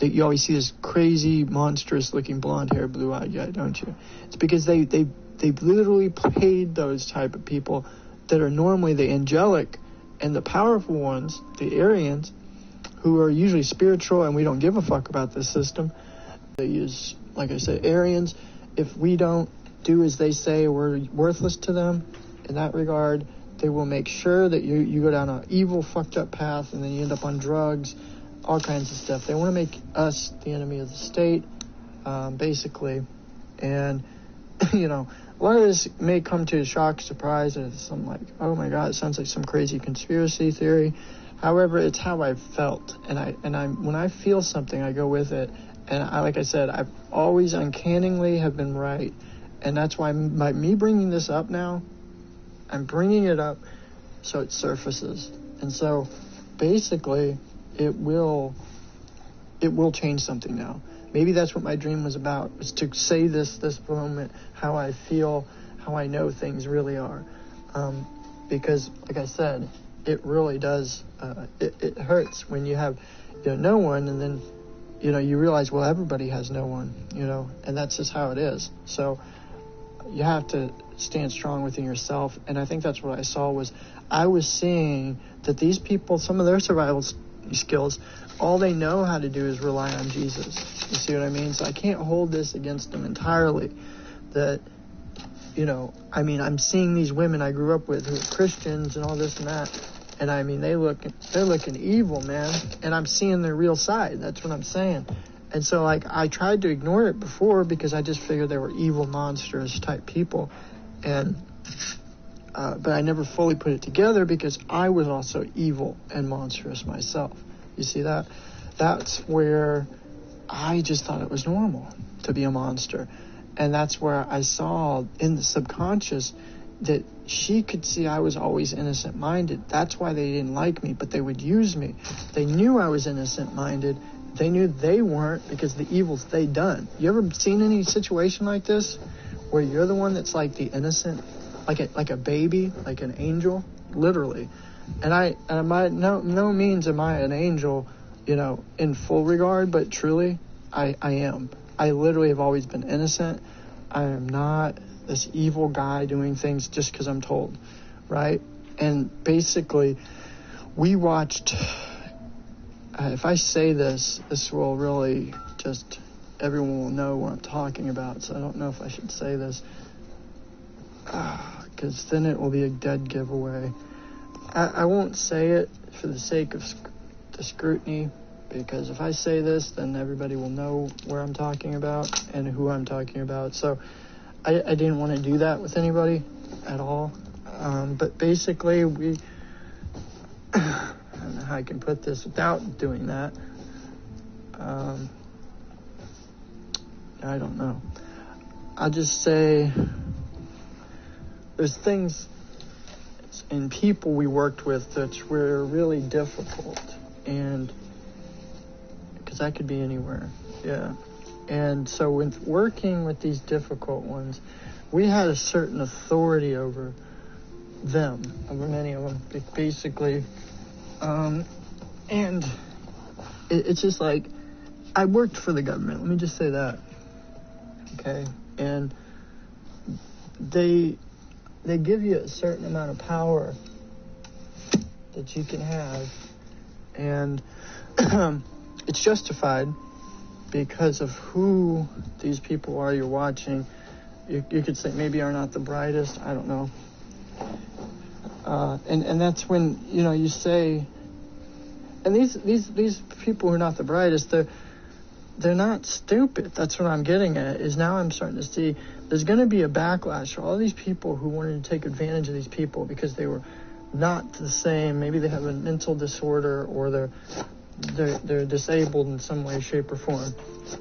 You always see this crazy, monstrous-looking, blonde-haired, blue-eyed guy, don't you? It's because they've literally paid those type of people that are normally the angelic and the powerful ones, the Aryans, who are usually spiritual, and we don't give a fuck about this system. They use, like I said, Aryans. If we don't do as they say, we're worthless to them. In that regard, they will make sure that you go down an evil, fucked-up path, and then you end up on drugs, all kinds of stuff. They want to make us the enemy of the state, basically. And, a lot of this may come to a shock, surprise, and it's something like, oh my God, it sounds like some crazy conspiracy theory. However, it's how I felt. And I when I feel something, I go with it. And like I said, I've always uncannily have been right. And that's why me bringing this up now, I'm bringing it up so it surfaces. And so, basically, it will change something now. Maybe that's what my dream was about, was to say this moment, how I feel, how I know things really are. Because, like I said, it really does, it hurts when you have no one, and then, you realize, well, everybody has no one, and that's just how it is. So, you have to stand strong within yourself. And I think that's what I saw was I was seeing that these people, some of their survival skills, all they know how to do is rely on Jesus. You see what I mean? So I can't hold this against them entirely. That, you know, I mean, I'm seeing these women I grew up with who are Christians and all this and that. And I mean, they're looking evil, man. And I'm seeing their real side. That's what I'm saying. And so, like, I tried to ignore it before because I just figured they were evil, monstrous type people. And, but I never fully put it together because I was also evil and monstrous myself. You see that? That's where I just thought it was normal to be a monster. And that's where I saw in the subconscious that she could see I was always innocent-minded. That's why they didn't like me, but they would use me. They knew I was innocent-minded. They knew they weren't because of the evils they done. You ever seen any situation like this where you're the one that's like the innocent, like a baby, like an angel, literally? And no means am I an angel, you know, in full regard, but truly I am. I literally have always been innocent. I am not this evil guy doing things just because I'm told, right? And basically, we watched, if I say this will really just, everyone will know what I'm talking about, so I don't know if I should say this, because then it will be a dead giveaway. I won't say it for the sake of the scrutiny, because if I say this, then everybody will know where I'm talking about and who I'm talking about. So I didn't want to do that with anybody at all. But basically, I don't know how I can put this without doing that. I don't know. I'll just say there's things and people we worked with that were really difficult, and because I could be anywhere, yeah. And so with working with these difficult ones, we had a certain authority over them, over many of them, basically. And it's just like, I worked for the government, let me just say that, okay? And they give you a certain amount of power that you can have, and it's justified because of who these people are you're watching. You could say maybe are not the brightest, I don't know. And that's when, you know, you say, and these people who are not the brightest, they're not stupid. That's what I'm getting at, is now I'm starting to see there's going to be a backlash for all these people who wanted to take advantage of these people because they were not the same. Maybe they have a mental disorder or they're disabled in some way, shape, or form.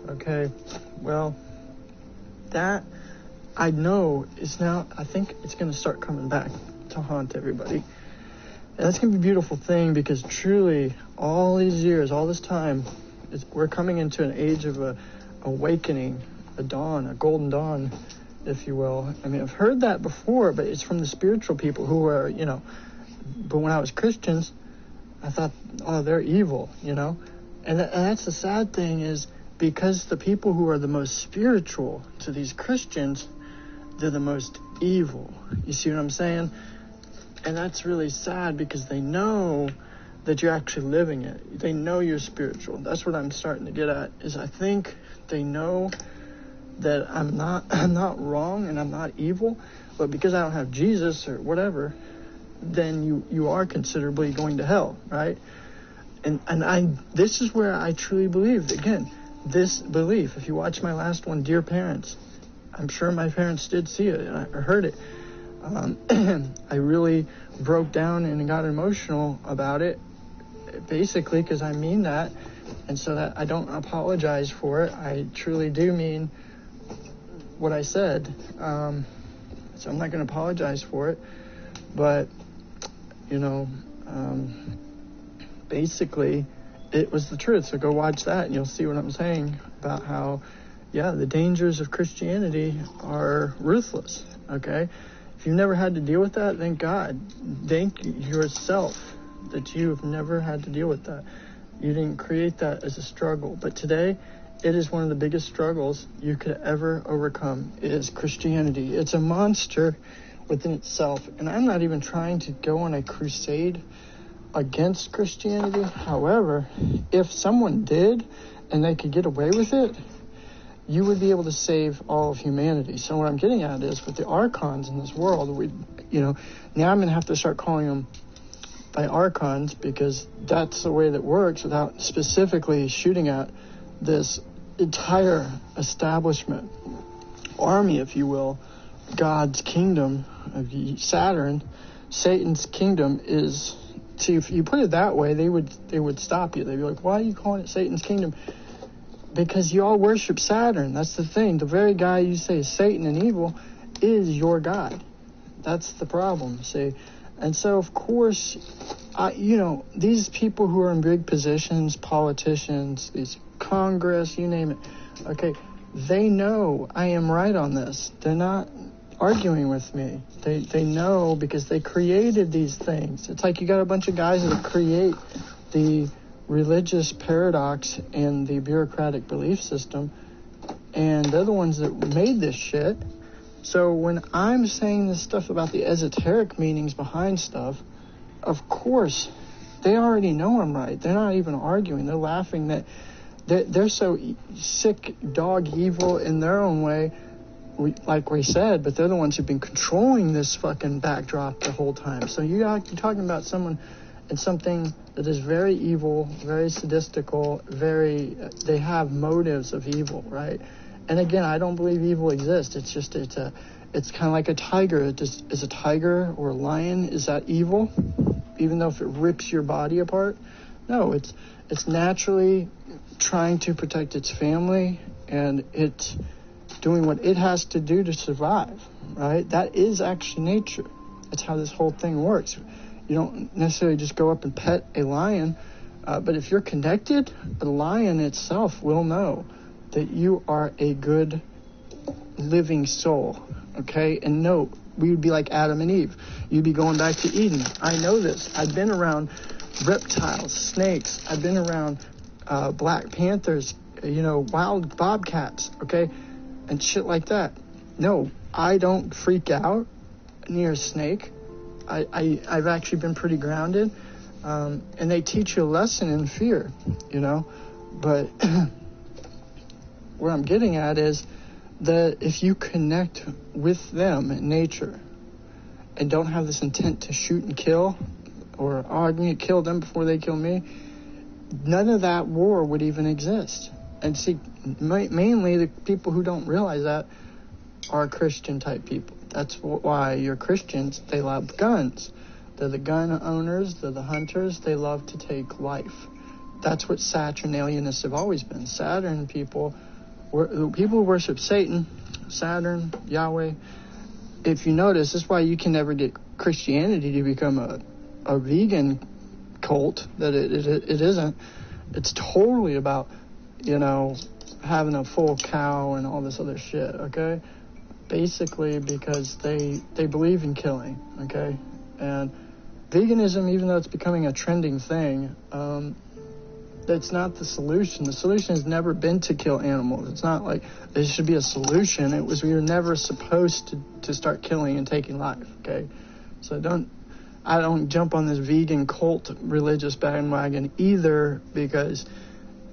Okay? Well, that I know is now, I think it's going to start coming back to haunt everybody. And that's going to be a beautiful thing because truly, all these years, all this time, we're coming into an age of awakening, a dawn, a golden dawn, if you will. I mean, I've heard that before, but it's from the spiritual people who are, you know, but when I was Christians, I thought, oh, they're evil, you know? And that's the sad thing is because the people who are the most spiritual to these Christians, they're the most evil. You see what I'm saying? And that's really sad because they know that you're actually living it. They know you're spiritual. That's what I'm starting to get at, is I think they know that I'm not wrong and I'm not evil, but because I don't have Jesus or whatever, then you are considerably going to hell, right? And this is where I truly believe, again, this belief. If you watch my last one, Dear Parents, I'm sure my parents did see it and I heard it. I really broke down and got emotional about it, basically because I mean that, and so that I don't apologize for it. I truly do mean what I said, so I'm not going to apologize for it, but you know, basically it was the truth. So go watch that and you'll see what I'm saying about how, yeah, the dangers of Christianity are ruthless. Okay, if you've never had to deal with that, thank God. Thank yourself that you have never had to deal with that. You didn't create that as a struggle. But today, it is one of the biggest struggles you could ever overcome is Christianity. It's a monster within itself. And I'm not even trying to go on a crusade against Christianity. However, if someone did and they could get away with it, you would be able to save all of humanity. So what I'm getting at is with the archons in this world, now I'm going to have to start calling them by archons because that's the way that works without specifically shooting at this entire establishment, army, if you will, God's kingdom, Saturn, Satan's kingdom is. See, if you put it that way, they would stop you. They'd be like, "Why are you calling it Satan's kingdom?" Because you all worship Saturn. That's the thing. The very guy you say is Satan and evil is your God. That's the problem. See, and so of course, these people who are in big positions, politicians, these Congress, you name it. Okay, they know I am right on this. They're not arguing with me. They know because they created these things. It's like you got a bunch of guys that create the religious paradox and the bureaucratic belief system, and they're the ones that made this shit. So when I'm saying this stuff about the esoteric meanings behind stuff, of course, they already know I'm right. They're not even arguing. They're laughing that they're so sick, dog evil in their own way, like we said, but they're the ones who've been controlling this fucking backdrop the whole time. So you're talking about someone and something that is very evil, very sadistical, they have motives of evil, right? And again, I don't believe evil exists. It's just, it's kind of like a tiger. Is a tiger or a lion, is that evil? Even though if it rips your body apart? No, it's naturally trying to protect its family, and it's doing what it has to do to survive, right? That is actually nature. That's how this whole thing works. You don't necessarily just go up and pet a lion, but if you're connected, the lion itself will know that you are a good living soul, okay? And no, we would be like Adam and Eve. You'd be going back to Eden. I know this. I've been around reptiles, snakes. I've been around black panthers, wild bobcats, okay? And shit like that. No, I don't freak out near a snake. I've actually been pretty grounded. And they teach you a lesson in fear, But what I'm getting at is that if you connect with them in nature and don't have this intent to shoot and kill, or I'm going to kill them before they kill me, none of that war would even exist. And see, mainly the people who don't realize that are Christian type people. That's why you're Christians. They love guns. They're the gun owners. They're the hunters. They love to take life. That's what Saturnalianists have always been. Saturn people who worship Satan, Saturn, Yahweh. If you notice, this is why you can never get Christianity to become a vegan cult. That it isn't. It's totally about having a full cow and all this other shit, okay? Basically because they believe in killing, okay? And veganism, even though it's becoming a trending thing, that's not the solution. The solution has never been to kill animals. It's not like there should be a solution. It was we were never supposed to start killing and taking life, okay? So I don't jump on this vegan cult religious bandwagon either, because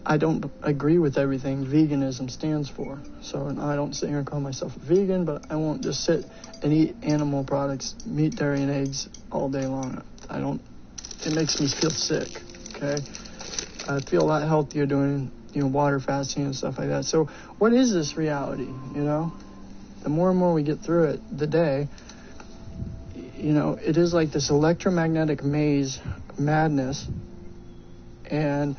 I don't agree with everything veganism stands for. So I don't sit here and call myself a vegan, but I won't just sit and eat animal products, meat, dairy, and eggs all day long. It makes me feel sick, okay? I feel a lot healthier doing, water fasting and stuff like that. So what is this reality, The more and more we get through it, the day, it is like this electromagnetic maze madness. And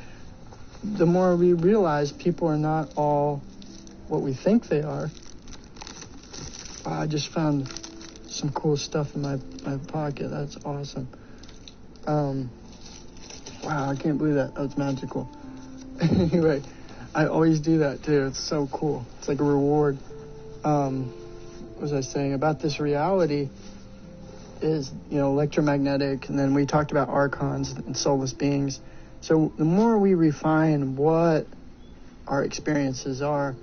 the more we realize people are not all what we think they are. Wow, I just found some cool stuff in my pocket. That's awesome. Wow, I can't believe that. That's magical. Anyway, I always do that too. It's so cool. It's like a reward. What was I saying? About this reality is, electromagnetic, and then we talked about archons and soulless beings. So the more we refine what our experiences are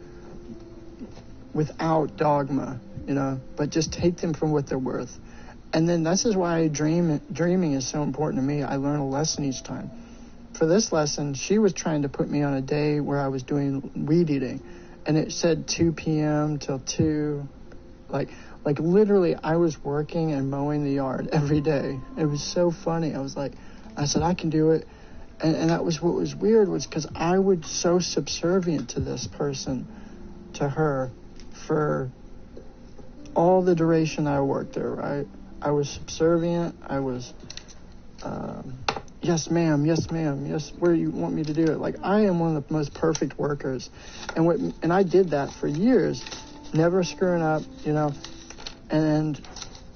without dogma, you know, but just take them for what they're worth. And then this is why dreaming is so important to me. I learn a lesson each time. For this lesson, she was trying to put me on a day where I was doing weed eating, and it said 2 p.m. till 2. Like literally, I was working and mowing the yard every day. It was so funny. I said, I can do it. And that was what was weird, was because I was so subservient to this person, to her, for all the duration I worked there, right? I was subservient. I was, yes, ma'am, yes, where do you want me to do it? Like, I am one of the most perfect workers. And I did that for years, never screwing up, you know, and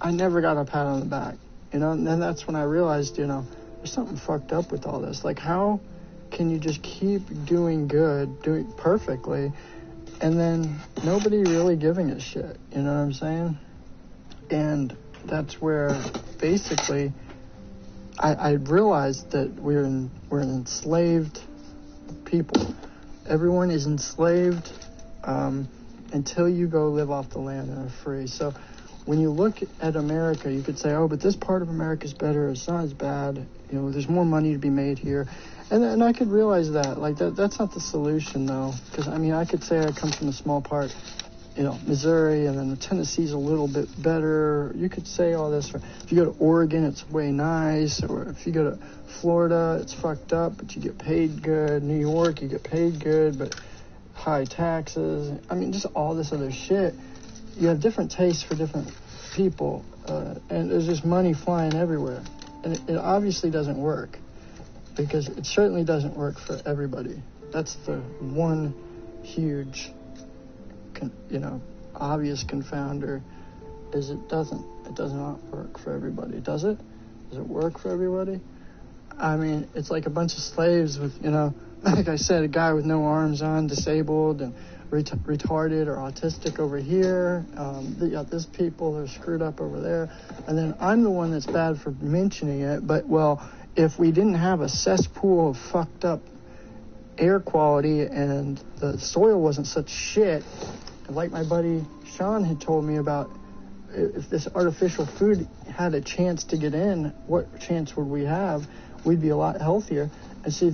I never got a pat on the back, you know. And then that's when I realized, you know, there's something fucked up with all this. Like, how can you just keep doing good, doing perfectly, and then nobody really giving a shit, you know what I'm saying? And that's where basically I realized that we're an enslaved people. Everyone is enslaved until you go live off the land and are free. So when you look at America, you could say, oh, but this part of America is better, it's not as bad, you know, there's more money to be made here. And I could realize that. Like, that's not the solution, though. Because, I mean, I could say I come from a small part, you know, Missouri, and then Tennessee's a little bit better. You could say all this. If you go to Oregon, it's way nice. Or if you go to Florida, it's fucked up, but you get paid good. New York, you get paid good, but high taxes. I mean, just all this other shit. You have different tastes for different people, and there's just money flying everywhere. And it obviously doesn't work, because it certainly doesn't work for everybody. That's the one huge, you know, obvious confounder, is it does not work for everybody. Does it? Does it work for everybody? I mean, it's like a bunch of slaves with, you know, like I said, a guy with no arms on, disabled, and retarded or autistic over here. You got this people that are screwed up over there. And then I'm the one that's bad for mentioning it, but, well, if we didn't have a cesspool of fucked up air quality and the soil wasn't such shit, like my buddy Sean had told me about, if this artificial food had a chance to get in, what chance would we have? We'd be a lot healthier. And see,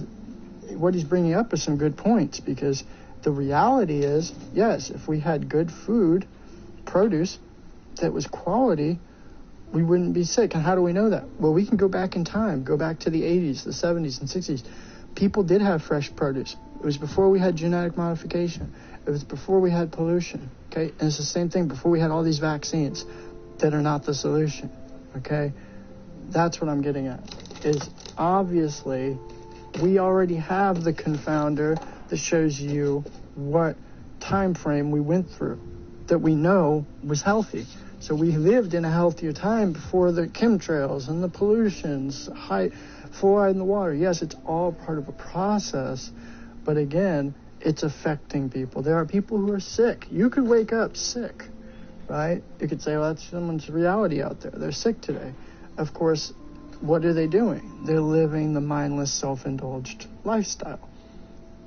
what he's bringing up is some good points, because the reality is, yes, if we had good food, produce that was quality, we wouldn't be sick. And how do we know that? Well, we can go back in time, go back to the 80s, the 70s, and 60s. People did have fresh produce. It was before we had genetic modification. It was before we had pollution, okay? And it's the same thing before we had all these vaccines that are not the solution, okay? That's what I'm getting at, is obviously we already have the confounder that shows you what time frame we went through that we know was healthy. So we lived in a healthier time before the chemtrails and the pollutions, high fluoride in the water. Yes, it's all part of a process, but again, it's affecting people. There are people who are sick. You could wake up sick, right? You could say, well, that's someone's reality out there. They're sick today. Of course, what are they doing? They're living the mindless, self-indulged lifestyle,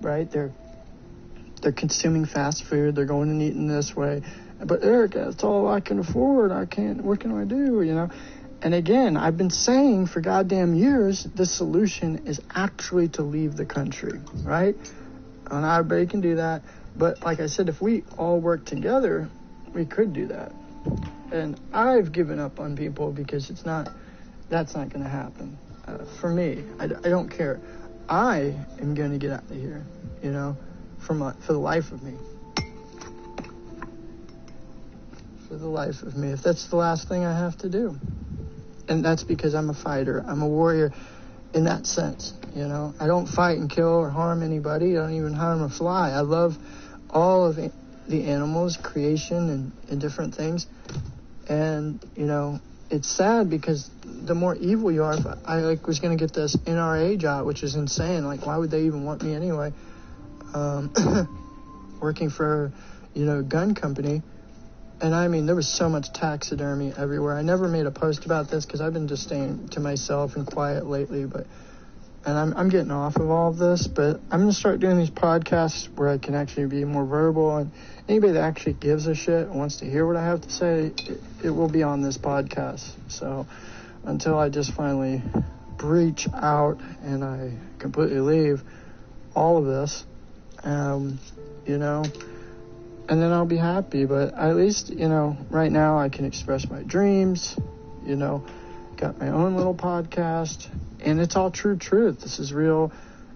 right? They're consuming fast food. They're going and eating this way. But Eric, that's all I can afford. I can't, what can I do, you know? And again, I've been saying for goddamn years, the solution is actually to leave the country, right? And everybody can do that. But like I said, if we all work together, we could do that. And I've given up on people because that's not going to happen. For me, I don't care. I am going to get out of here, you know, for the life of me. For the life of me, if that's the last thing I have to do. And that's because I'm a fighter. I'm a warrior in that sense, you know. I don't fight and kill or harm anybody. I don't even harm a fly. I love all of the animals, creation, and different things. And, you know, it's sad because the more evil you are, if I was going to get this NRA job, which is insane. Like, why would they even want me anyway? Working for, you know, a gun company. And I mean, there was so much taxidermy everywhere. I never made a post about this because I've been just staying to myself and quiet lately. But and I'm getting off of all of this, but I'm going to start doing these podcasts where I can actually be more verbal, and anybody that actually gives a shit and wants to hear what I have to say, it will be on this podcast. So until I just finally breach out and I completely leave all of this, you know, and then I'll be happy. But at least, you know, right now I can express my dreams, you know, got my own little podcast, and it's all true truth. This is real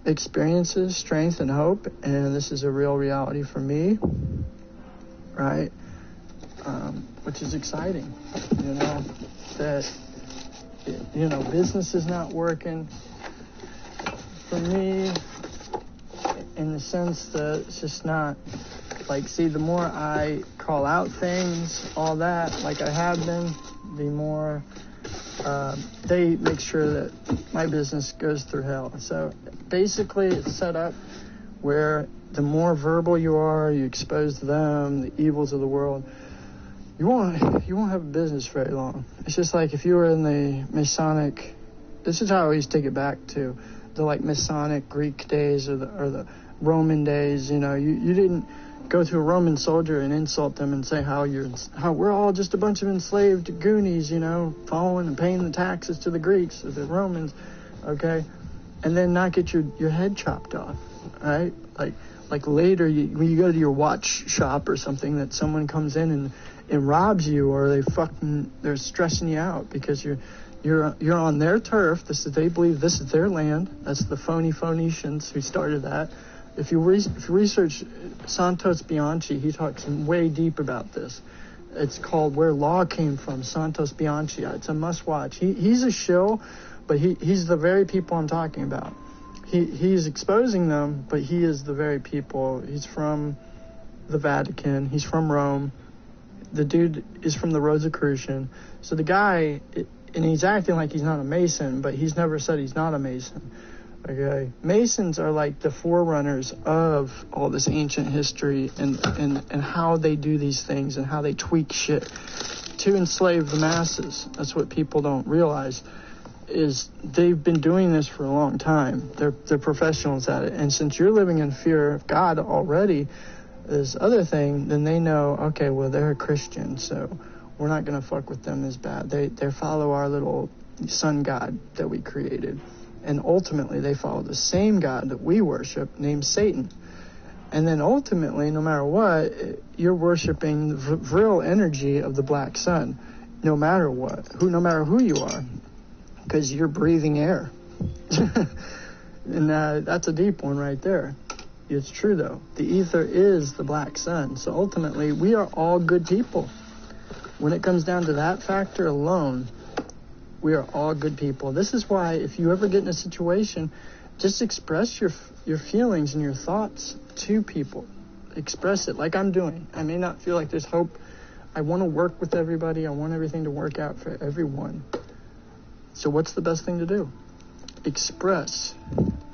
experiences, strength, and hope, and this is a real reality for me, right? Which is exciting, you know, that, you know, business is not working for me in the sense that it's just not, like, see, the more I call out things, all that, like I have been, the more they make sure that my business goes through hell. So basically it's set up where the more verbal you are, you expose to them the evils of the world, you won't have a business very long. It's just like if you were in the Masonic, this is how I always take it back to the, like, Masonic Greek days or the Roman days. You know, you didn't go to a Roman soldier and insult them and say how we're all just a bunch of enslaved Goonies, you know, following and paying the taxes to the Greeks or the Romans, okay, and then not get your head chopped off, right? Like later, when you go to your watch shop or something, that someone comes in and robs you, or they're stressing you out because you're on their turf. They believe this is their land. That's the phony Phoenicians who started that. If you research Santos Bianchi, he talks way deep about this. It's called Where Law Came From, Santos Bianchi. It's a must-watch. He's a shill, but he's the very people I'm talking about. He's exposing them, but he is the very people. He's from the Vatican. He's from Rome. The dude is from the Rosicrucian. So the guy, and he's acting like he's not a Mason, but he's never said he's not a Mason. Okay, Masons are like the forerunners of all this ancient history and how they do these things and how they tweak shit to enslave the masses. That's what people don't realize, is they've been doing this for a long time. They're professionals at it. And since you're living in fear of God already, this other thing, then they know, okay, well, they're a Christian, so we're not going to fuck with them as bad. They follow our little sun god that we created. And ultimately, they follow the same God that we worship, named Satan. And then ultimately, no matter what, you're worshiping the real energy of the black sun, no matter what, no matter who you are, because you're breathing air. And that's a deep one right there. It's true, though. The ether is the black sun. So ultimately, we are all good people. When it comes down to that factor alone, we are all good people. This is why if you ever get in a situation, just express your feelings and your thoughts to people. Express it like I'm doing. I may not feel like there's hope. I want to work with everybody. I want everything to work out for everyone. So what's the best thing to do? Express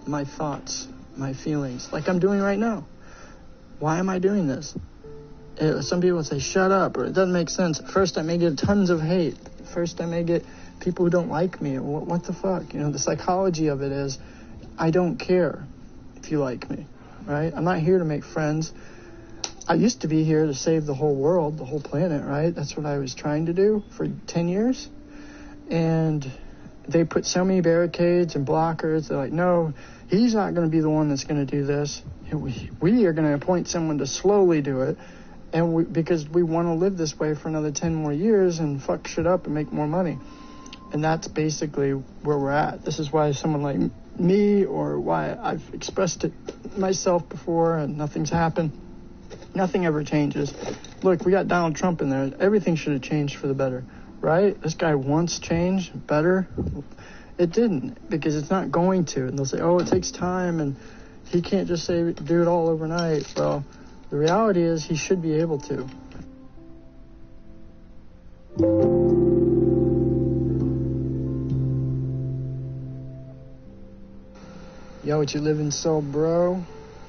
my thoughts, my feelings, like I'm doing right now. Why am I doing this? Some people say, shut up, or it doesn't make sense. At first, I may get tons of hate. First, I may get people who don't like me. What the fuck? You know, the psychology of it is, I don't care if you like me, right? I'm not here to make friends. I used to be here to save the whole world, the whole planet, right? That's what I was trying to do for 10 years. And they put so many barricades and blockers. They're like, no, he's not going to be the one that's going to do this. We are going to appoint someone to slowly do it. And because we want to live this way for another 10 more years and fuck shit up and make more money. And that's basically where we're at. This is why someone like me, or why I've expressed it myself before and nothing's happened. Nothing ever changes. Look, we got Donald Trump in there. Everything should have changed for the better, right? This guy wants change, better. It didn't, because it's not going to. And they'll say, oh, it takes time and he can't just do it all overnight. Well, the reality is he should be able to. Yo, what you living so, bro?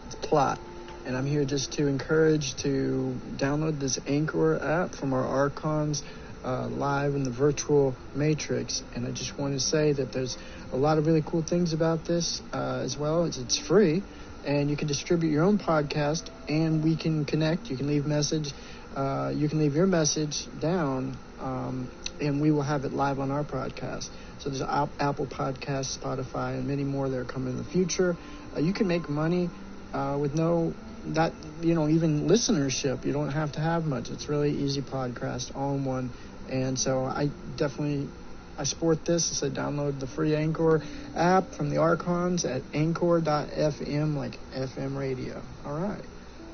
It's Plot. And I'm here just to encourage to download this Anchor app from our Archons live in the virtual matrix. And I just want to say that there's a lot of really cool things about this as well. It's free, and you can distribute your own podcast, and we can connect. You can leave message. You can leave your message down, and we will have it live on our podcast. So there's Apple Podcasts, Spotify, and many more that are coming in the future. You can make money with even listenership. You don't have to have much. It's really easy podcast, all in one. And so I support this. I said download the free Anchor app from the Archons at anchor.fm, like FM radio. All right.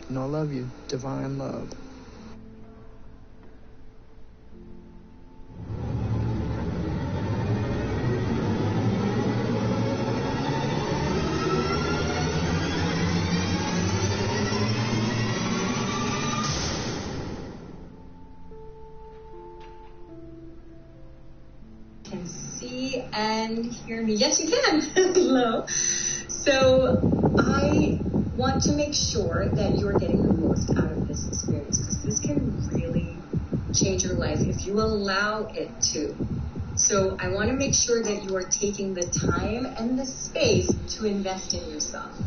And I love you. Divine love. And hear me. Yes, you can. Hello. So I want to make sure that you're getting the most out of this experience, because this can really change your life if you allow it to. So I want to make sure that you are taking the time and the space to invest in yourself.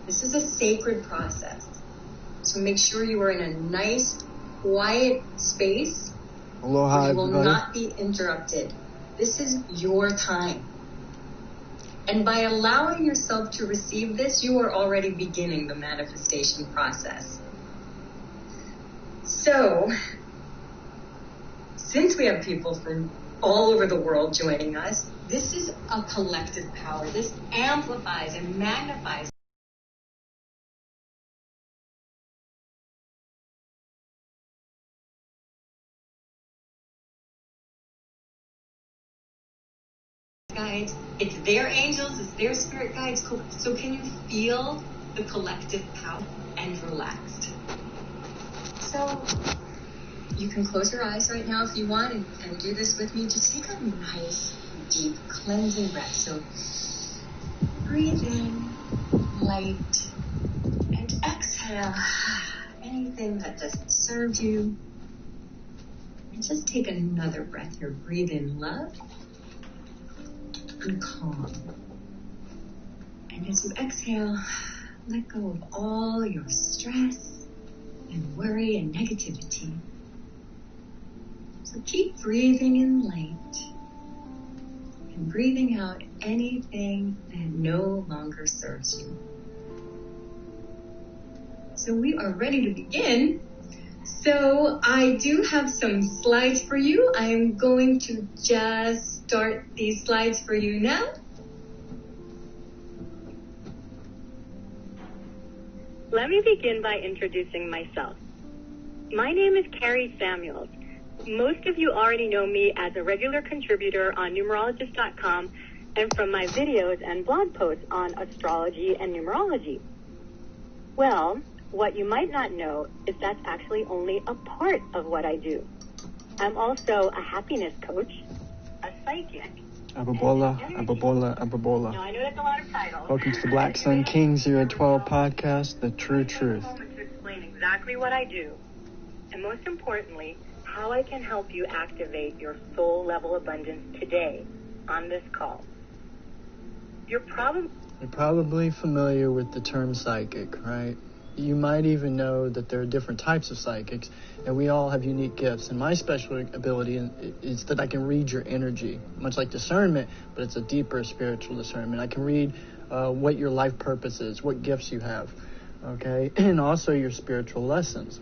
This is a sacred process. So make sure you are in a nice, quiet space Aloha, where you will everybody. not be interrupted. This is your time. And by allowing yourself to receive this, you are already beginning the manifestation process. So, since we have people from all over the world joining us, this is a collective power. This amplifies and magnifies. Guides, it's their angels, it's their spirit guides. So can you feel the collective power and relaxed? So you can close your eyes right now if you want and do this with me. Just take a nice, deep, cleansing breath. So breathe in, light, and exhale anything that doesn't serve you. And just take another breath here. Breathe in love and calm. And as you exhale, let go of all your stress and worry and negativity. So keep breathing in light and breathing out anything that no longer serves you. So we are ready to begin. So I do have some slides for you. I'm going to just start these slides for you now. Let me begin by introducing myself. My name is Carrie Samuels. Most of you already know me as a regular contributor on numerologist.com and from my videos and blog posts on astrology and numerology. Well, what you might not know is that's actually only a part of what I do. I'm also a happiness coach, a psychic. Ababola, Ababola, Ababola. Now, I know that's a lot of titles. Welcome to the BlackSunKing012 podcast, The True Truth. To explain exactly what I do, and most importantly, how I can help you activate your soul level abundance today on this call. You're probably familiar with the term psychic, right? You might even know that there are different types of psychics, and we all have unique gifts. And my special ability is that I can read your energy, much like discernment, but it's a deeper spiritual discernment. I can read what your life purpose is, what gifts you have, okay, and also your spiritual lessons,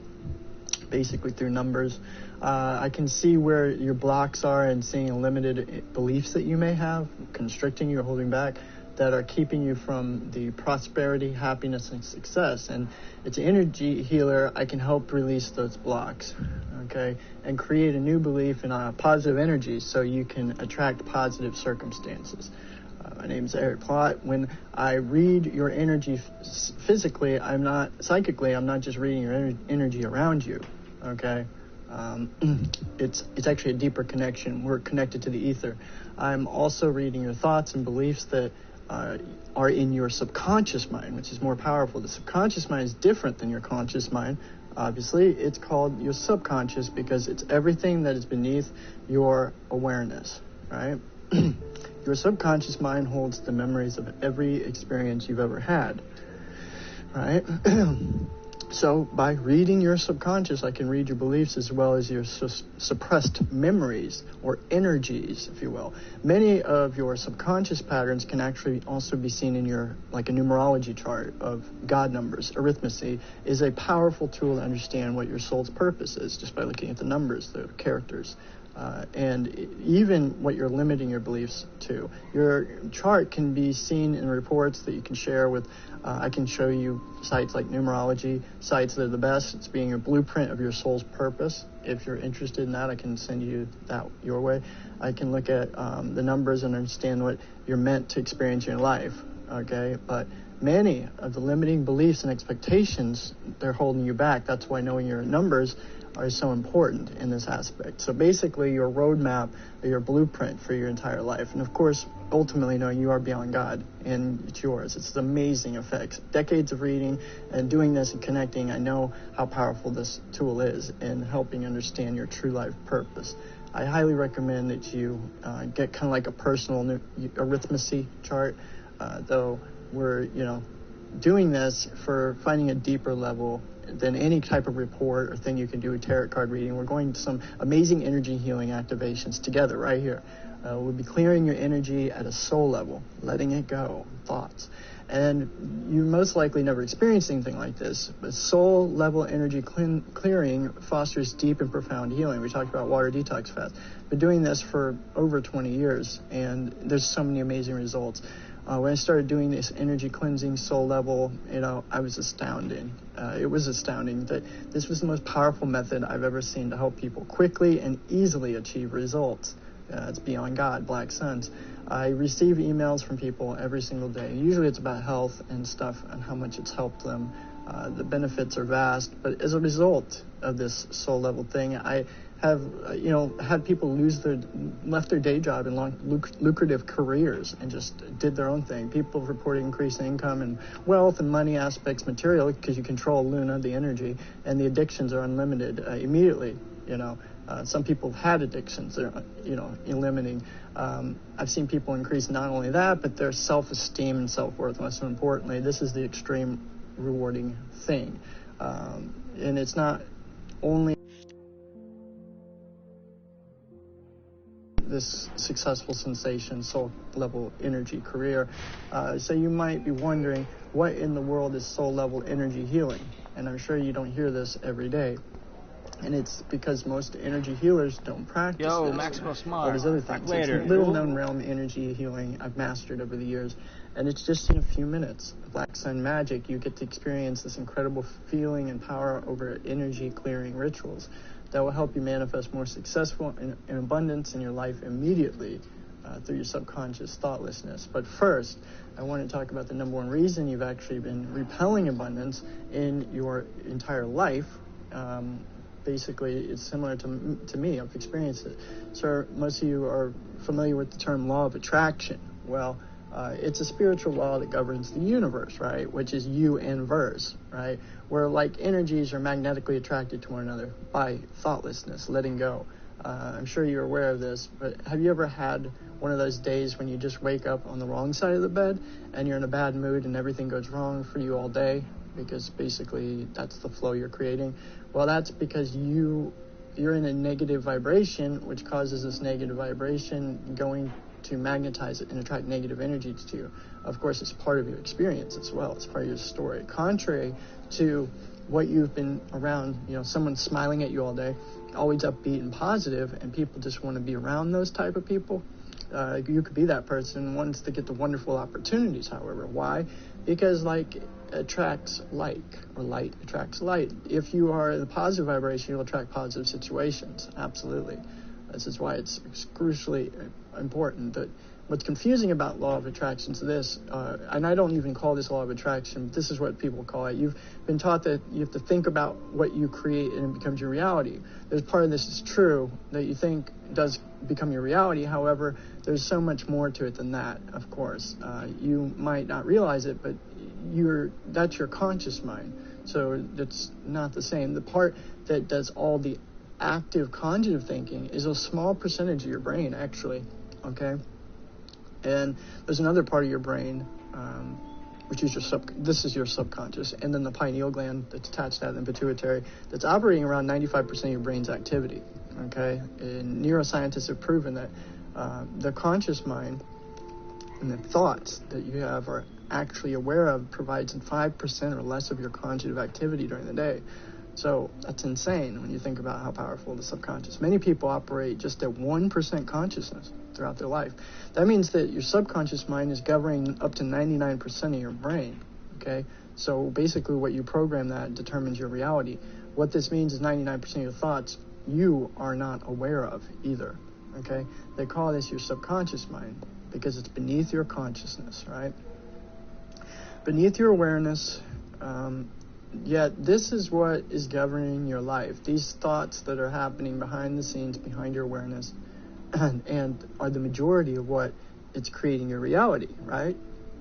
basically through numbers. I can see where your blocks are and seeing limited beliefs that you may have, constricting you or holding back, that are keeping you from the prosperity, happiness, and success. And it's an energy healer. I can help release those blocks, okay, and create a new belief in positive energy so you can attract positive circumstances. My name is Eric Plott. When I read your energy physically, I'm not just reading your energy around you, okay? It's actually a deeper connection. We're connected to the ether. I'm also reading your thoughts and beliefs that are in your subconscious mind, which is more powerful. The subconscious mind is different than your conscious mind. Obviously, it's called your subconscious because it's everything that is beneath your awareness, right? Your subconscious mind holds the memories of every experience you've ever had, right? So by reading your subconscious, I can read your beliefs as well as your suppressed memories or energies, if you will. Many of your subconscious patterns can actually also be seen in your, like a numerology chart of God numbers. Arithmetic is a powerful tool to understand what your soul's purpose is just by looking at the numbers, the characters. And even what you're limiting your beliefs to. Your chart can be seen in reports that you can share with, I can show you sites like numerology, sites that are the best. It's being a blueprint of your soul's purpose. If you're interested in that, I can send you that your way. I can look at the numbers and understand what you're meant to experience in your life, okay? But many of the limiting beliefs and expectations, they're holding you back. That's why knowing your numbers are so important in this aspect. So basically your roadmap or your blueprint for your entire life. And of course, ultimately knowing you are beyond God and it's yours. It's amazing effects. Decades of reading and doing this and connecting, I know how powerful this tool is in helping understand your true life purpose. I highly recommend that you get kind of like a personal arithmetic chart, though we're, doing this for finding a deeper level than any type of report or thing you can do with tarot card reading. We're going to some amazing energy healing activations together right here. We'll be clearing your energy at a soul level, letting it go, thoughts. And you most likely never experienced anything like this, but soul level energy clearing fosters deep and profound healing. We talked about water detox fast. Been doing this for over 20 years, and there's so many amazing results. When I started doing this energy cleansing soul level, I was astounded. It was astounding that this was the most powerful method I've ever seen to help people quickly and easily achieve results. It's beyond God, Black Suns. I receive emails from people every single day. Usually it's about health and stuff and how much it's helped them. The benefits are vast, but as a result of this soul level thing, I have, had people left their day job in long, lucrative careers and just did their own thing. People reporting increased income and wealth and money aspects, material, because you control Luna, the energy, and the addictions are unlimited immediately. Some people have had addictions they're, eliminating. I've seen people increase not only that, but their self-esteem and self-worth. Most importantly, this is the extreme rewarding thing. And it's not only this successful sensation, soul level energy career. So you might be wondering, what in the world is soul level energy healing? And I'm sure you don't hear this every day. And it's because most energy healers don't practice this. Maximo Smart. Or there's other things. It's a little known realm energy healing I've mastered over the years. And it's just in a few minutes. Black Sun Magic, you get to experience this incredible feeling and power over energy clearing rituals that will help you manifest more successful and abundance in your life immediately through your subconscious thoughtlessness. But first, I want to talk about the number one reason you've actually been repelling abundance in your entire life. Basically, it's similar to me. I've experienced it. So most of you are familiar with the term law of attraction. Well, it's a spiritual law that governs the universe, right? Which is you and verse, right? Where like energies are magnetically attracted to one another by thoughtlessness, letting go. I'm sure you're aware of this, but have you ever had one of those days when you just wake up on the wrong side of the bed and you're in a bad mood and everything goes wrong for you all day? Because basically that's the flow you're creating. Well, that's because you're in a negative vibration, which causes this negative vibration going to magnetize it and attract negative energy to you. Of course, it's part of your experience as well. It's part of your story. Contrary to what you've been around, someone smiling at you all day, always upbeat and positive, and people just want to be around those type of people. You could be that person once to get the wonderful opportunities, however. Why? Because like attracts like, or light attracts light. If you are in the positive vibration, you'll attract positive situations. Absolutely. This is why it's crucially important. That what's confusing about law of attraction is this, and I don't even call this law of attraction, but this is what people call it. You've been taught that you have to think about what you create and it becomes your reality. There's part of this is true, that you think does become your reality. However, there's so much more to it than that, of course. You might not realize it, but that's your conscious mind. So that's not the same. The part that does all the active cognitive thinking is a small percentage of your brain, actually, okay? And there's another part of your brain, which is this is your subconscious, and then the pineal gland that's attached to that, and the pituitary, that's operating around 95% of your brain's activity, okay? And neuroscientists have proven that the conscious mind and the thoughts that you have are actually aware of provides 5% or less of your cognitive activity during the day. So that's insane when you think about how powerful the subconscious. Many people operate just at 1% consciousness throughout their life. That means that your subconscious mind is governing up to 99% of your brain, okay? So basically what you program that determines your reality. What this means is 99% of your thoughts you are not aware of either, okay? They call this your subconscious mind because it's beneath your consciousness, right? Beneath your awareness, yet this is what is governing your life. These thoughts that are happening behind the scenes, behind your awareness, and are the majority of what it's creating your reality, right?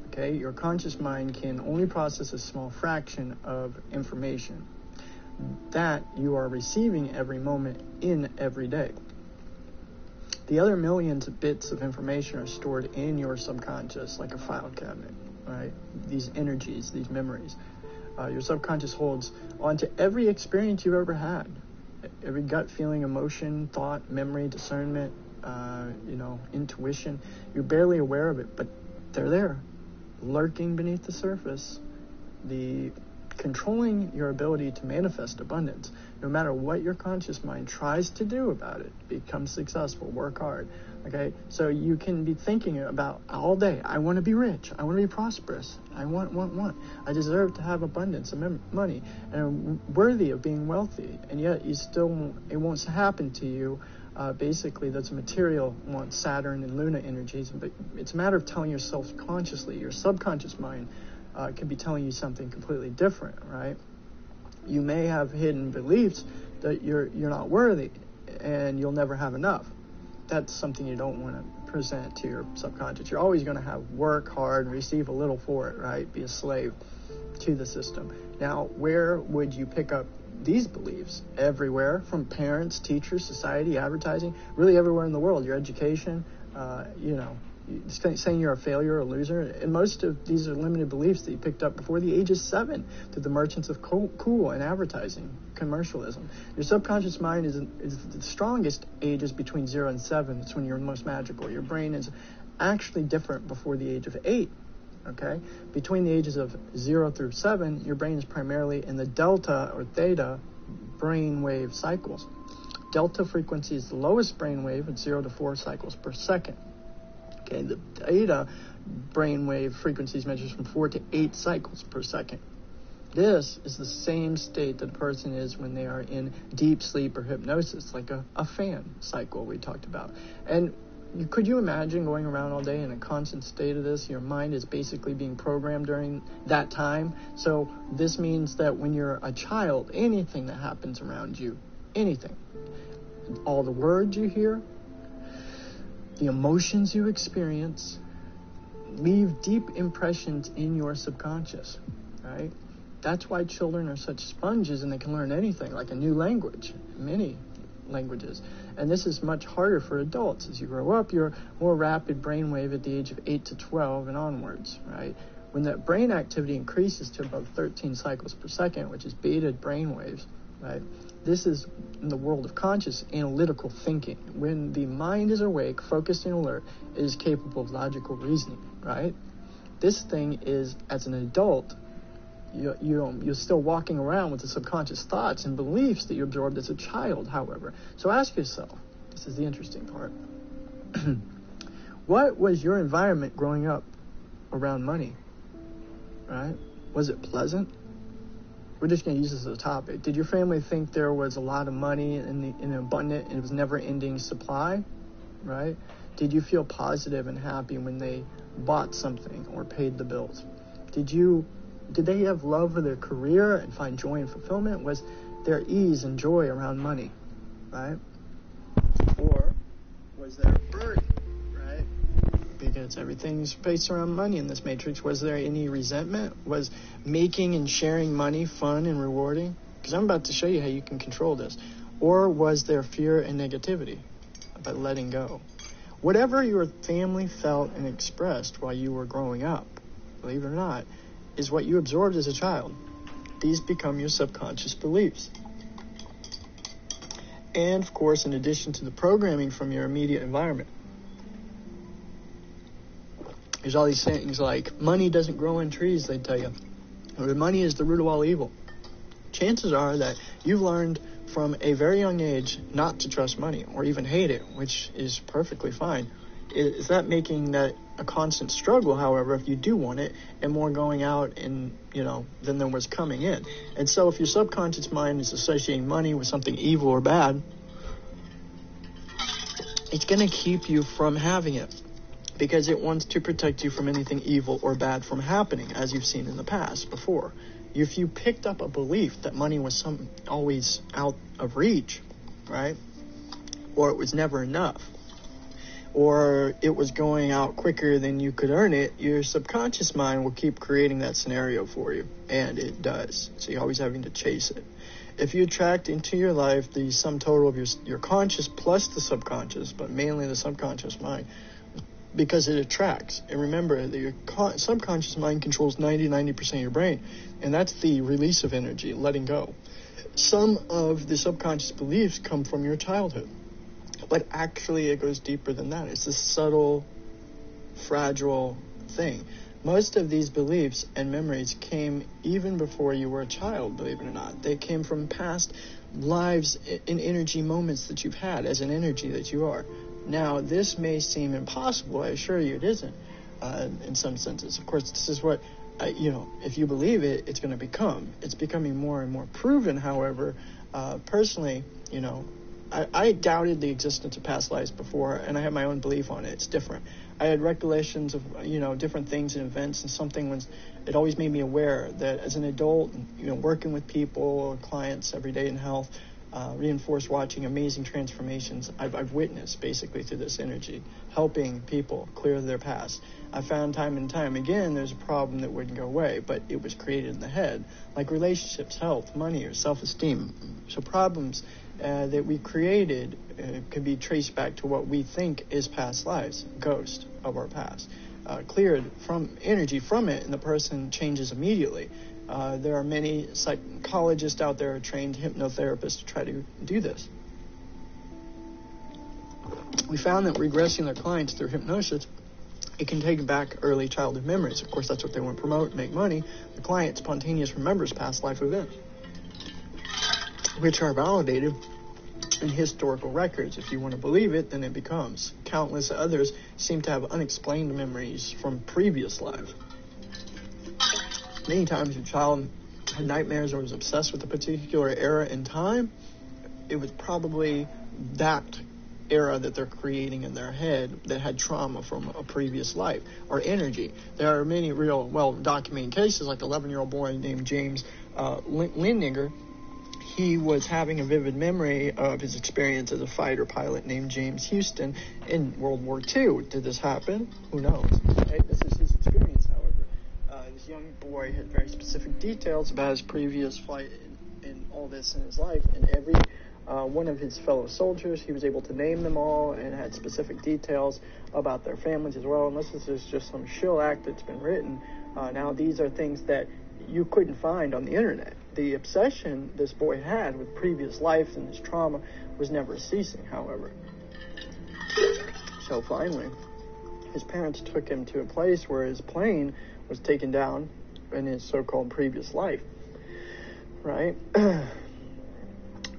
Okay, your conscious mind can only process a small fraction of information that you are receiving every moment in every day. The other millions of bits of information are stored in your subconscious like a file cabinet, right? These energies, these memories. Your subconscious holds onto every experience you've ever had. Every gut feeling, emotion, thought, memory, discernment, intuition. You're barely aware of it, but they're there, lurking beneath the surface. Controlling your ability to manifest abundance. No matter what your conscious mind tries to do about it, become successful, work hard, okay? So you can be thinking about all day, I want to be rich, I want to be prosperous, I want. I deserve to have abundance of money, and I'm worthy of being wealthy, and yet it won't happen to you. Basically, that's material, wants Saturn and Luna energies, but it's a matter of telling yourself consciously. Your subconscious mind could be telling you something completely different, right? You may have hidden beliefs that you're not worthy and you'll never have enough. That's something you don't want to present to your subconscious. You're always going to have work hard and receive a little for it, right? Be a slave to the system. Now, where would you pick up these beliefs? Everywhere, from parents, teachers, society, advertising, really everywhere in the world. Your education, saying you're a failure or a loser. And most of these are limited beliefs that you picked up before the age of 7 through the merchants of cool and advertising, commercialism. Your subconscious mind is the strongest ages between 0 and 7. It's when you're most magical. Your brain is actually different before the age of 8. Okay? Between the ages of 0 through 7, your brain is primarily in the delta or theta brainwave cycles. Delta frequency is the lowest brainwave at 0 to 4 cycles per second. Okay, the theta brainwave frequencies measures from 4 to 8 cycles per second. This is the same state that a person is when they are in deep sleep or hypnosis, like a fan cycle we talked about. And could you imagine going around all day in a constant state of this? Your mind is basically being programmed during that time. So this means that when you're a child, anything that happens around you, anything, all the words you hear, the emotions you experience, leave deep impressions in your subconscious, right? That's why children are such sponges and they can learn anything, like a new language, many languages. And this is much harder for adults. As you grow up, you're more rapid brainwave at the age of 8 to 12 and onwards, right? When that brain activity increases to about 13 cycles per second, which is beta brainwaves, right? This is in the world of conscious analytical thinking. When the mind is awake, focused and alert, it is capable of logical reasoning, right? This thing is, as an adult, you're still walking around with the subconscious thoughts and beliefs that you absorbed as a child, however. So ask yourself, this is the interesting part, what was your environment growing up around money, right? Was it pleasant? We're just going to use this as a topic. Did your family think there was a lot of money in abundant and it was never-ending supply, right? Did you feel positive and happy when they bought something or paid the bills? Did they have love for their career and find joy and fulfillment? Was there ease and joy around money, right? Or was there burden, right? Because everything's based around money in this matrix. Was there any resentment? Was making and sharing money fun and rewarding? Because I'm about to show you how you can control this. Or was there fear and negativity about letting go? Whatever your family felt and expressed while you were growing up, believe it or not, is what you absorbed as a child. These become your subconscious beliefs. And, of course, in addition to the programming from your immediate environment, there's all these things like, money doesn't grow on trees, they tell you. Or money is the root of all evil. Chances are that you've learned from a very young age not to trust money or even hate it, which is perfectly fine. Is that making that a constant struggle, however, if you do want it, and more going out and, than there was coming in. And so if your subconscious mind is associating money with something evil or bad, it's going to keep you from having it because it wants to protect you from anything evil or bad from happening, as you've seen in the past before. If you picked up a belief that money was always out of reach, right, or it was never enough, or it was going out quicker than you could earn it, your subconscious mind will keep creating that scenario for you, and it does. So you're always having to chase it. If you attract into your life the sum total of your conscious plus the subconscious, but mainly the subconscious mind, because it attracts. And remember that your subconscious mind controls 90% of your brain, and that's the release of energy, letting go. Some of the subconscious beliefs come from your childhood. But actually, it goes deeper than that. It's a subtle, fragile thing. Most of these beliefs and memories came even before you were a child, believe it or not. They came from past lives in energy moments that you've had as an energy that you are. Now, this may seem impossible. I assure you it isn't, in some senses. Of course, this is what, if you believe it, it's going to become. It's becoming more and more proven, however. Personally, I doubted the existence of past lives before, and I have my own belief on it. It's different. I had recollections of, different things and events, and something it always made me aware that as an adult, working with people, clients every day in health, reinforced watching amazing transformations I've witnessed basically through this energy, helping people clear their past. I found time and time again there's a problem that wouldn't go away, but it was created in the head, like relationships, health, money, or self-esteem. So problems that we created can be traced back to what we think is past lives, ghost of our past. Cleared from energy from it, and the person changes immediately. There are many psychologists out there, trained hypnotherapists, to try to do this. We found that regressing their clients through hypnosis, it can take back early childhood memories. Of course, that's what they want to promote, make money. The client spontaneously remembers past life events, which are validated in historical records. If you want to believe it, then it becomes. Countless others seem to have unexplained memories from previous lives. Many times your child had nightmares or was obsessed with a particular era in time. It was probably that era that they're creating in their head that had trauma from a previous life or energy. There are many real, well-documented cases, like the 11-year-old boy named James Lindinger. He was having a vivid memory of his experience as a fighter pilot named James Houston in World War II. Did this happen? Who knows? Okay, this is his experience, however. This young boy had very specific details about his previous flight and all this in his life, and every one of his fellow soldiers, he was able to name them all and had specific details about their families as well. And this is just some shill act that's been written. Now, these are things that you couldn't find on the internet. The obsession this boy had with previous life and his trauma was never ceasing, however. So finally, his parents took him to a place where his plane was taken down in his so-called previous life, right?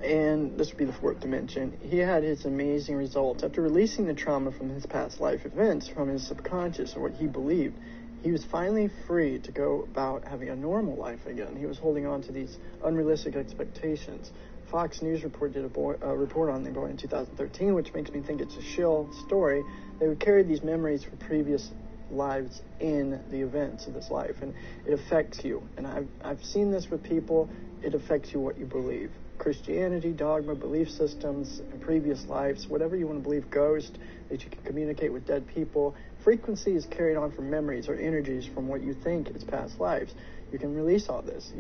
And this would be the fourth dimension. He had his amazing results. After releasing the trauma from his past life events, from his subconscious, or what he believed, he was finally free to go about having a normal life again. He was holding on to these unrealistic expectations. Fox News Report did a report on the boy in 2013, which makes me think it's a shill story. They would carry these memories from previous lives in the events of this life, and it affects you. And I've seen this with people. It affects you what you believe. Christianity, dogma, belief systems, previous lives, whatever you want to believe, ghost, that you can communicate with dead people. Frequency is carried on from memories or energies from what you think is past lives. You can release all this,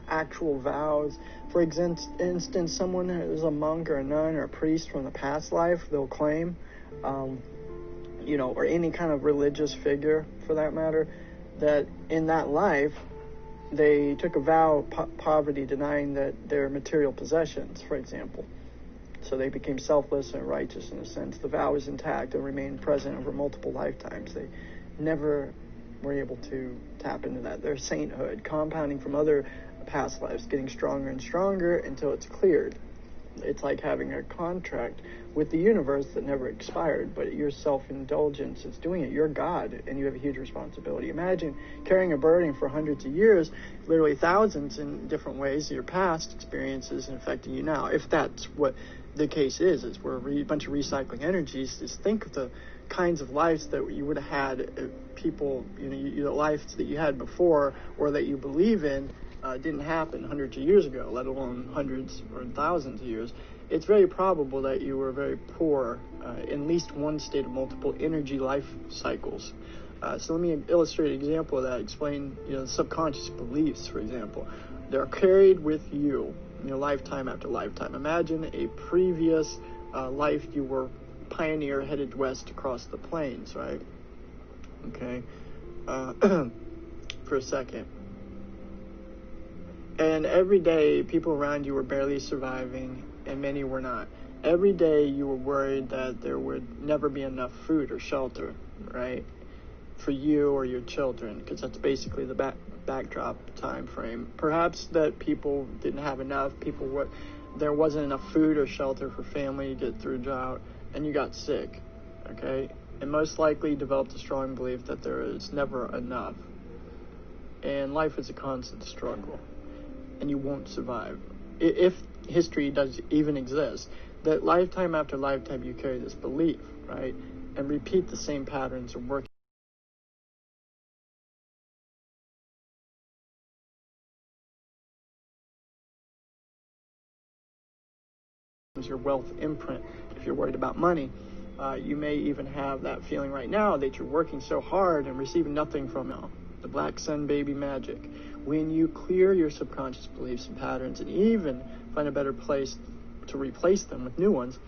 actual vows. For instance, someone who's a monk or a nun or a priest from the past life, they'll claim, or any kind of religious figure for that matter, that in that life they took a vow of poverty, denying that their material possessions, for example. So they became selfless and righteous in a sense. The vow was intact and remained present over multiple lifetimes. They never were able to tap into that. Their sainthood, compounding from other past lives, getting stronger and stronger until it's cleared. It's like having a contract with the universe that never expired, but your self-indulgence is doing it. You're God, and you have a huge responsibility. Imagine carrying a burden for hundreds of years, literally thousands in different ways, your past experiences and affecting you now. If that's what the case is we're a bunch of recycling energies. Just think of the kinds of lives that you would have had people, the lives that you had before or that you believe in didn't happen hundreds of years ago, let alone hundreds or thousands of years. It's very probable that you were very poor in at least one state of multiple energy life cycles. So let me illustrate an example of that, explain subconscious beliefs, for example. They're carried with you, lifetime after lifetime. Imagine a previous life you were pioneer headed west across the plains, right? Okay. For a second. And every day, people around you were barely surviving, and many were not. Every day, you were worried that there would never be enough food or shelter, right, for you or your children, because that's basically the backdrop time frame. Perhaps that people didn't have enough. There wasn't enough food or shelter for family to get through drought, and you got sick, okay? And most likely developed a strong belief that there is never enough. And life is a constant struggle. And you won't survive. If history does even exist, that lifetime after lifetime you carry this belief, right? And repeat the same patterns of working. Your wealth imprint. If you're worried about money, you may even have that feeling right now that you're working so hard and receiving nothing from it. The black sun baby magic. When you clear your subconscious beliefs and patterns and even find a better place to replace them with new ones,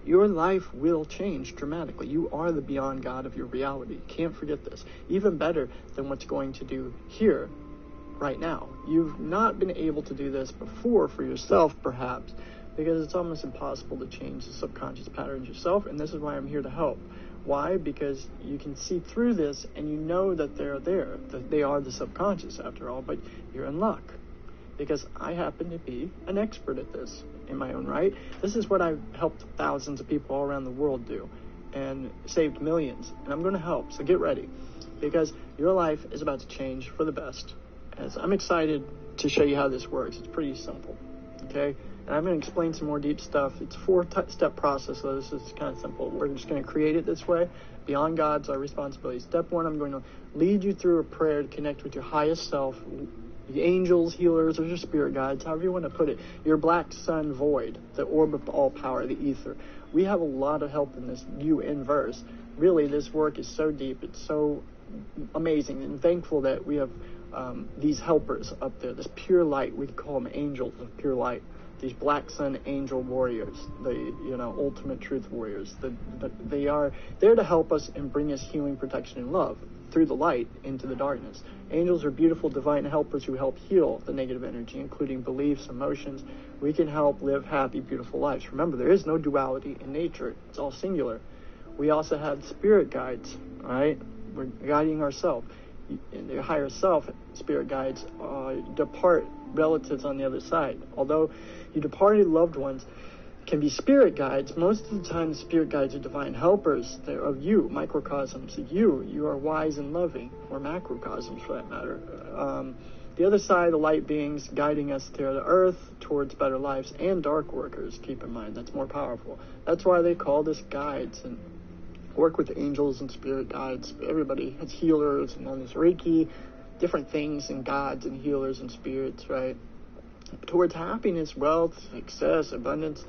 your life will change dramatically. You are the beyond God of your reality. Can't forget this. Even better than what's going to do here, right now. You've not been able to do this before for yourself, perhaps, because it's almost impossible to change the subconscious patterns yourself, and this is why I'm here to help. Why? Because you can see through this and you know that they're there, that they are the subconscious after all, but you're in luck. Because I happen to be an expert at this in my own right. This is what I've helped thousands of people all around the world do and saved millions. And I'm going to help, so get ready. Because your life is about to change for the best. As I'm excited to show you how this works. It's pretty simple, okay? And I'm going to explain some more deep stuff. It's a 4-step process, so this is kind of simple. We're just going to create it this way. Beyond God's our responsibility. Step 1, I'm going to lead you through a prayer to connect with your highest self, the angels, healers, or your spirit guides, however you want to put it. Your black sun void, the orb of all power, the ether. We have a lot of help in this UN verse. Really, this work is so deep. It's so amazing and thankful that we have these helpers up there, this pure light. We call them angels of pure light. These black sun angel warriors, the ultimate truth warriors. They are there to help us and bring us healing, protection, and love through the light into the darkness. Angels are beautiful divine helpers who help heal the negative energy, including beliefs, emotions. We can help live happy, beautiful lives. Remember, there is no duality in nature. It's all singular. We also have spirit guides, all right? We're guiding ourselves. In the higher self, spirit guides depart relatives on the other side. Although your departed loved ones can be spirit guides, most of the time the spirit guides are divine helpers. They're of you, microcosms of you. You are wise and loving, or macrocosms for that matter. The other side, the light beings guiding us to the earth towards better lives, and dark workers, keep in mind, that's more powerful. That's why they call this guides, and work with angels and spirit guides. Everybody has healers and known as Reiki, different things, and gods and healers and spirits, right? Towards happiness, wealth, success, abundance.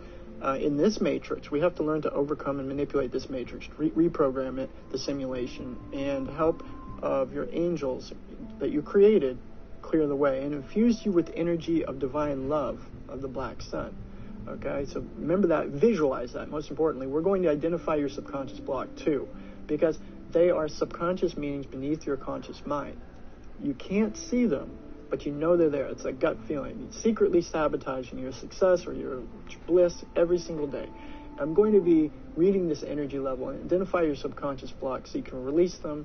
In this matrix, we have to learn to overcome and manipulate this matrix, reprogram it, the simulation, and help of your angels that you created clear the way and infuse you with energy of divine love of the black sun. Okay, so remember that, visualize that. Most importantly, we're going to identify your subconscious block too, because they are subconscious meanings beneath your conscious mind. You can't see them, but you know they're there. It's a gut feeling. It's secretly sabotaging your success or your bliss every single day. I'm going to be reading this energy level and identify your subconscious blocks so you can release them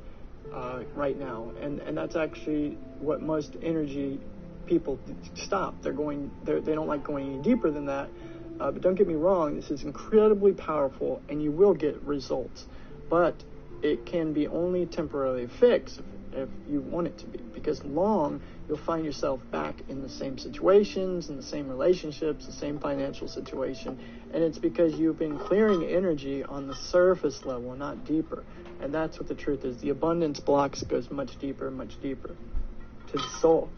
right now. And that's actually what most energy people stop. They don't like going any deeper than that. But don't get me wrong, this is incredibly powerful and you will get results. But it can be only temporarily fixed if you want it to be, because you'll find yourself back in the same situations, in the same relationships, the same financial situation, and it's because you've been clearing energy on the surface level, not deeper. And that's what the truth is. The abundance blocks goes much deeper to the soul,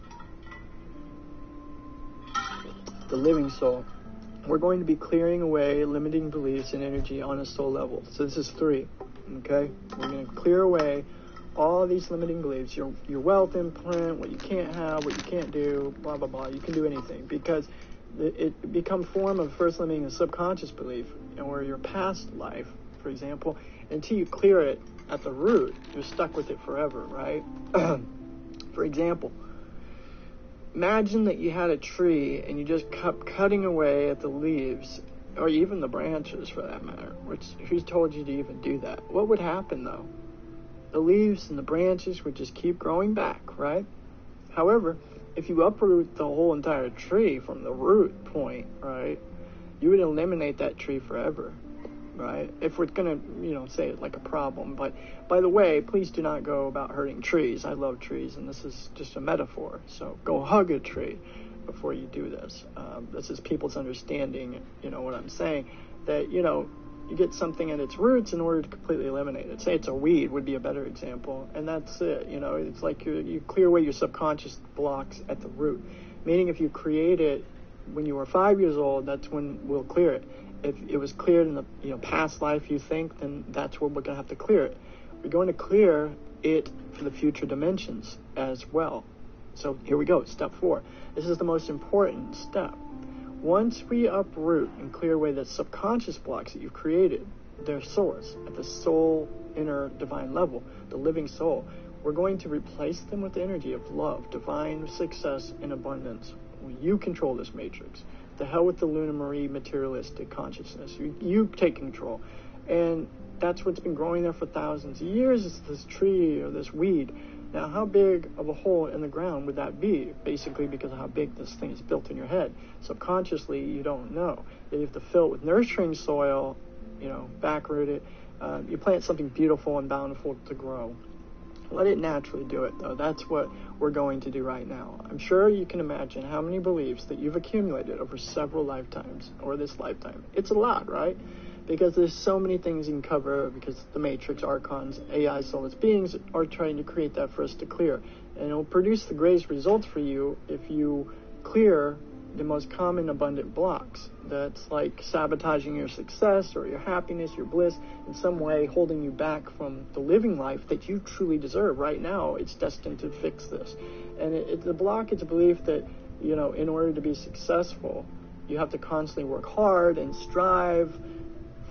the living soul. We're going to be clearing away limiting beliefs and energy on a soul level. So this is 3, okay? We're going to clear away all these limiting beliefs, your wealth imprint, what you can't have, what you can't do, blah, blah, blah. You can do anything, because it becomes form of first limiting a subconscious belief, or your past life, for example. Until you clear it at the root, you're stuck with it forever, right? For example, imagine that you had a tree and you just kept cutting away at the leaves, or even the branches for that matter, who's told you to even do that? What would happen though? The leaves and the branches would just keep growing back, right? However, if you uproot the whole entire tree from the root point, right, you would eliminate that tree forever, right? If we're going to, say it like a problem. But, by the way, please do not go about hurting trees. I love trees, and this is just a metaphor. So go hug a tree before you do this. This is people's understanding, what I'm saying, that, you get something at its roots in order to completely eliminate it. Say it's a weed would be a better example, and that's it. It's like you clear away your subconscious blocks at the root. Meaning if you create it when you were 5 years old, that's when we'll clear it. If it was cleared in the past life, you think, then that's where we're going to have to clear it. We're going to clear it for the future dimensions as well. So here we go, step 4. This is the most important step. Once we uproot and clear away the subconscious blocks that you've created, their source, at the soul, inner, divine level, the living soul, we're going to replace them with the energy of love, divine success, and abundance. You control this matrix. The hell with the Luna Marie materialistic consciousness. You take control. And that's what's been growing there for thousands of years, is this tree or this weed. Now, how big of a hole in the ground would that be? Basically, because of how big this thing is built in your head. Subconsciously, you don't know. You have to fill it with nurturing soil, backrooted it. You plant something beautiful and bountiful to grow. Let it naturally do it, though. That's what we're going to do right now. I'm sure you can imagine how many beliefs that you've accumulated over several lifetimes, or this lifetime. It's a lot, right? Because there's so many things you can cover, because the Matrix, Archons, AI, soulless beings are trying to create that for us to clear. And it'll produce the greatest results for you if you clear the most common abundant blocks. That's like sabotaging your success or your happiness, your bliss, in some way holding you back from the living life that you truly deserve. Right now, it's destined to fix this. And the block is a belief that, in order to be successful, you have to constantly work hard and strive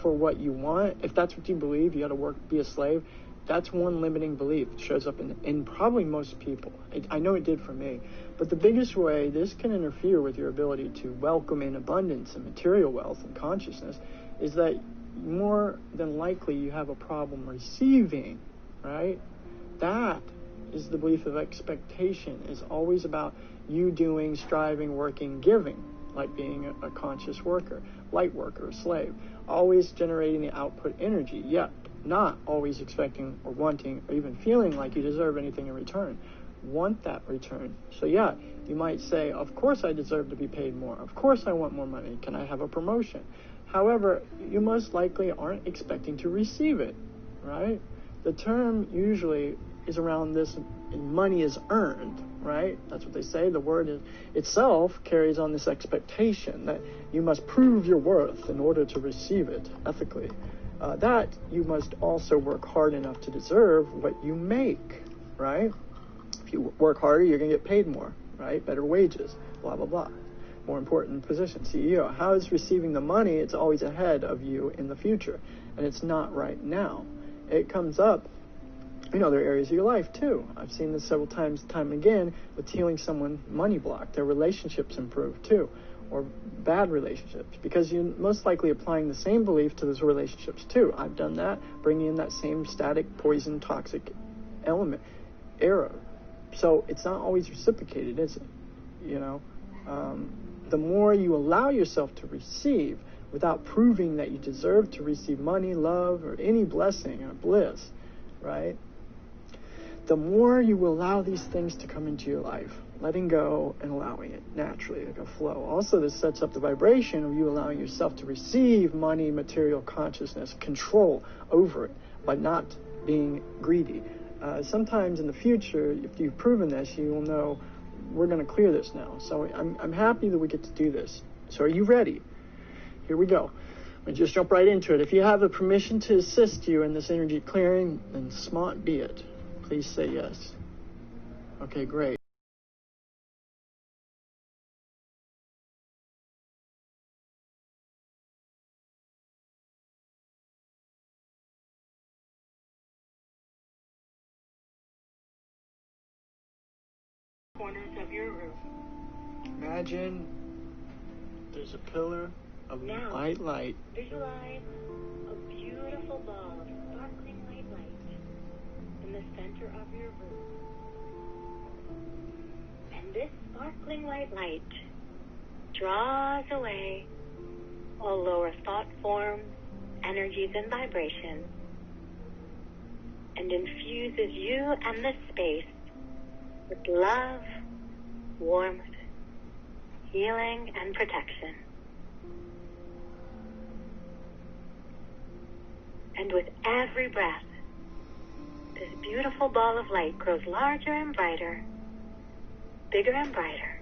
for what you want. If that's what you believe, you got to work, be a slave. That's one limiting belief. It shows up in probably most people. I know it did for me. But the biggest way this can interfere with your ability to welcome in abundance and material wealth and consciousness is that more than likely you have a problem receiving, right? That is the belief of expectation. Is always about you doing, striving, working, giving, like being a conscious worker, light worker, slave, always generating the output energy, yet not always expecting or wanting or even feeling like you deserve anything in return. Want that return. So yeah, you might say, of course I deserve to be paid more. Of course I want more money. Can I have a promotion? However, you most likely aren't expecting to receive it, right? The term usually is around this, money is earned, right? That's what they say. The word itself carries on this expectation that you must prove your worth in order to receive it ethically. That you must also work hard enough to deserve what you make, right? If you work harder, you're going to get paid more, right? Better wages, blah, blah, blah. More important position, CEO. How is receiving the money? It's always ahead of you in the future, and it's not right now. it comes up in other areas of your life too. I've seen this several times, time and again, with healing someone money blocked. Their relationships improve too, or bad relationships, because you're most likely applying the same belief to those relationships too. I've done that, bringing in that same static, poison, toxic element, error. So it's not always reciprocated, is it? You know, the more you allow yourself to receive without proving that you deserve to receive money, love, or any blessing or bliss, right? The more you will allow these things to come into your life, letting go and allowing it naturally, like a flow. Also, this sets up the vibration of you allowing yourself to receive money, material consciousness, control over it by not being greedy. Sometimes in the future, if you've proven this, you will know we're going to clear this now. So I'm happy that we get to do this. So are you ready? Here we go. We just jump right into it. If you have the permission to assist you in this energy clearing, then smart be it. Please say yes. Okay, great. Corners of your room. Imagine there's a pillar of Now, white light. Visualize a beautiful ball of sparkling white light in the center of your room. And this sparkling white light draws away all lower thought forms, energies, and vibrations, and infuses you and the space with love, warmth, healing, and protection. And with every breath, this beautiful ball of light grows larger and brighter, bigger and brighter,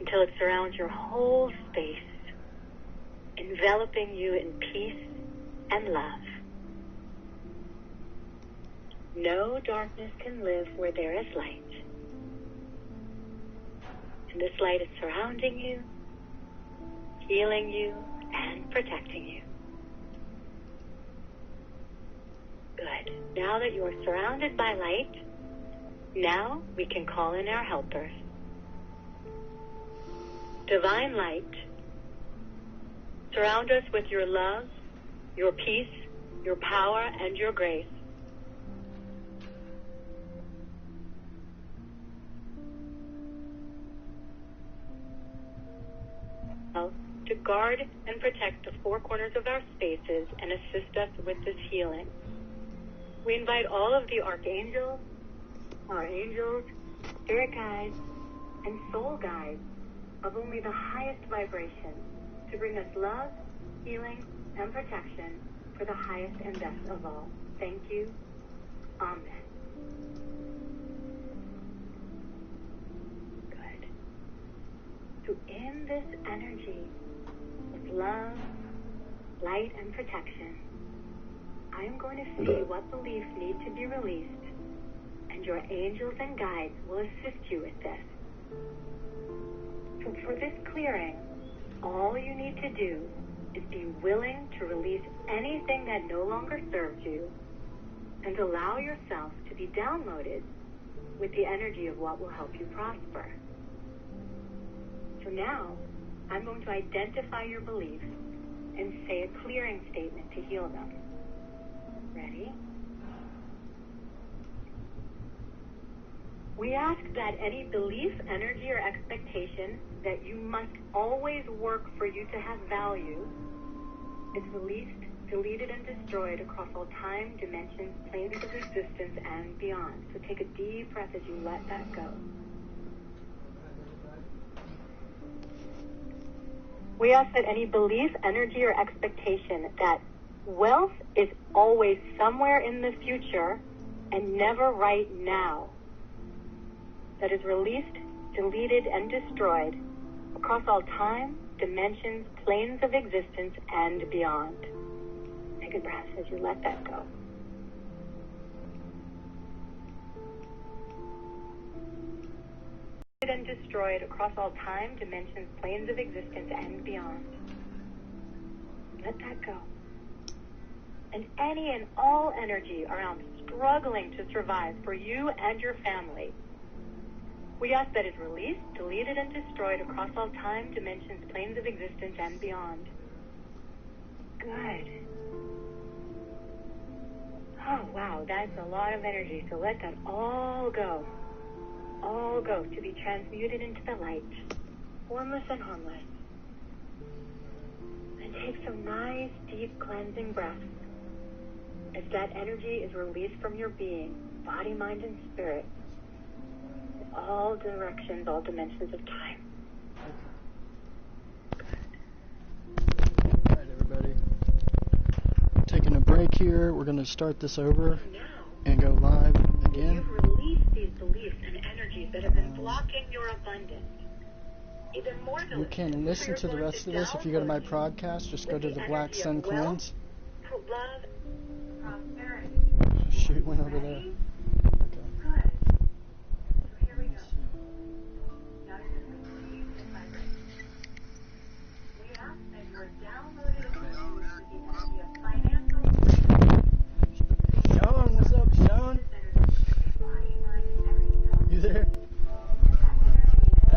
until it surrounds your whole space, enveloping you in peace and love. No darkness can live where there is light. And this light is surrounding you, healing you, and protecting you. Good. Now that you are surrounded by light, now we can call in our helpers. Divine light, surround us with your love, your peace, your power, and your grace. To guard and protect the four corners of our spaces and assist us with this healing. We invite all of the archangels, our angels, spirit guides, and soul guides of only the highest vibration to bring us love, healing, and protection for the highest and best of all. Thank you. Amen. Good. So in this energy of love, light, and protection, I'm going to see what beliefs need to be released, and your angels and guides will assist you with this. So for this clearing, all you need to do is be willing to release anything that no longer serves you and allow yourself to be downloaded with the energy of what will help you prosper. So now, I'm going to identify your beliefs and say a clearing statement to heal them. Ready? We ask that any belief, energy, or expectation that you must always work for you to have value is released, deleted, and destroyed across all time, dimensions, planes of existence, and beyond. So take a deep breath as you let that go. We ask that any belief, energy, or expectation that wealth is always somewhere in the future and never right now, that is released, deleted, and destroyed across all time, dimensions, planes of existence, and beyond. Take a breath as you let that go. And destroyed across all time, dimensions, planes of existence, and beyond. Let that go. and any and all energy around struggling to survive for you and your family. We ask that it's released, deleted, and destroyed across all time, dimensions, planes of existence, and beyond. Good. Oh, wow, that's a lot of energy, so let that all go. All go to be transmuted into the light, formless and harmless. And take some nice, deep, cleansing breaths as that energy is released from your being, body, mind, and spirit, in all directions, all dimensions of time. All right, everybody. Taking a break here. We're going to start this over and go live again. You've released these beliefs and energies that have been blocking your abundance. Even more You can listen to the rest of this if you go to my podcast. Just go to the Black Sun Cleanse. Love, prosperity. Shoot, went over there. Okay. Good. So here we go. Now you're going to receive this vibration. We ask that you are downloading